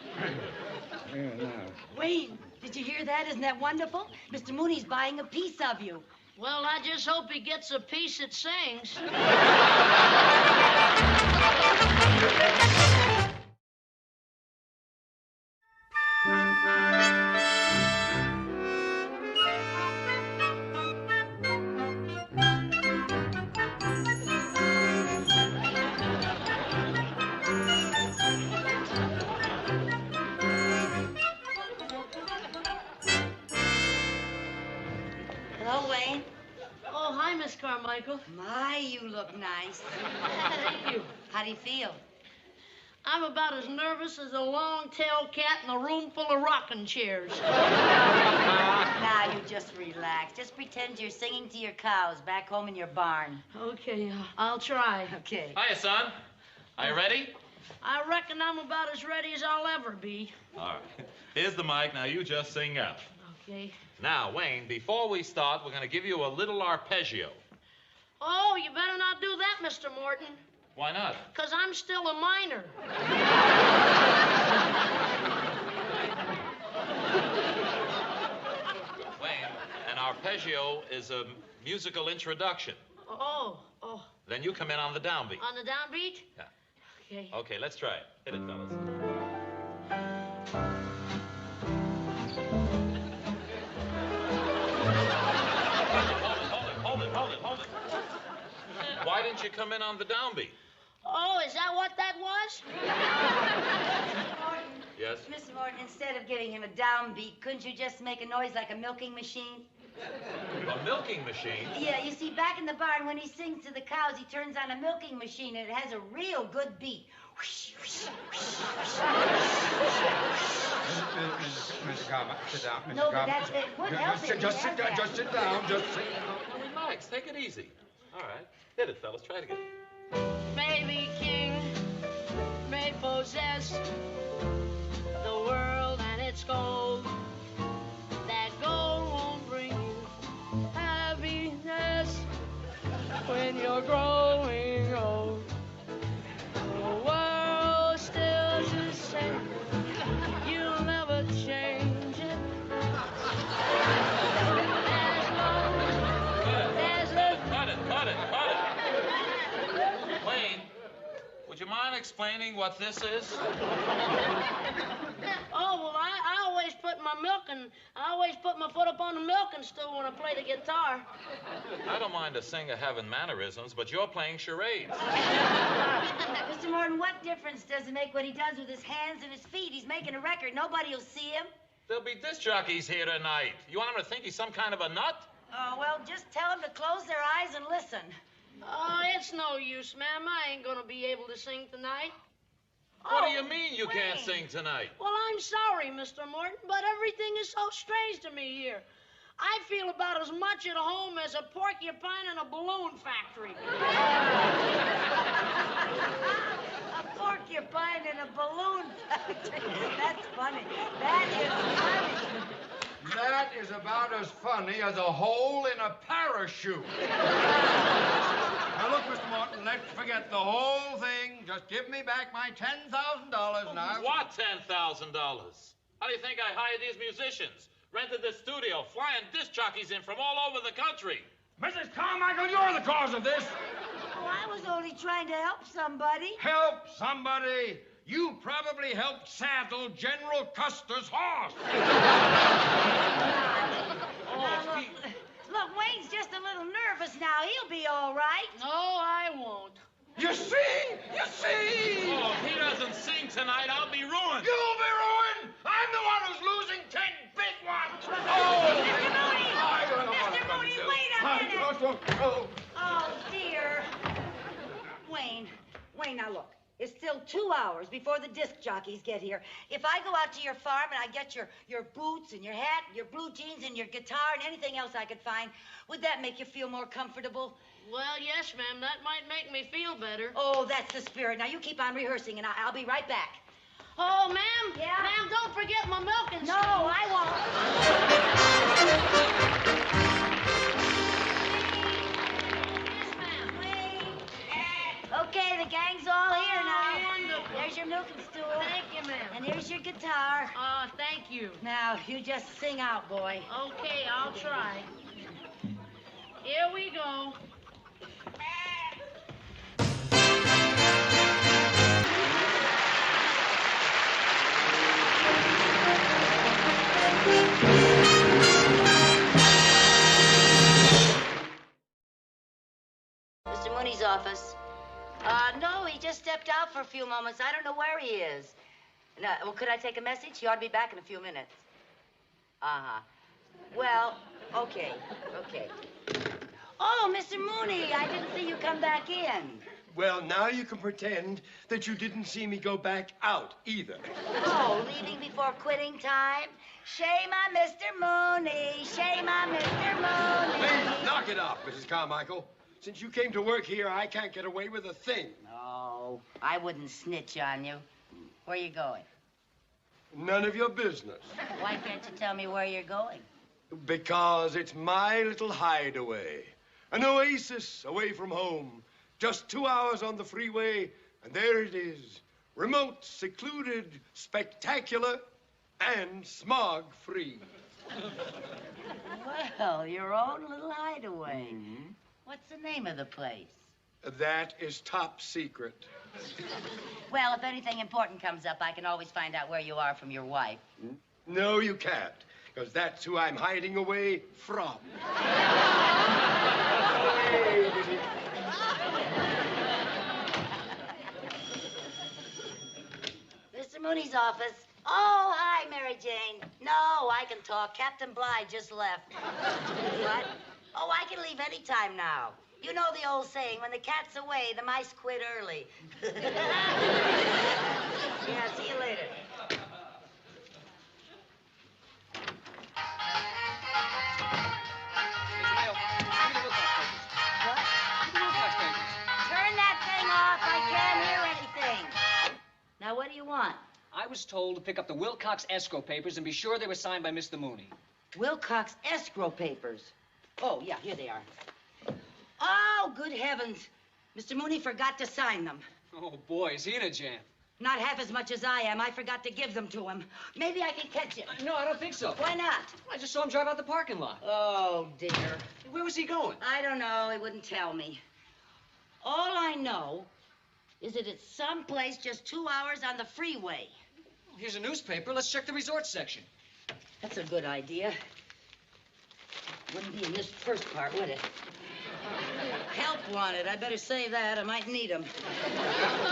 Yeah, now. Wayne, did you hear that? Isn't that wonderful? Mr. Mooney's buying a piece of you. Well, I just hope he gets a piece that sings. Hello, Wayne. Oh, hi, Miss Carmichael. My, you look nice. Thank you. How do you feel? I'm about as nervous as a long-tailed cat in a room full of rocking chairs. Now, you just relax. Just pretend you're singing to your cows back home in your barn. Okay, I'll try. Okay. Hiya, son. Are you ready? I reckon I'm about as ready as I'll ever be. All right. Here's the mic. Now you just sing out. Okay. Now, Wayne, before we start, we're going to give you a little arpeggio. Oh, you better not do that, Mr. Morton. Why not? Because I'm still a minor. Wayne, an arpeggio is a musical introduction. Oh. Then you come in on the downbeat. On the downbeat? Yeah. Okay. Okay, let's try it. Hit it, fellas. Hold it. Why didn't you come in on the downbeat? Oh, is that what that was? Yes? Mr. Morton, instead of giving him a downbeat, couldn't you just make a noise like a milking machine? A milking machine? Yeah, you see, back in the barn, when he sings to the cows, he turns on a milking machine, and it has a real good beat. Mr. Carmichael, sit down. Mr. No, but Carmichael. it would help him. Just sit down. Just sit down. Relax. Take it easy. All right. Hit it, fellas. Try it again. May be king, may possess the world and its gold. That gold won't bring you happiness when you're growing old. The world still's the same. You'll never change it. Cut it. Wayne, would you mind explaining what this is? Oh, well, I always put my foot up on the milking stool when I play the guitar. I don't mind a singer having mannerisms, but you're playing charades. Mr. Morton, what difference does it make what he does with his hands and his feet? He's making a record. Nobody will see him. There'll be disc jockeys here tonight. You want him to think he's some kind of a nut? Oh, well, just tell them to close their eyes and listen. Oh, it's no use, ma'am. I ain't gonna be able to sing tonight. What do you mean you can't sing tonight? Well, I'm sorry, Mr. Morton, but everything is so strange to me here. I feel about as much at home as a porcupine in a balloon factory. A porcupine in a balloon factory. That's funny. That is funny. That is about as funny as a hole in a parachute. Now, look, Mr. Morton, let's forget the whole thing. Just give me back my $10,000 now. What $10,000? How do you think I hired these musicians? Rented this studio, flying disc jockeys in from all over the country. Mrs. Carmichael, you're the cause of this. Oh, I was only trying to help somebody. Help somebody? You probably helped saddle General Custer's horse. Look, Wayne's just a little nervous now. He'll be all right. No, I won't. You see? Oh, if he doesn't sing tonight, I'll be ruined. You'll be ruined. I'm the one who's losing 10 big ones. Mr. Mooney, wait a minute. Oh, dear. Wayne, now look. It's still 2 hours before the disc jockeys get here. If I go out to your farm and I get your boots and your hat and your blue jeans and your guitar and anything else I could find, would that make you feel more comfortable? Well, yes, ma'am. That might make me feel better. Oh, that's the spirit. Now, you keep on rehearsing, and I'll be right back. Oh, ma'am. Yeah? Ma'am, don't forget my milking No, stool. I won't. Okay, the gang's all here now. Wonderful. There's your milking stool. Thank you, ma'am. And here's your guitar. Oh, thank you. Now, you just sing out, boy. Okay, I'll try. Here we go. Mr. Mooney's office. No, he just stepped out for a few moments. I don't know where he is. No, well, could I take a message? He ought to be back in a few minutes. Uh-huh. Well, okay. Oh, Mr. Mooney, I didn't see you come back in. Well, now you can pretend that you didn't see me go back out either. Oh, leaving before quitting time? Shame on Mr. Mooney. Shame on Mr. Mooney. Please, knock it off, Mrs. Carmichael. Since you came to work here, I can't get away with a thing. No, I wouldn't snitch on you. Where are you going? None of your business. Why can't you tell me where you're going? Because it's my little hideaway. An oasis away from home. Just 2 hours on the freeway, and there it is. Remote, secluded, spectacular, and smog-free. Well, your own little hideaway. What's the name of the place? That is top secret. Well, if anything important comes up, I can always find out where you are from your wife. No, you can't, because that's who I'm hiding away from. Mr. Mooney's office. Oh, hi, Mary Jane. No, I can talk. Captain Bligh just left. What? Oh, I can leave any time now. You know the old saying, when the cat's away, the mice quit early. Yeah, see you later. Turn that thing off. I can't hear anything. Now, what do you want? I was told to pick up the Wilcox escrow papers and be sure they were signed by Mr. Mooney. Wilcox escrow papers. Oh, yeah, here they are. Oh, good heavens. Mr. Mooney forgot to sign them. Oh, boy, is he in a jam. Not half as much as I am. I forgot to give them to him. Maybe I can catch him. No, I don't think so. Why not? I just saw him drive out the parking lot. Oh, dear. Where was he going? I don't know. He wouldn't tell me. All I know is that it's someplace just 2 hours on the freeway. Here's a newspaper. Let's check the resort section. That's a good idea. Wouldn't be in this first part, would it? Help wanted. I better say that. I might need them.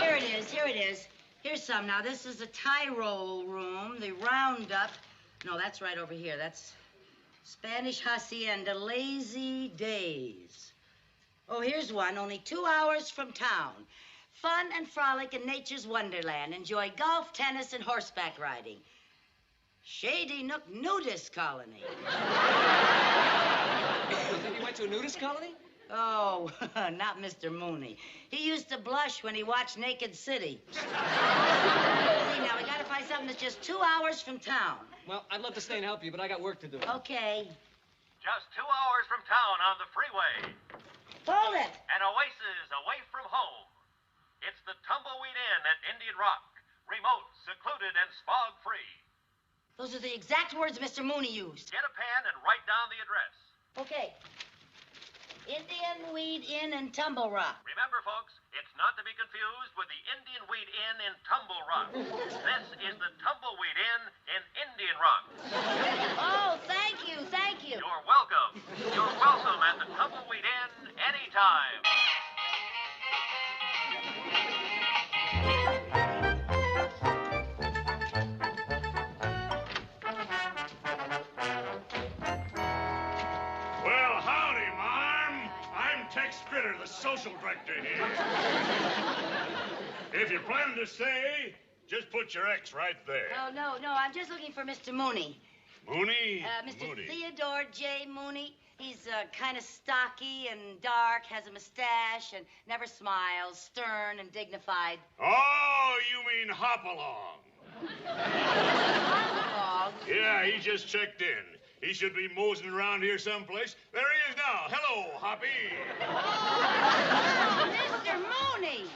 Here it is. Here it is. Here's some. Now, this is the Tyrol room, the Roundup. No, that's right over here. That's Spanish Hacienda, Lazy Days. Oh, here's one. Only 2 hours from town. Fun and frolic in nature's wonderland. Enjoy golf, tennis, and horseback riding. Shady Nook Nudist Colony. You think he went to a nudist colony? Oh, not Mr. Mooney. He used to blush when he watched Naked City. See, now, we gotta find something that's just 2 hours from town. Well, I'd love to stay and help you, but I got work to do. Okay. Just 2 hours from town on the freeway. Hold it. An oasis away from home. It's the Tumbleweed Inn at Indian Rock. Remote, secluded, and smog-free. Those are the exact words Mr. Mooney used. Get a pen and write down the address. Okay. Indian Weed Inn in Tumble Rock. Remember, folks, it's not to be confused with the Indian Weed Inn in Tumble Rock. This is the Tumbleweed Inn in Indian Rock. Oh, thank you, thank you. You're welcome. You're welcome at the Tumbleweed Inn anytime. Well, howdy, Marm. I'm Tex Critter, the social director here. If you plan to stay, just put your X right there. Oh, no, I'm just looking for Mr. Mooney. Mooney? Mr. Mooney. Theodore J. Mooney. He's kind of stocky and dark, has a mustache, and never smiles, stern and dignified. Oh, you mean Hopalong. Hopalong? Yeah, he just checked in. He should be moseying around here someplace. There he is now. Hello, Hoppy. Mr. Mooney!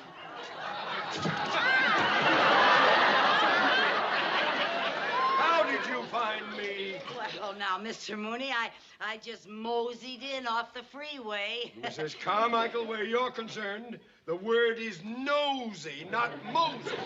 How did you find me? Well, now, Mr. Mooney, I just moseyed in off the freeway. Mrs. Carmichael, where you're concerned, the word is nosy, not mosey.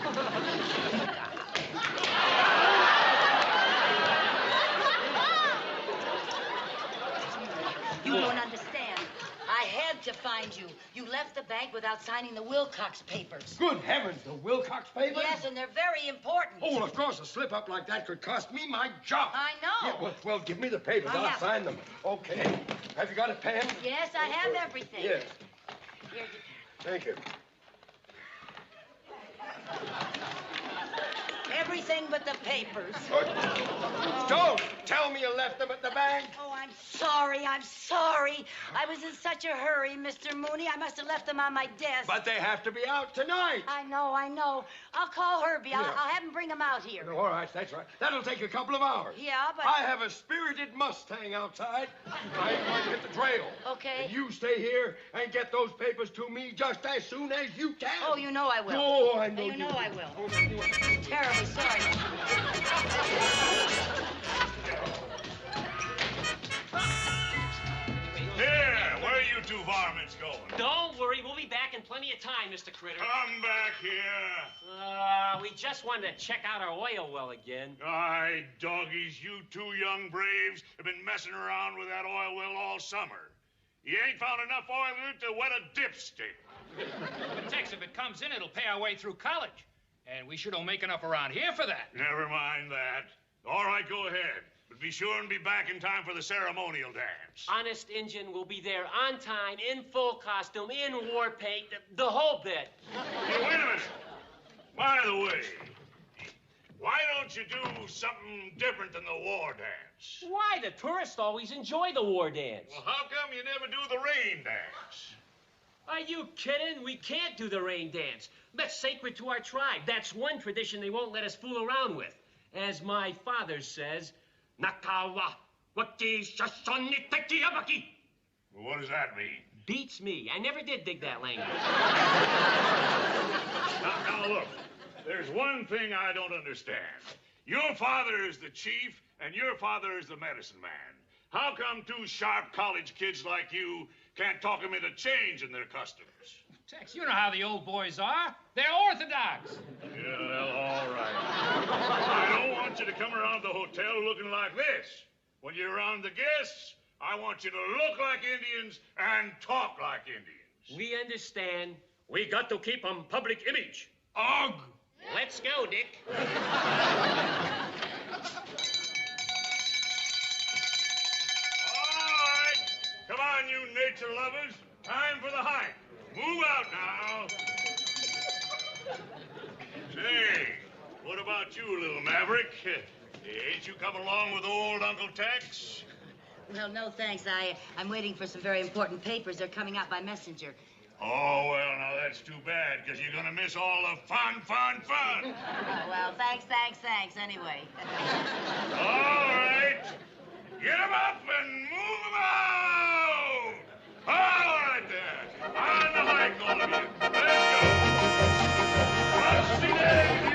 You don't understand. I had to find you. You left the bank without signing the Wilcox papers. Good heavens, the Wilcox papers? Yes, and they're very important. Oh, well, of course, a slip-up like that could cost me my job. I know. Yeah, well, give me the papers. I I'll have sign them. Okay. Have you got a pen? Yes, I have everything. Yes. Here. Thank you. Everything but the papers. Don't tell me you left them at the bank. Oh, I'm sorry. I'm sorry. I was in such a hurry, Mr. Mooney. I must have left them on my desk. But they have to be out tonight. I know. I'll call Herbie. I'll have him bring them out here. All right, that's right. That'll take a couple of hours. Yeah, but... I have a spirited Mustang outside. I'm going to hit the trail. Okay. And you stay here and get those papers to me just as soon as you can. Oh, you know I will. Oh, I know you know I will. Oh, Terribly sorry. Here, where are you two varmints going? Don't worry, we'll be back in plenty of time, Mr. Critter. Come back here. We just wanted to check out our oil well again. Aye, doggies, you two young braves have been messing around with that oil well all summer. You ain't found enough oil in it to wet a dipstick. Tex, if it comes in, it'll pay our way through college. And we sure don't make enough around here for that. Never mind that. All right, go ahead. But be sure and be back in time for the ceremonial dance. Honest Injun will be there on time, in full costume, in war paint, the whole bit. Hey, wait a minute. By the way, why don't you do something different than the war dance? Why? The tourists always enjoy the war dance. Well, how come you never do the rain dance? Are you kidding? We can't do the rain dance. That's sacred to our tribe. That's one tradition they won't let us fool around with. As my father says, Nakawa waki shashani teki abaki. Well, what does that mean? Beats me. I never did dig that language. Now, look. There's one thing I don't understand. Your father is the chief, and your father is the medicine man. How come two sharp college kids like you can't talk them into changing their customs? Tex, you know how the old boys are. They're orthodox. Yeah, well, all right. I don't want you to come around the hotel looking like this. When you're around the guests, I want you to look like Indians and talk like Indians. We understand. We got to keep 'em public image. Ugh! Let's go, Dick. All right. Come on, you nature lovers. Time for the hike. Move out now. Say, what about you, little maverick? Ain't you come along with old Uncle Tex? Well, no, thanks. I'm waiting for some very important papers. They're coming out by messenger. Oh, well, now that's too bad, because you're going to miss all the fun. Well, thanks, anyway. All right. Get 'em up and move 'em out! All right, there. On the hike, all of you. Let's go. Rusty Daisy!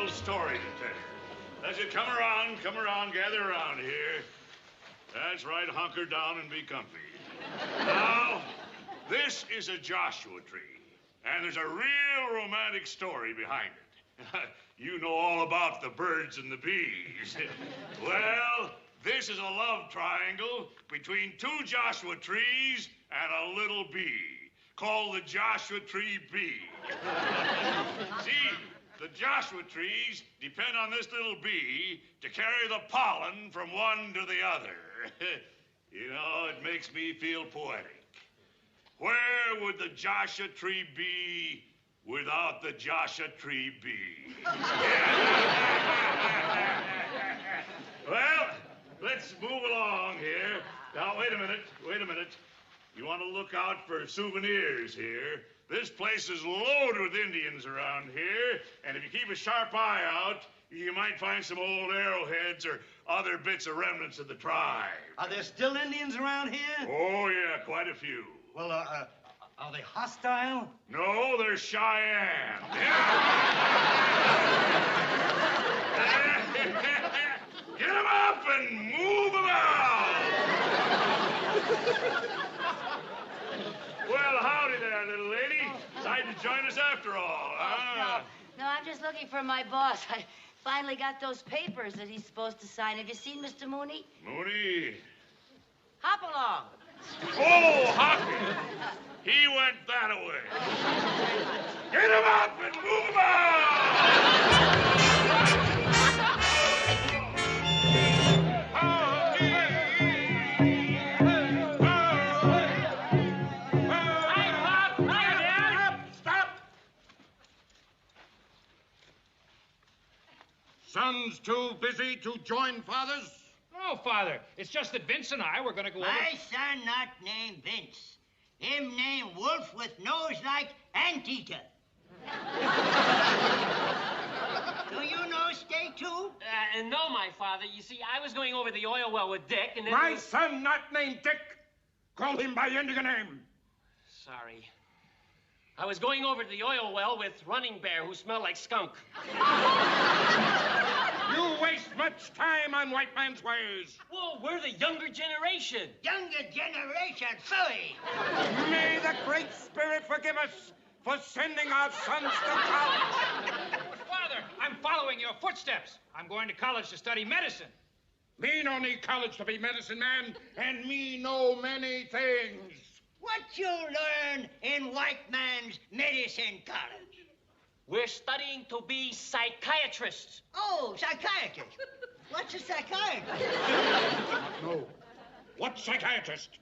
Story to tell. As you come around, gather around here. That's right, hunker down and be comfy. Now, this is a Joshua tree, and there's a real romantic story behind it. You know all about the birds and the bees. Well, this is a love triangle between two Joshua trees and a little bee called the Joshua Tree Bee. See? The Joshua trees depend on this little bee to carry the pollen from one to the other. You know, it makes me feel poetic. Where would the Joshua tree be without the Joshua tree bee? Well, let's move along here. Now, wait a minute. You want to look out for souvenirs here. This place is loaded with Indians around here, and if you keep a sharp eye out, you might find some old arrowheads or other bits of remnants of the tribe. Are there still Indians around here? Oh, yeah, quite a few. Well, are they hostile? No, they're Cheyenne. Get 'em up and move 'em out! Well, howdy there, little lady. Decided to join us after all, huh? No, I'm just looking for my boss. I finally got those papers that he's supposed to sign. Have you seen Mr. Mooney? Mooney? Hop along. Oh, Hockey! He went that way. Get him up and move him out! Sons too busy to join fathers? No, Father. It's just that Vince and I were going to go over... My son not named Vince. Him named Wolf with nose like anteater. Do you know stay too? No, my father. You see, I was going over the oil well with Dick, and then... My son not named Dick. Call him by Indian name. Sorry. I was going over to the oil well with Running Bear, who smelled like skunk. You waste much time on white man's ways. Well, we're the younger generation. Younger generation, phooey. May the Great Spirit forgive us for sending our sons to college. Father, I'm following your footsteps. I'm going to college to study medicine. Me no need college to be medicine man, and me know many things. What you learn in white man's medicine college? We're studying to be psychiatrists. Oh, psychiatrist. What's a psychiatrist? No. What's psychiatrist?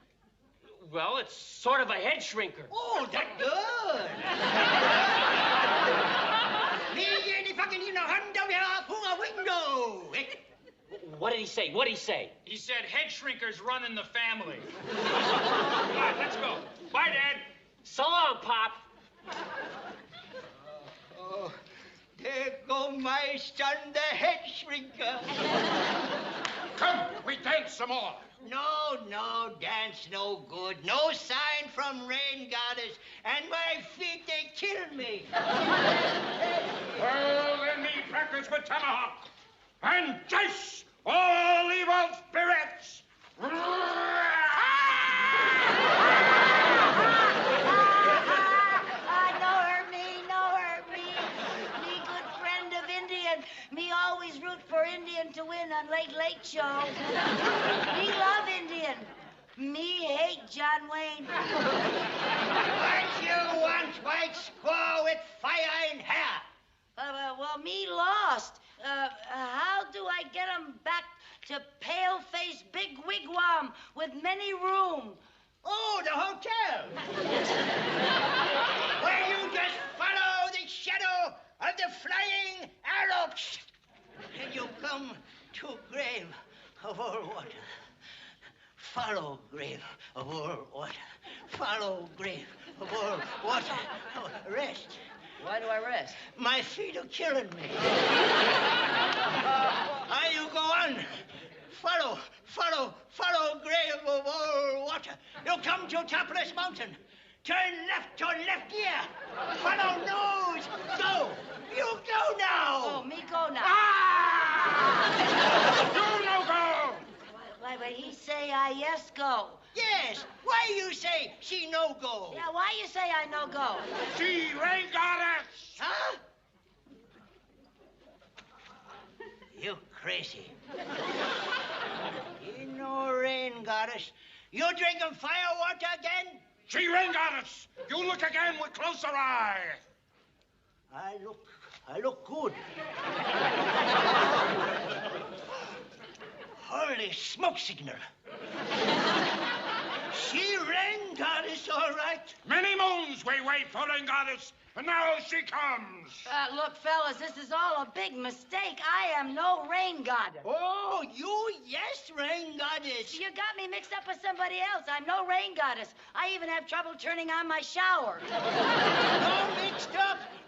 Well, it's sort of a head shrinker. Oh, that's good. Me any fucking you know down here through a window. What did he say? What did he say? He said head shrinkers run in the family. All right, let's go. Bye, Dad. So long, Pop. Oh, there go my son, the head shrinker. Come, we dance some more. No, dance no good. No sign from rain goddess, and my feet, they kill me. Well, then me practice with tomahawk. And chase all evil spirits. No hurt me. Me good friend of Indian. Me always root for Indian to win on Late Show. Me love Indian. Me hate John Wayne. What you want, white squaw with fire in hair? Well, me lost. How do I get 'em back to pale-faced big wigwam with many room? Oh, the hotel. Where you just follow the shadow of the flying arrow. And you come to grave of all water. Follow grave of all water. Follow grave of all water. Rest. Why do I rest? My feet are killing me. You go on. Follow grave of all water. You come to Topless Mountain. Turn left ear. Follow nose. Go. You go now. Oh, me go now. You no go. Why, he say I yes go. Yes. Why you say she no go? Yeah, why you say I no go? She rain goddess. Huh? You crazy. You know rain goddess. You drinking fire water again? She rain goddess. You look again with closer eye. I look good. Holy smoke signal. She rain goddess, all right. Many moons we wait for rain goddess, and now she comes. Look, fellas, this is all a big mistake. I am no rain goddess. Oh, you yes, rain goddess. You got me mixed up with somebody else. I'm no rain goddess. I even have trouble turning on my shower.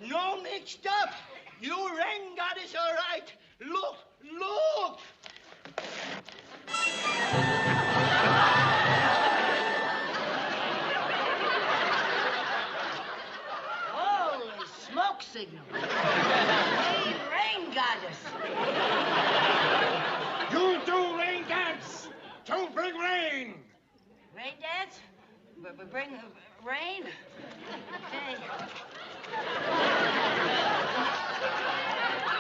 No mixed up. You rain goddess, all right. Look. Holy smoke signal. Hey, rain goddess. You do rain dance to bring rain. Rain dance? Bring rain? Okay.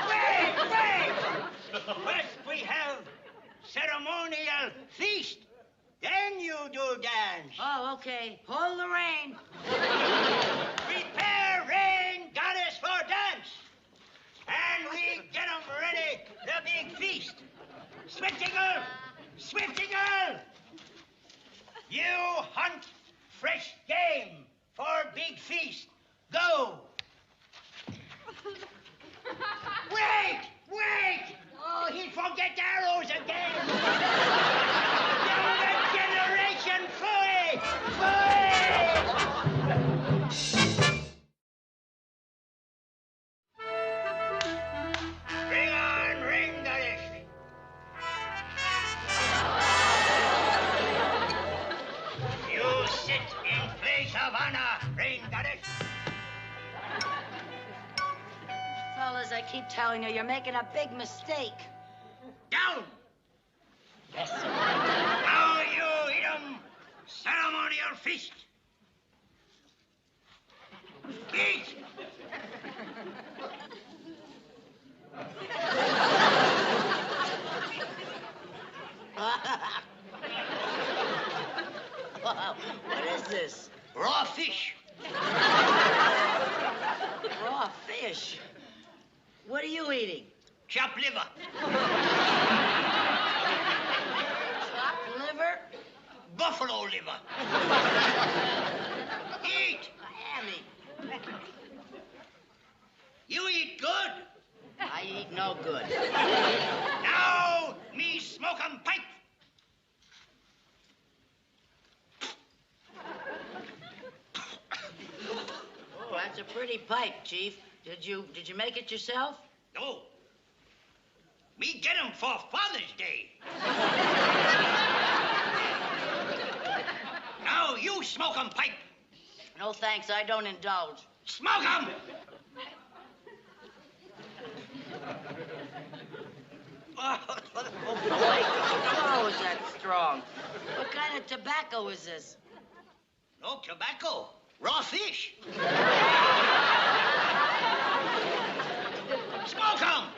Wait! First we have ceremonial feast. Then you do dance. Oh, okay. Hold the rain. Prepare rain Swifty girl! Swifty girl! You hunt fresh game for big feast. Go! Wait! Wait! Oh, he forget arrows again! Younger generation, fooey! Bring on ring, Goddess! You sit in place of honor, ring, Goddess! Fellas, I keep telling you, you're making a big mistake. Down! Yes, sir. Now you eat 'em. Ceremonial feast. Eat! Wow, what is this? Raw fish. Raw fish. What are you eating? Chopped liver. Chopped liver? Buffalo liver. Eat! Miami. You eat good. I eat no good. Now, me smoke 'em pipe. Oh, that's a pretty pipe, Chief. Did you make it yourself? No. Me get 'em for Father's Day. Now you smoke 'em pipe. No, thanks. I don't indulge. Smoke 'em! Oh, boy. Oh, is that strong? What kind of tobacco is this? No tobacco. Raw fish. Smoke 'em!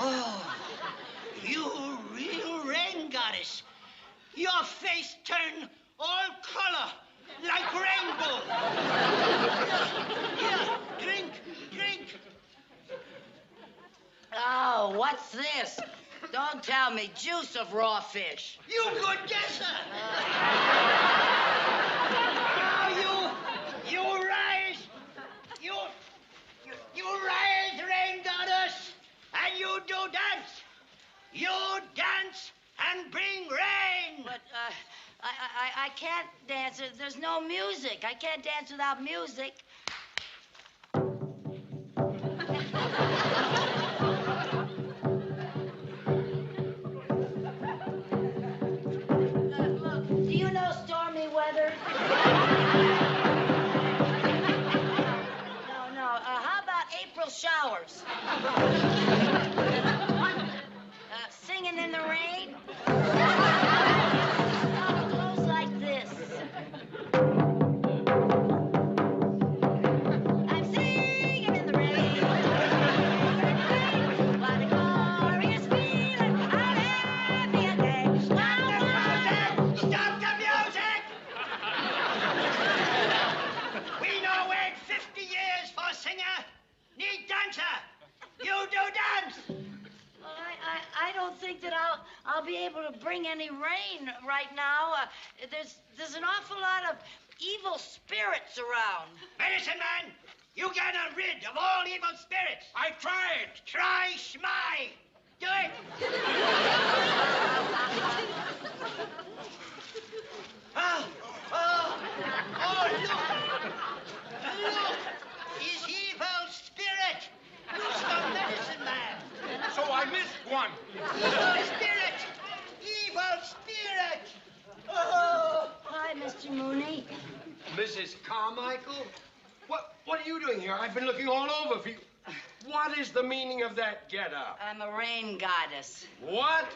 Oh, you real rain goddess. Your face turn all color like rainbow. Here, drink, drink. Oh, what's this? Don't tell me. Juice of raw fish. You good guesser. Now you rise. You rise, rain goddess, and you do dance. You dance and bring rain. But, I can't dance. There's no music. I can't dance without music. Look, do you know stormy weather? No. How about April showers? Singing in the rain? Oh, it goes like this. I'm singing in the rain. What a glorious feeling. I'm happy again. Stop the music! We know wait 50 years for singer. Need dancer. You do dance. Well, I don't think that I'll be able to bring any rain right now. There's an awful lot of evil spirits around. Medicine man, you get rid of all evil spirits. I tried. Try schmy. Do it. Oh, look. Look. His evil spirit. Who's the medicine man? So I missed one. Evil spirit. Evil spirit. Oh. Hi, Mr. Mooney. Mrs. Carmichael? What are you doing here? I've been looking all over for you. What is the meaning of that get-up? I'm a rain goddess. What?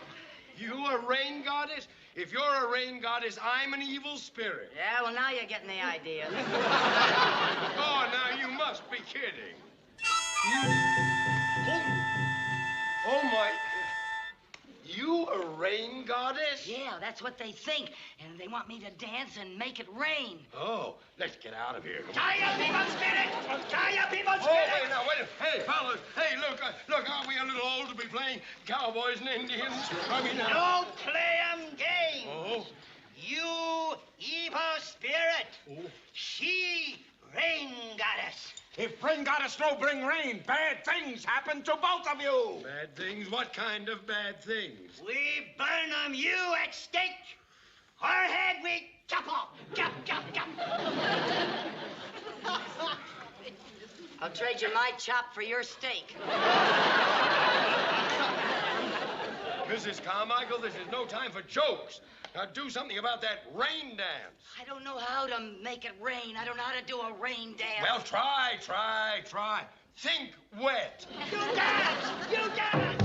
You a rain goddess? If you're a rain goddess, I'm an evil spirit. Yeah, well, now you're getting the idea. Oh, now you must be kidding. Oh, my. You a rain goddess? Yeah, that's what they think. And they want me to dance and make it rain. Oh, let's get out of here. Tie up, people, spirit! Tie up, people, Oh, spirit! wait, now, wait. Hey, fellas. Hey, look, aren't we a little old to be playing cowboys and Indians? I mean, Don't play 'em games. Oh? You evil spirit. She rain goddess. If rain goddess no bring rain, bad things happen to both of you. Bad things? What kind of bad things? We burn 'em you at stake. Her head we chop off. Chop, chop, chop. I'll trade you my chop for your steak. Mrs. Carmichael, this is no time for jokes. Now do something about that rain dance. I don't know how to make it rain. I don't know how to do a rain dance. Well, try. Think wet. You dance! You dance!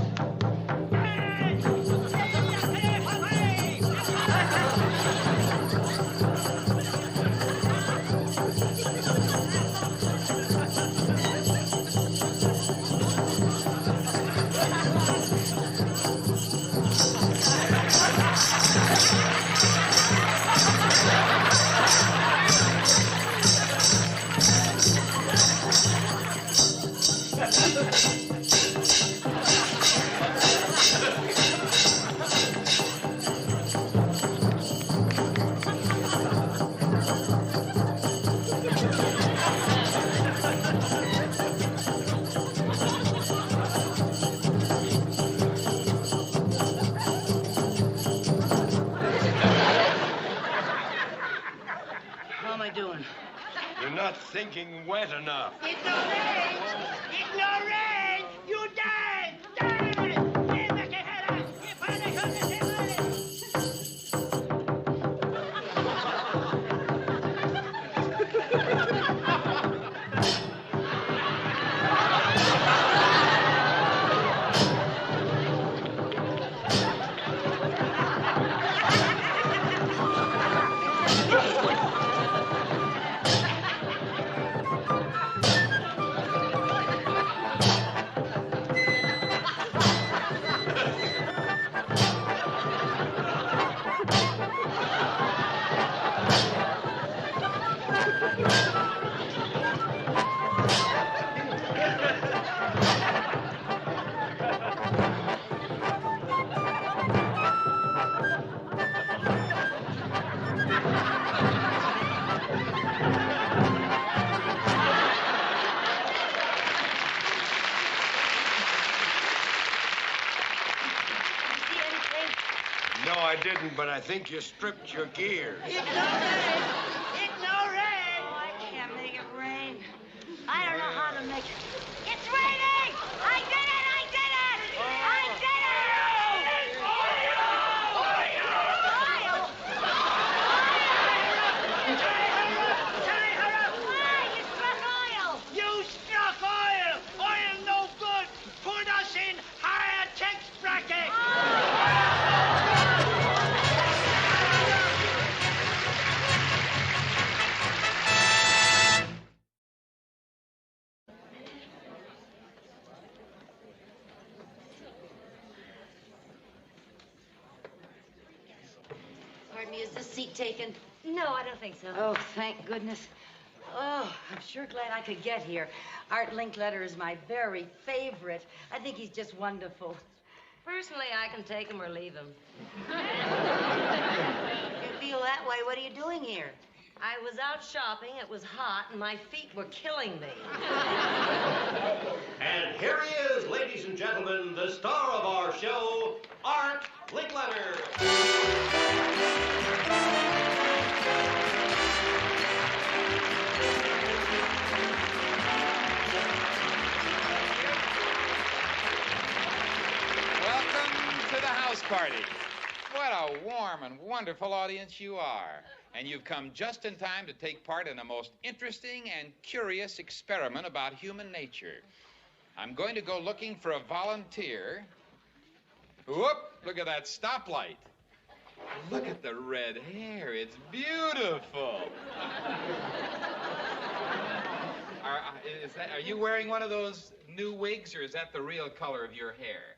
How am I doing? You're not thinking wet enough. Ignorant! Ignorant! You die! Die! No, I didn't, but I think you stripped your gears. Ignorant! I can't make it rain. I don't know how to make it. It's raining! I did it! I did it! I did it! Why? You struck oil! You struck oil! Oil no good! Put us in higher tax bracket! Pardon me, is this seat taken? No, I don't think so. Oh, thank goodness. Oh, I'm sure glad I could get here. Art Linkletter is my very favorite. I think he's just wonderful. Personally, I can take him or leave him. If you feel that way, what are you doing here? I was out shopping, it was hot, and my feet were killing me. And here he is, ladies and gentlemen, the star of our show, Art Linkletter. Welcome to the house party. What a warm and wonderful audience you are. And you've come just in time to take part in a most interesting and curious experiment about human nature. I'm going to go looking for a volunteer. Whoop, look at that stoplight. Look at the red hair. It's beautiful. Are you wearing one of those new wigs, or is that the real color of your hair?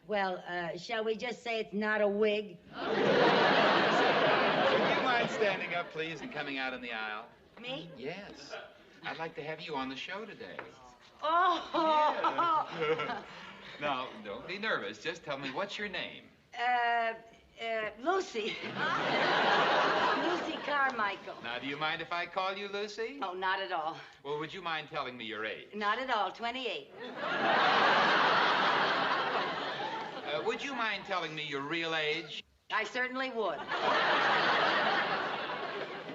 Well, shall we just say it's not a wig? Would you mind standing up, please, and coming out in the aisle? Me? Yes. I'd like to have you on the show today. Oh! Now, don't be nervous. Just tell me, what's your name? Lucy. Lucy Carmichael. Now, do you mind if I call you Lucy? Oh, not at all. Well, would you mind telling me your age? Not at all. 28. Would you mind telling me your real age? I certainly would.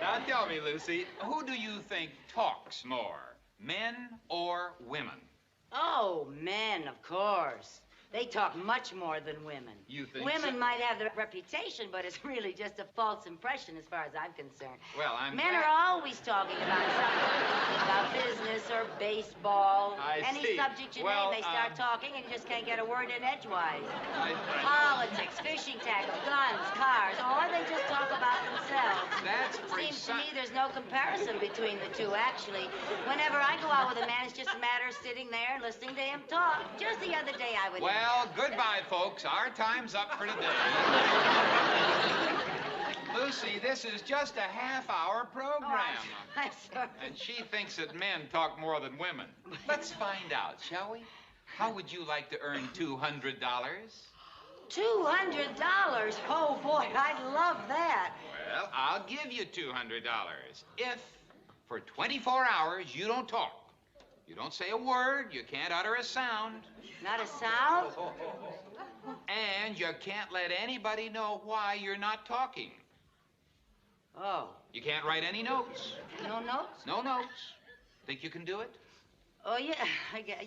Now, tell me, Lucy, who do you think talks more, men or women? Oh, men, of course. They talk much more than women. You think Women so? might have the reputation, but it's really just a false impression as far as I'm concerned. Well, Men are always talking about something, about business or baseball. Any see. subject you Well, name, they start talking, and you just can't get a word in edgewise. I Politics, fishing tackle, guns, cars, or they just talk about themselves. That's Seems to me there's no comparison between the two, actually. Whenever I go out with a man, it's just a matter of sitting there and listening to him talk. Just the other day, I would... Well, goodbye, folks. Our time's up for today. Lucy, this is just a half-hour program. Oh, I'm sorry. And she thinks that men talk more than women. Let's find out, shall we? How would you like to earn $200? $200? Oh, boy, I'd love that. Well, I'll give you $200 if, for 24 hours, you don't talk. You don't say a word, you can't utter a sound. Not a sound? And you can't let anybody know why you're not talking. Oh. You can't write any notes. No notes? No notes. Think you can do it? Oh, yeah.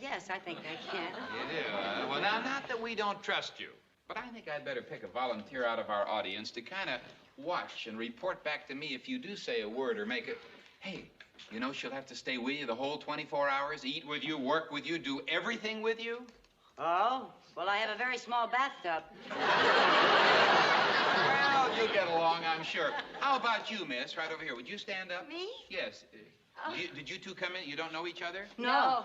Yes, I think I can. You do? Well, now, not that we don't trust you, but I think I'd better pick a volunteer out of our audience to kind of watch and report back to me if you do say a word or make a... Hey, you know she'll have to stay with you the whole 24 hours, eat with you, work with you, do everything with you? Oh? Well, I have a very small bathtub. Well, you'll get along, I'm sure. How about you, miss? Right over here. Would you stand up? Me? Yes. Did you two come in? You don't know each other? No.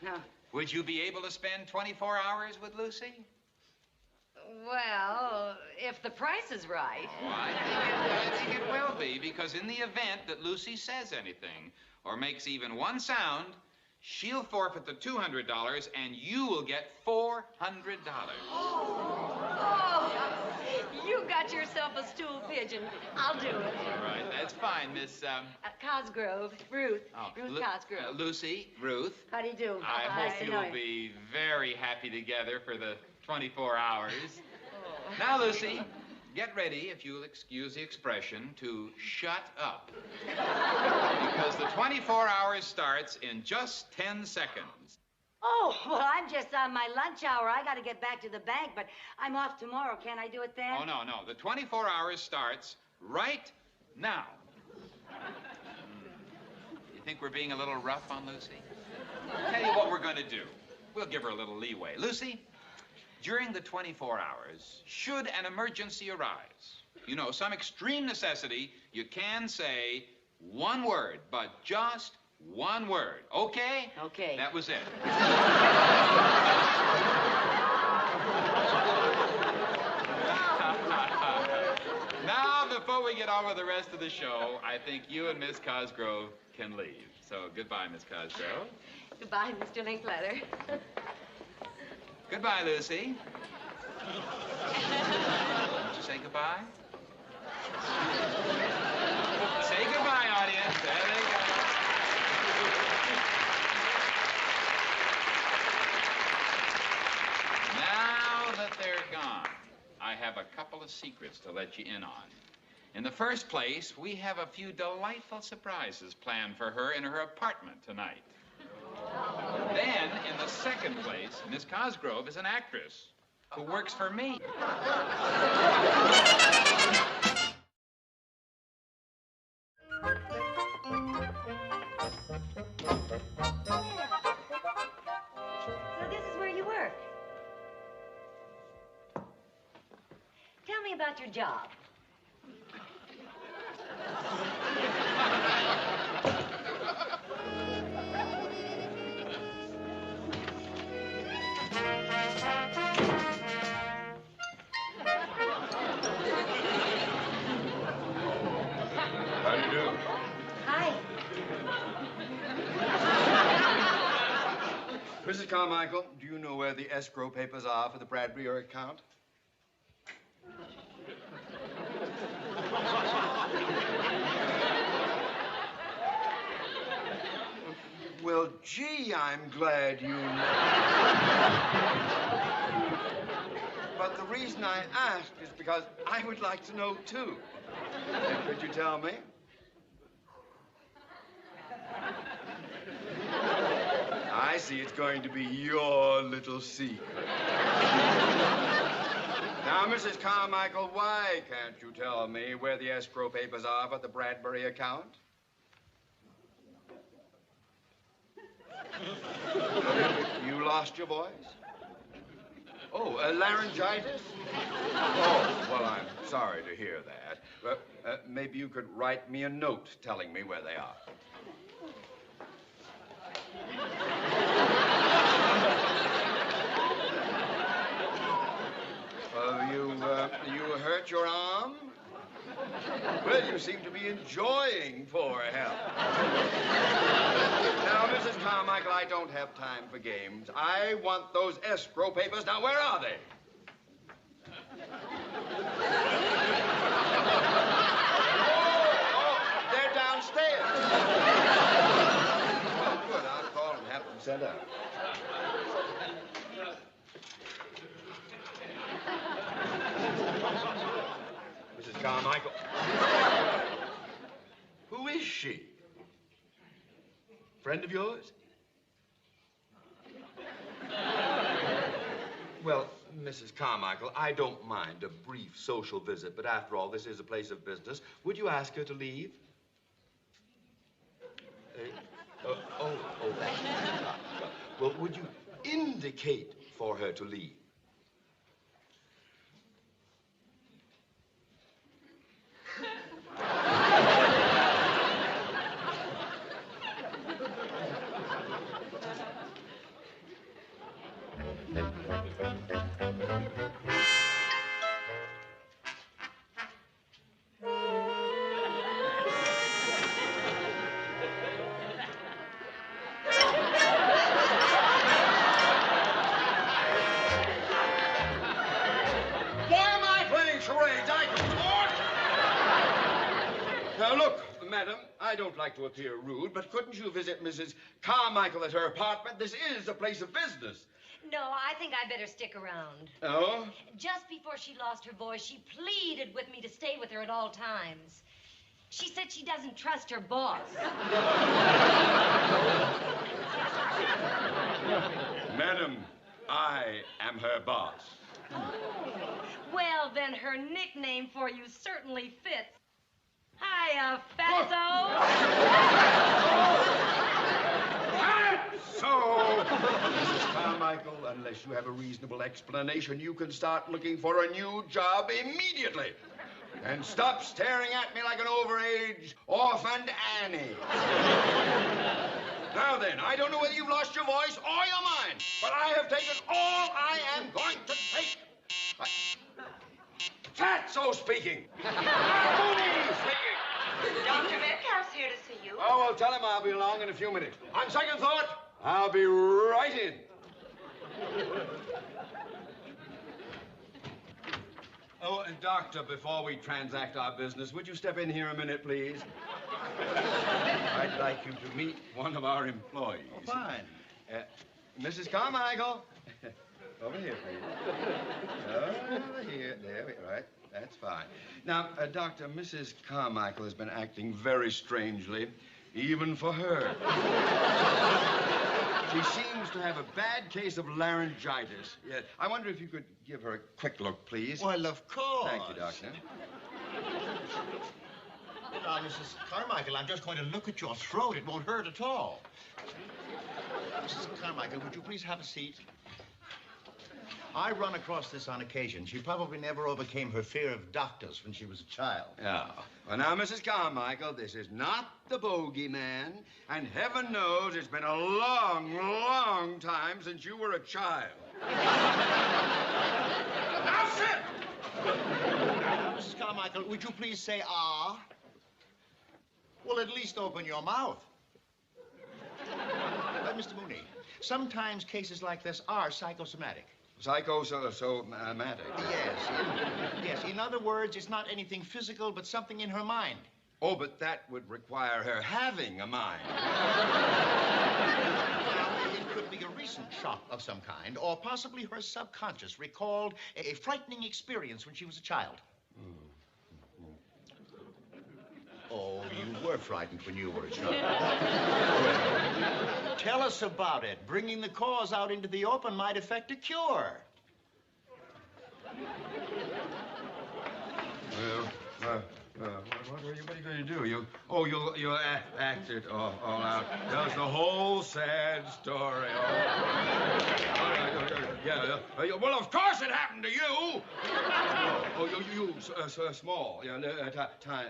No. Would you be able to spend 24 hours with Lucy? Well, if the price is right. Oh, I think it will be, because in the event that Lucy says anything or makes even one sound, she'll forfeit the $200 and you will get $400. Oh, you got yourself a stool pigeon. I'll do it. All right, that's fine, Miss... Cosgrove, Ruth. Ruth Lu- Cosgrove. Lucy, Ruth. How do you do? I Nice hope to you know will you. be very happy together for the 24 hours. Now, Lucy, get ready, if you'll excuse the expression, to shut up. Because the 24 hours starts in just 10 seconds. Oh, well, I'm just on my lunch hour. I got to get back to the bank, but I'm off tomorrow. Can't I do it then? Oh, no. The 24 hours starts right now. You think we're being a little rough on Lucy? I'll tell you what we're going to do. We'll give her a little leeway. Lucy, during the 24 hours, should an emergency arise, you know, some extreme necessity, you can say one word, but just one word. Okay? Okay. That was it. Now, before we get on with the rest of the show, I think you and Miss Cosgrove can leave. So, goodbye, Miss Cosgrove. Goodbye, Mr. Linkletter. Goodbye, Lucy. Won't you say goodbye? Say goodbye, audience. There they go. Now that they're gone, I have a couple of secrets to let you in on. In the first place, we have a few delightful surprises planned for her in her apartment tonight. Then, in the second place, Miss Cosgrove is an actress who works for me. So this is where you work. Tell me about your job. Mrs. Carmichael, do you know where the escrow papers are for the Bradbury account? Well, gee, I'm glad you know. But the reason I asked is because I would like to know, too. Could you tell me? I see it's going to be your little secret. Now, Mrs. Carmichael, why can't you tell me where the escrow papers are for the Bradbury account? You lost your voice? Oh, laryngitis? Oh, well, I'm sorry to hear that. Maybe you could write me a note telling me where they are. You hurt your arm? Well, you seem to be enjoying poor health. Now, Mrs. Carmichael, I don't have time for games. I want those escrow papers. Now, where are they? Oh, they're downstairs. Well, good. I'll call and have them sent out. Mrs. Carmichael. Who is she? Friend of yours? Well, Mrs. Carmichael, I don't mind a brief social visit, but after all, this is a place of business. Would you ask her to leave? That's well, would you indicate for her to leave? I don't like to appear rude, but couldn't you visit Mrs. Carmichael at her apartment? This is a place of business. No, I think I better stick around. Oh? Just before she lost her voice, she pleaded with me to stay with her at all times. She said she doesn't trust her boss. Madam, I am her boss. Well, then her nickname for you certainly fits. Hiya, fatso. So, Mrs. Carmichael, unless you have a reasonable explanation, you can start looking for a new job immediately. And stop staring at me like an overage orphaned Annie. Now then, I don't know whether you've lost your voice or your mind, but I have taken all I am going to take. Fatso speaking. Mooney speaking. Dr. Metcalf's here to see you. Oh, well, tell him I'll be along in a few minutes. On second thought, I'll be right in. Oh, and Doctor, before we transact our business, would you step in here a minute, please? I'd like you to meet one of our employees. Oh, fine. Mrs. Carmichael. Over here, please. Over here. There we right. That's fine. Now, Doctor, Mrs. Carmichael has been acting very strangely, even for her. She seems to have a bad case of laryngitis. Yeah. I wonder if you could give her a quick look, please. Well, of course. Thank you, Doctor. Now, Mrs. Carmichael, I'm just going to look at your throat. It won't hurt at all. Mrs. Carmichael, would you please have a seat? I run across this on occasion. She probably never overcame her fear of doctors when she was a child. Yeah. Well, now, Mrs. Carmichael, this is not the bogeyman, and heaven knows it's been a long, long time since you were a child. Now sit! Mrs. Carmichael, would you please say ah? Well, at least open your mouth. Mr. Mooney, sometimes cases like this are psychosomatic. Psychosomatic? Yes. In other words, it's not anything physical, but something in her mind. Oh, but that would require her having a mind. It could be a recent shock of some kind, or possibly her subconscious recalled a frightening experience when she was a child. Oh, you were frightened when you were a child. Tell us about it. Bringing the cause out into the open might effect a cure. What are you going to do? You'll act it all out. Tell us the whole sad story. Well, of course it happened to you. Small. Tiny.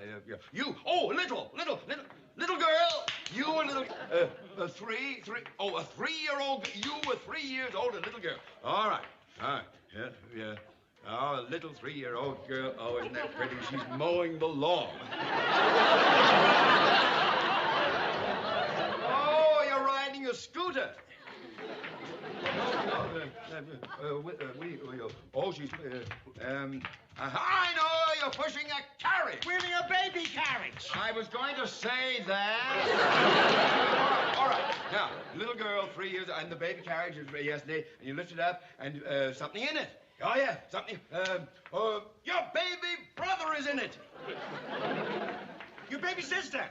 Little girl. You a little, a 3-year-old. You were 3 years old, a little girl. All right. Yeah. Oh, a little 3-year-old girl. Oh, isn't that pretty? She's mowing the lawn. Oh, you're riding a scooter. I know, you're pushing a carriage. Wheeling a baby carriage. I was going to say that. All right. Now, little girl, 3 years, and the baby carriage is yesterday, and you lift it up, and something in it. Oh, yeah, something. Your baby brother is in it. Your baby sister.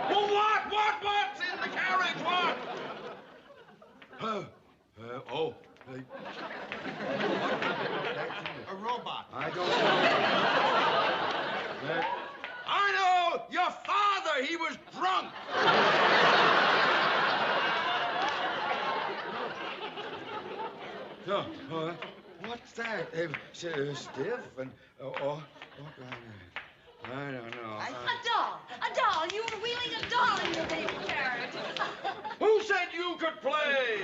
Well, what's in the carriage? What? A robot. I don't know. I know! Your father, he was drunk! What's that? Stiff and... I don't know. A doll. You were wheeling a doll in your baby carriage. Who said you could play?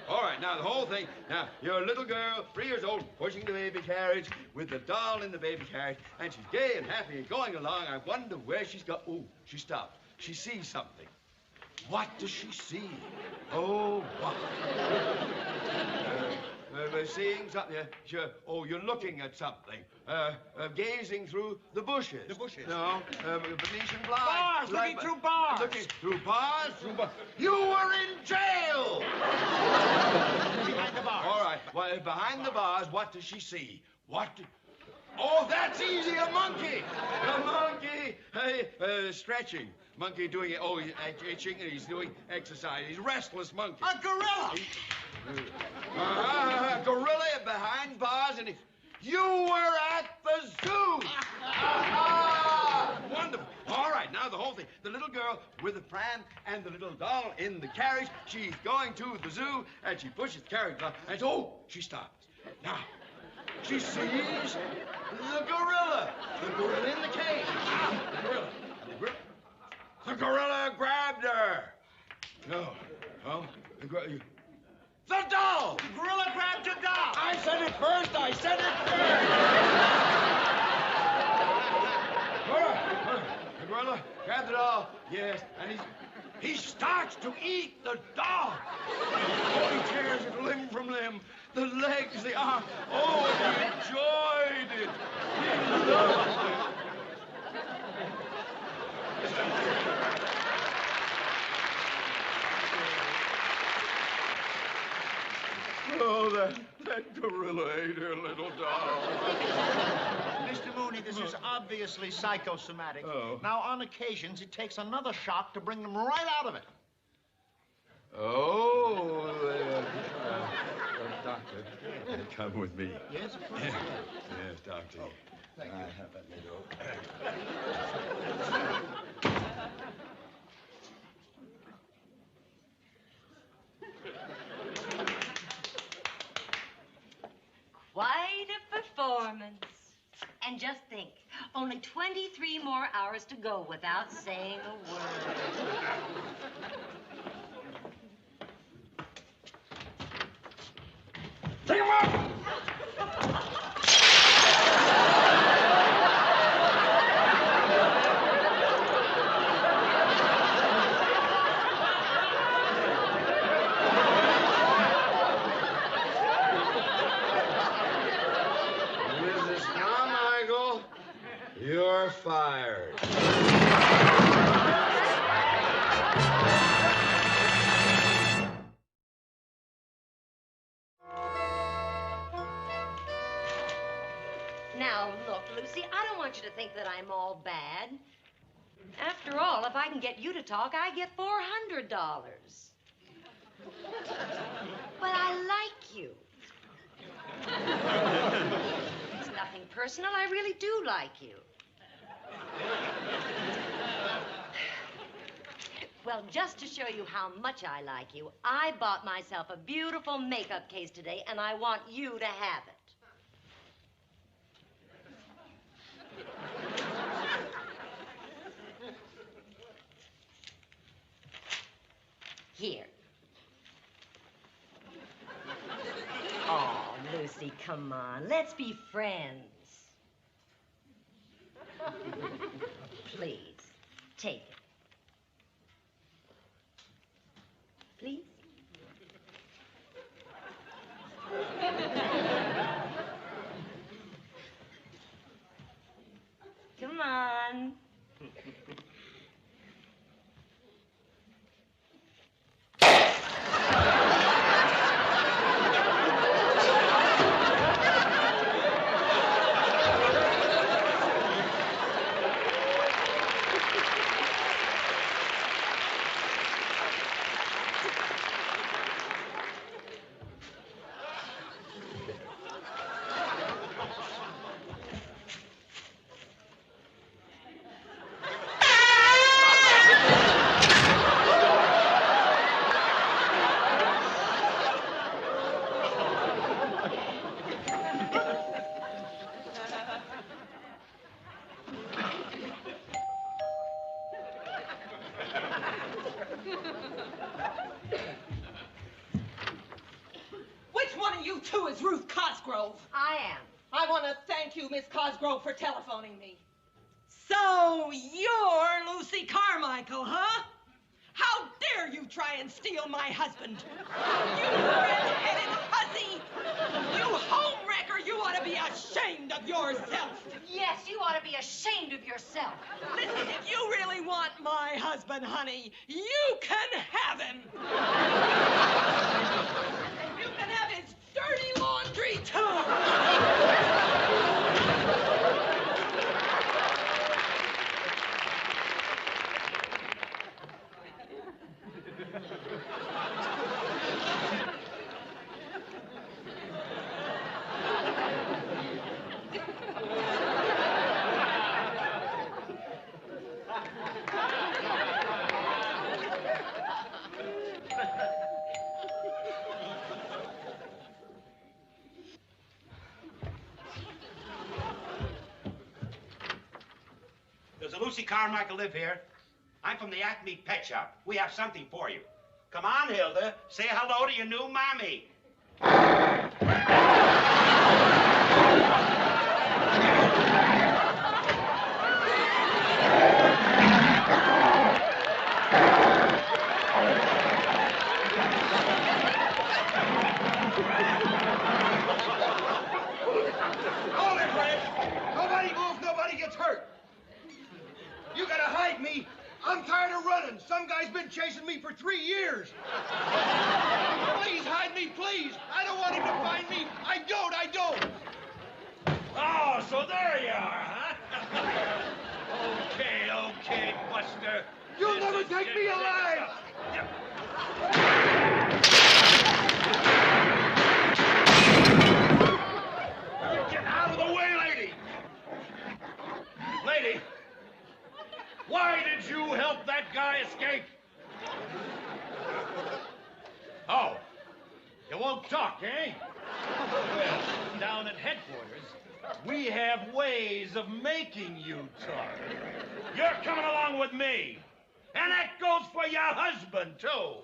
All right. Now, the whole thing. Now, you're a little girl, 3 years old, pushing the baby carriage with the doll in the baby carriage, and she's gay and happy and going along. I wonder where she's got... Oh, she stopped. She sees something. What does she see? Oh, what? Seeing something. You're looking at something. Gazing through the bushes. The bushes? No, Venetian blinds. Bars, looking through bars. Looking through bars, You were in jail! Behind the bars. All right. Well, behind the bars, what does she see? Oh, that's easy, a monkey! A monkey! Hey, stretching. Monkey doing it. Oh, he's itching and he's doing exercise. He's a restless monkey. A gorilla! Gorilla behind bars, and you were at the zoo! Wonderful. All right, now the whole thing. The little girl with the pram and the little doll in the carriage. She's going to the zoo, and she pushes the carriage up, and she stops. Now, she sees the gorilla. The gorilla in the cage. The gorilla grabbed her. No. The doll! The gorilla grabbed your doll! I said it first! The gorilla grabbed the doll, yes, and he starts to eat the doll. Oh, he tears it limb from limb, the legs, the arm. Oh, he enjoyed it. He loved it. Oh, that gorilla ate her little doll. Mr. Mooney, this is obviously psychosomatic. Oh. Now, on occasions, it takes another shock to bring them right out of it. Oh, doctor, come with me. Yes, of course. Yes, doctor. Oh, thank you. Let me go. Quite a performance. And just think, only 23 more hours to go without saying a word. Take him up! You're fired. Now, look, Lucy, I don't want you to think that I'm all bad. After all, if I can get you to talk, I get $400. But I like you. It's nothing personal. I really do like you. Well, just to show you how much I like you, I bought myself a beautiful makeup case today, and I want you to have it. Here. Oh, Lucy, come on. Let's be friends. Please, take it. Please? Come on. Which one of you two is Ruth Cosgrove? I am. I want to thank you, Miss Cosgrove, for telephoning me. So you're Lucy Carmichael, huh? How dare you try and steal my husband? You red-headed hussy! You homewrecker, you ought to be ashamed of yourself. Yes, you ought to be ashamed of yourself. Listen, if you really want my husband, honey, you can have him. And you can have his dirty laundry, too. Does a Lucy Carmichael live here? I'm from the Acme Pet Shop. We have something for you. Come on, Hilda. Say hello to your new mommy. Hold it, Fred! Nobody moves, nobody gets hurt. You gotta hide me. I'm tired of running. Some guy's been chasing me for 3 years. Please hide me, please. I don't want him to find me. I don't. Oh, so there you are, huh? Okay, Buster. You'll never take me alive. Get out of the way, lady. Lady, why did you help that guy escape? Oh, you won't talk, eh? Well, down at headquarters, we have ways of making you talk. You're coming along with me. And that goes for your husband, too.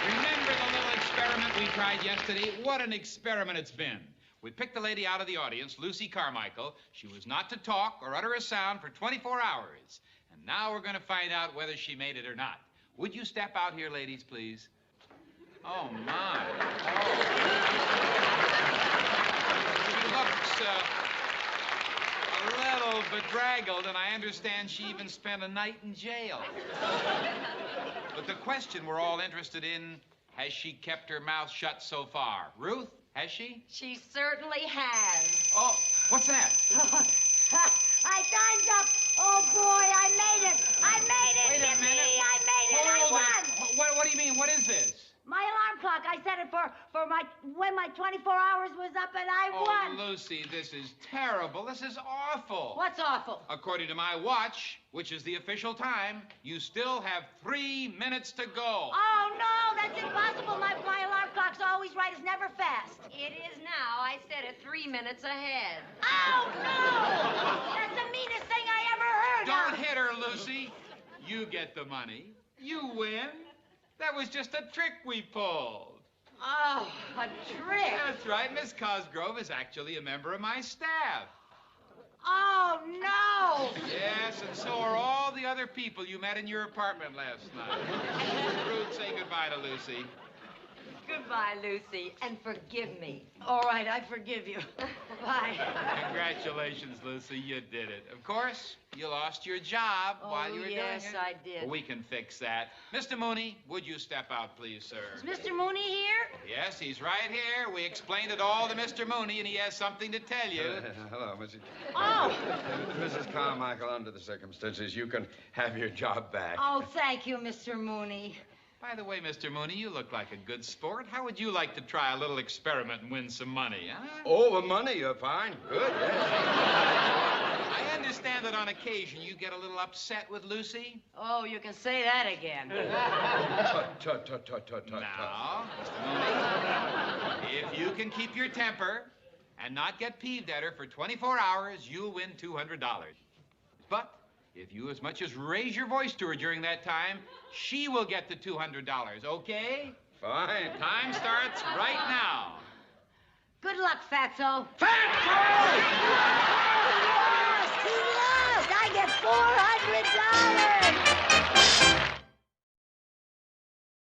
Remember the little experiment we tried yesterday? What an experiment it's been. We picked a lady out of the audience, Lucy Carmichael. She was not to talk or utter a sound for 24 hours. And now we're going to find out whether she made it or not. Would you step out here, ladies, please? Oh, my. She looks a little bedraggled, and I understand she even spent a night in jail. But the question we're all interested in, has she kept her mouth shut so far? Ruth, has she? She certainly has. Oh, what's that? I timed up. Oh, boy, I made it. I made it, Wait a Yippee. minute. I made it. I Hold won. it. What do you mean? What is this? My alarm clock. I set it for when my 24 hours was up, and I won. Oh, Lucy, this is terrible. This is awful. What's awful? According to my watch, which is the official time, you still have 3 minutes to go. Oh, no, that's impossible. My alarm clock's always right. It's never fast. It is now. I set it 3 minutes ahead. Oh, no! That's the meanest thing I ever heard Don't of. hit her, Lucy. You get the money. You win. That was just a trick we pulled. Oh, a trick. That's right. Miss Cosgrove is actually a member of my staff. Oh, no. Yes, and so are all the other people you met in your apartment last night. Ruth, say goodbye to Lucy. Goodbye, Lucy, and forgive me. All right, I forgive you. Bye. Congratulations, Lucy. You did it. Of course, you lost your job while you were yes, doing it. I did. Well, we can fix that. Mr. Mooney, would you step out, please, sir? Is Mr. Mooney here? Yes, he's right here. We explained it all to Mr. Mooney, and he has something to tell you. Hello, Mrs. Oh. Mrs. Carmichael, under the circumstances, you can have your job back. Oh, thank you, Mr. Mooney. By the way, Mr. Mooney, you look like a good sport. How would you like to try a little experiment and win some money, huh? Oh, the money, you're fine. Good, yes. I understand that on occasion you get a little upset with Lucy. Oh, you can say that again. Tut. Now, Mr. Mooney, if you can keep your temper and not get peeved at her for 24 hours, you'll win $200. But if you as much as raise your voice to her during that time, she will get the $200, okay? Fine. Time starts right now. Good luck, Fatso. Fatso!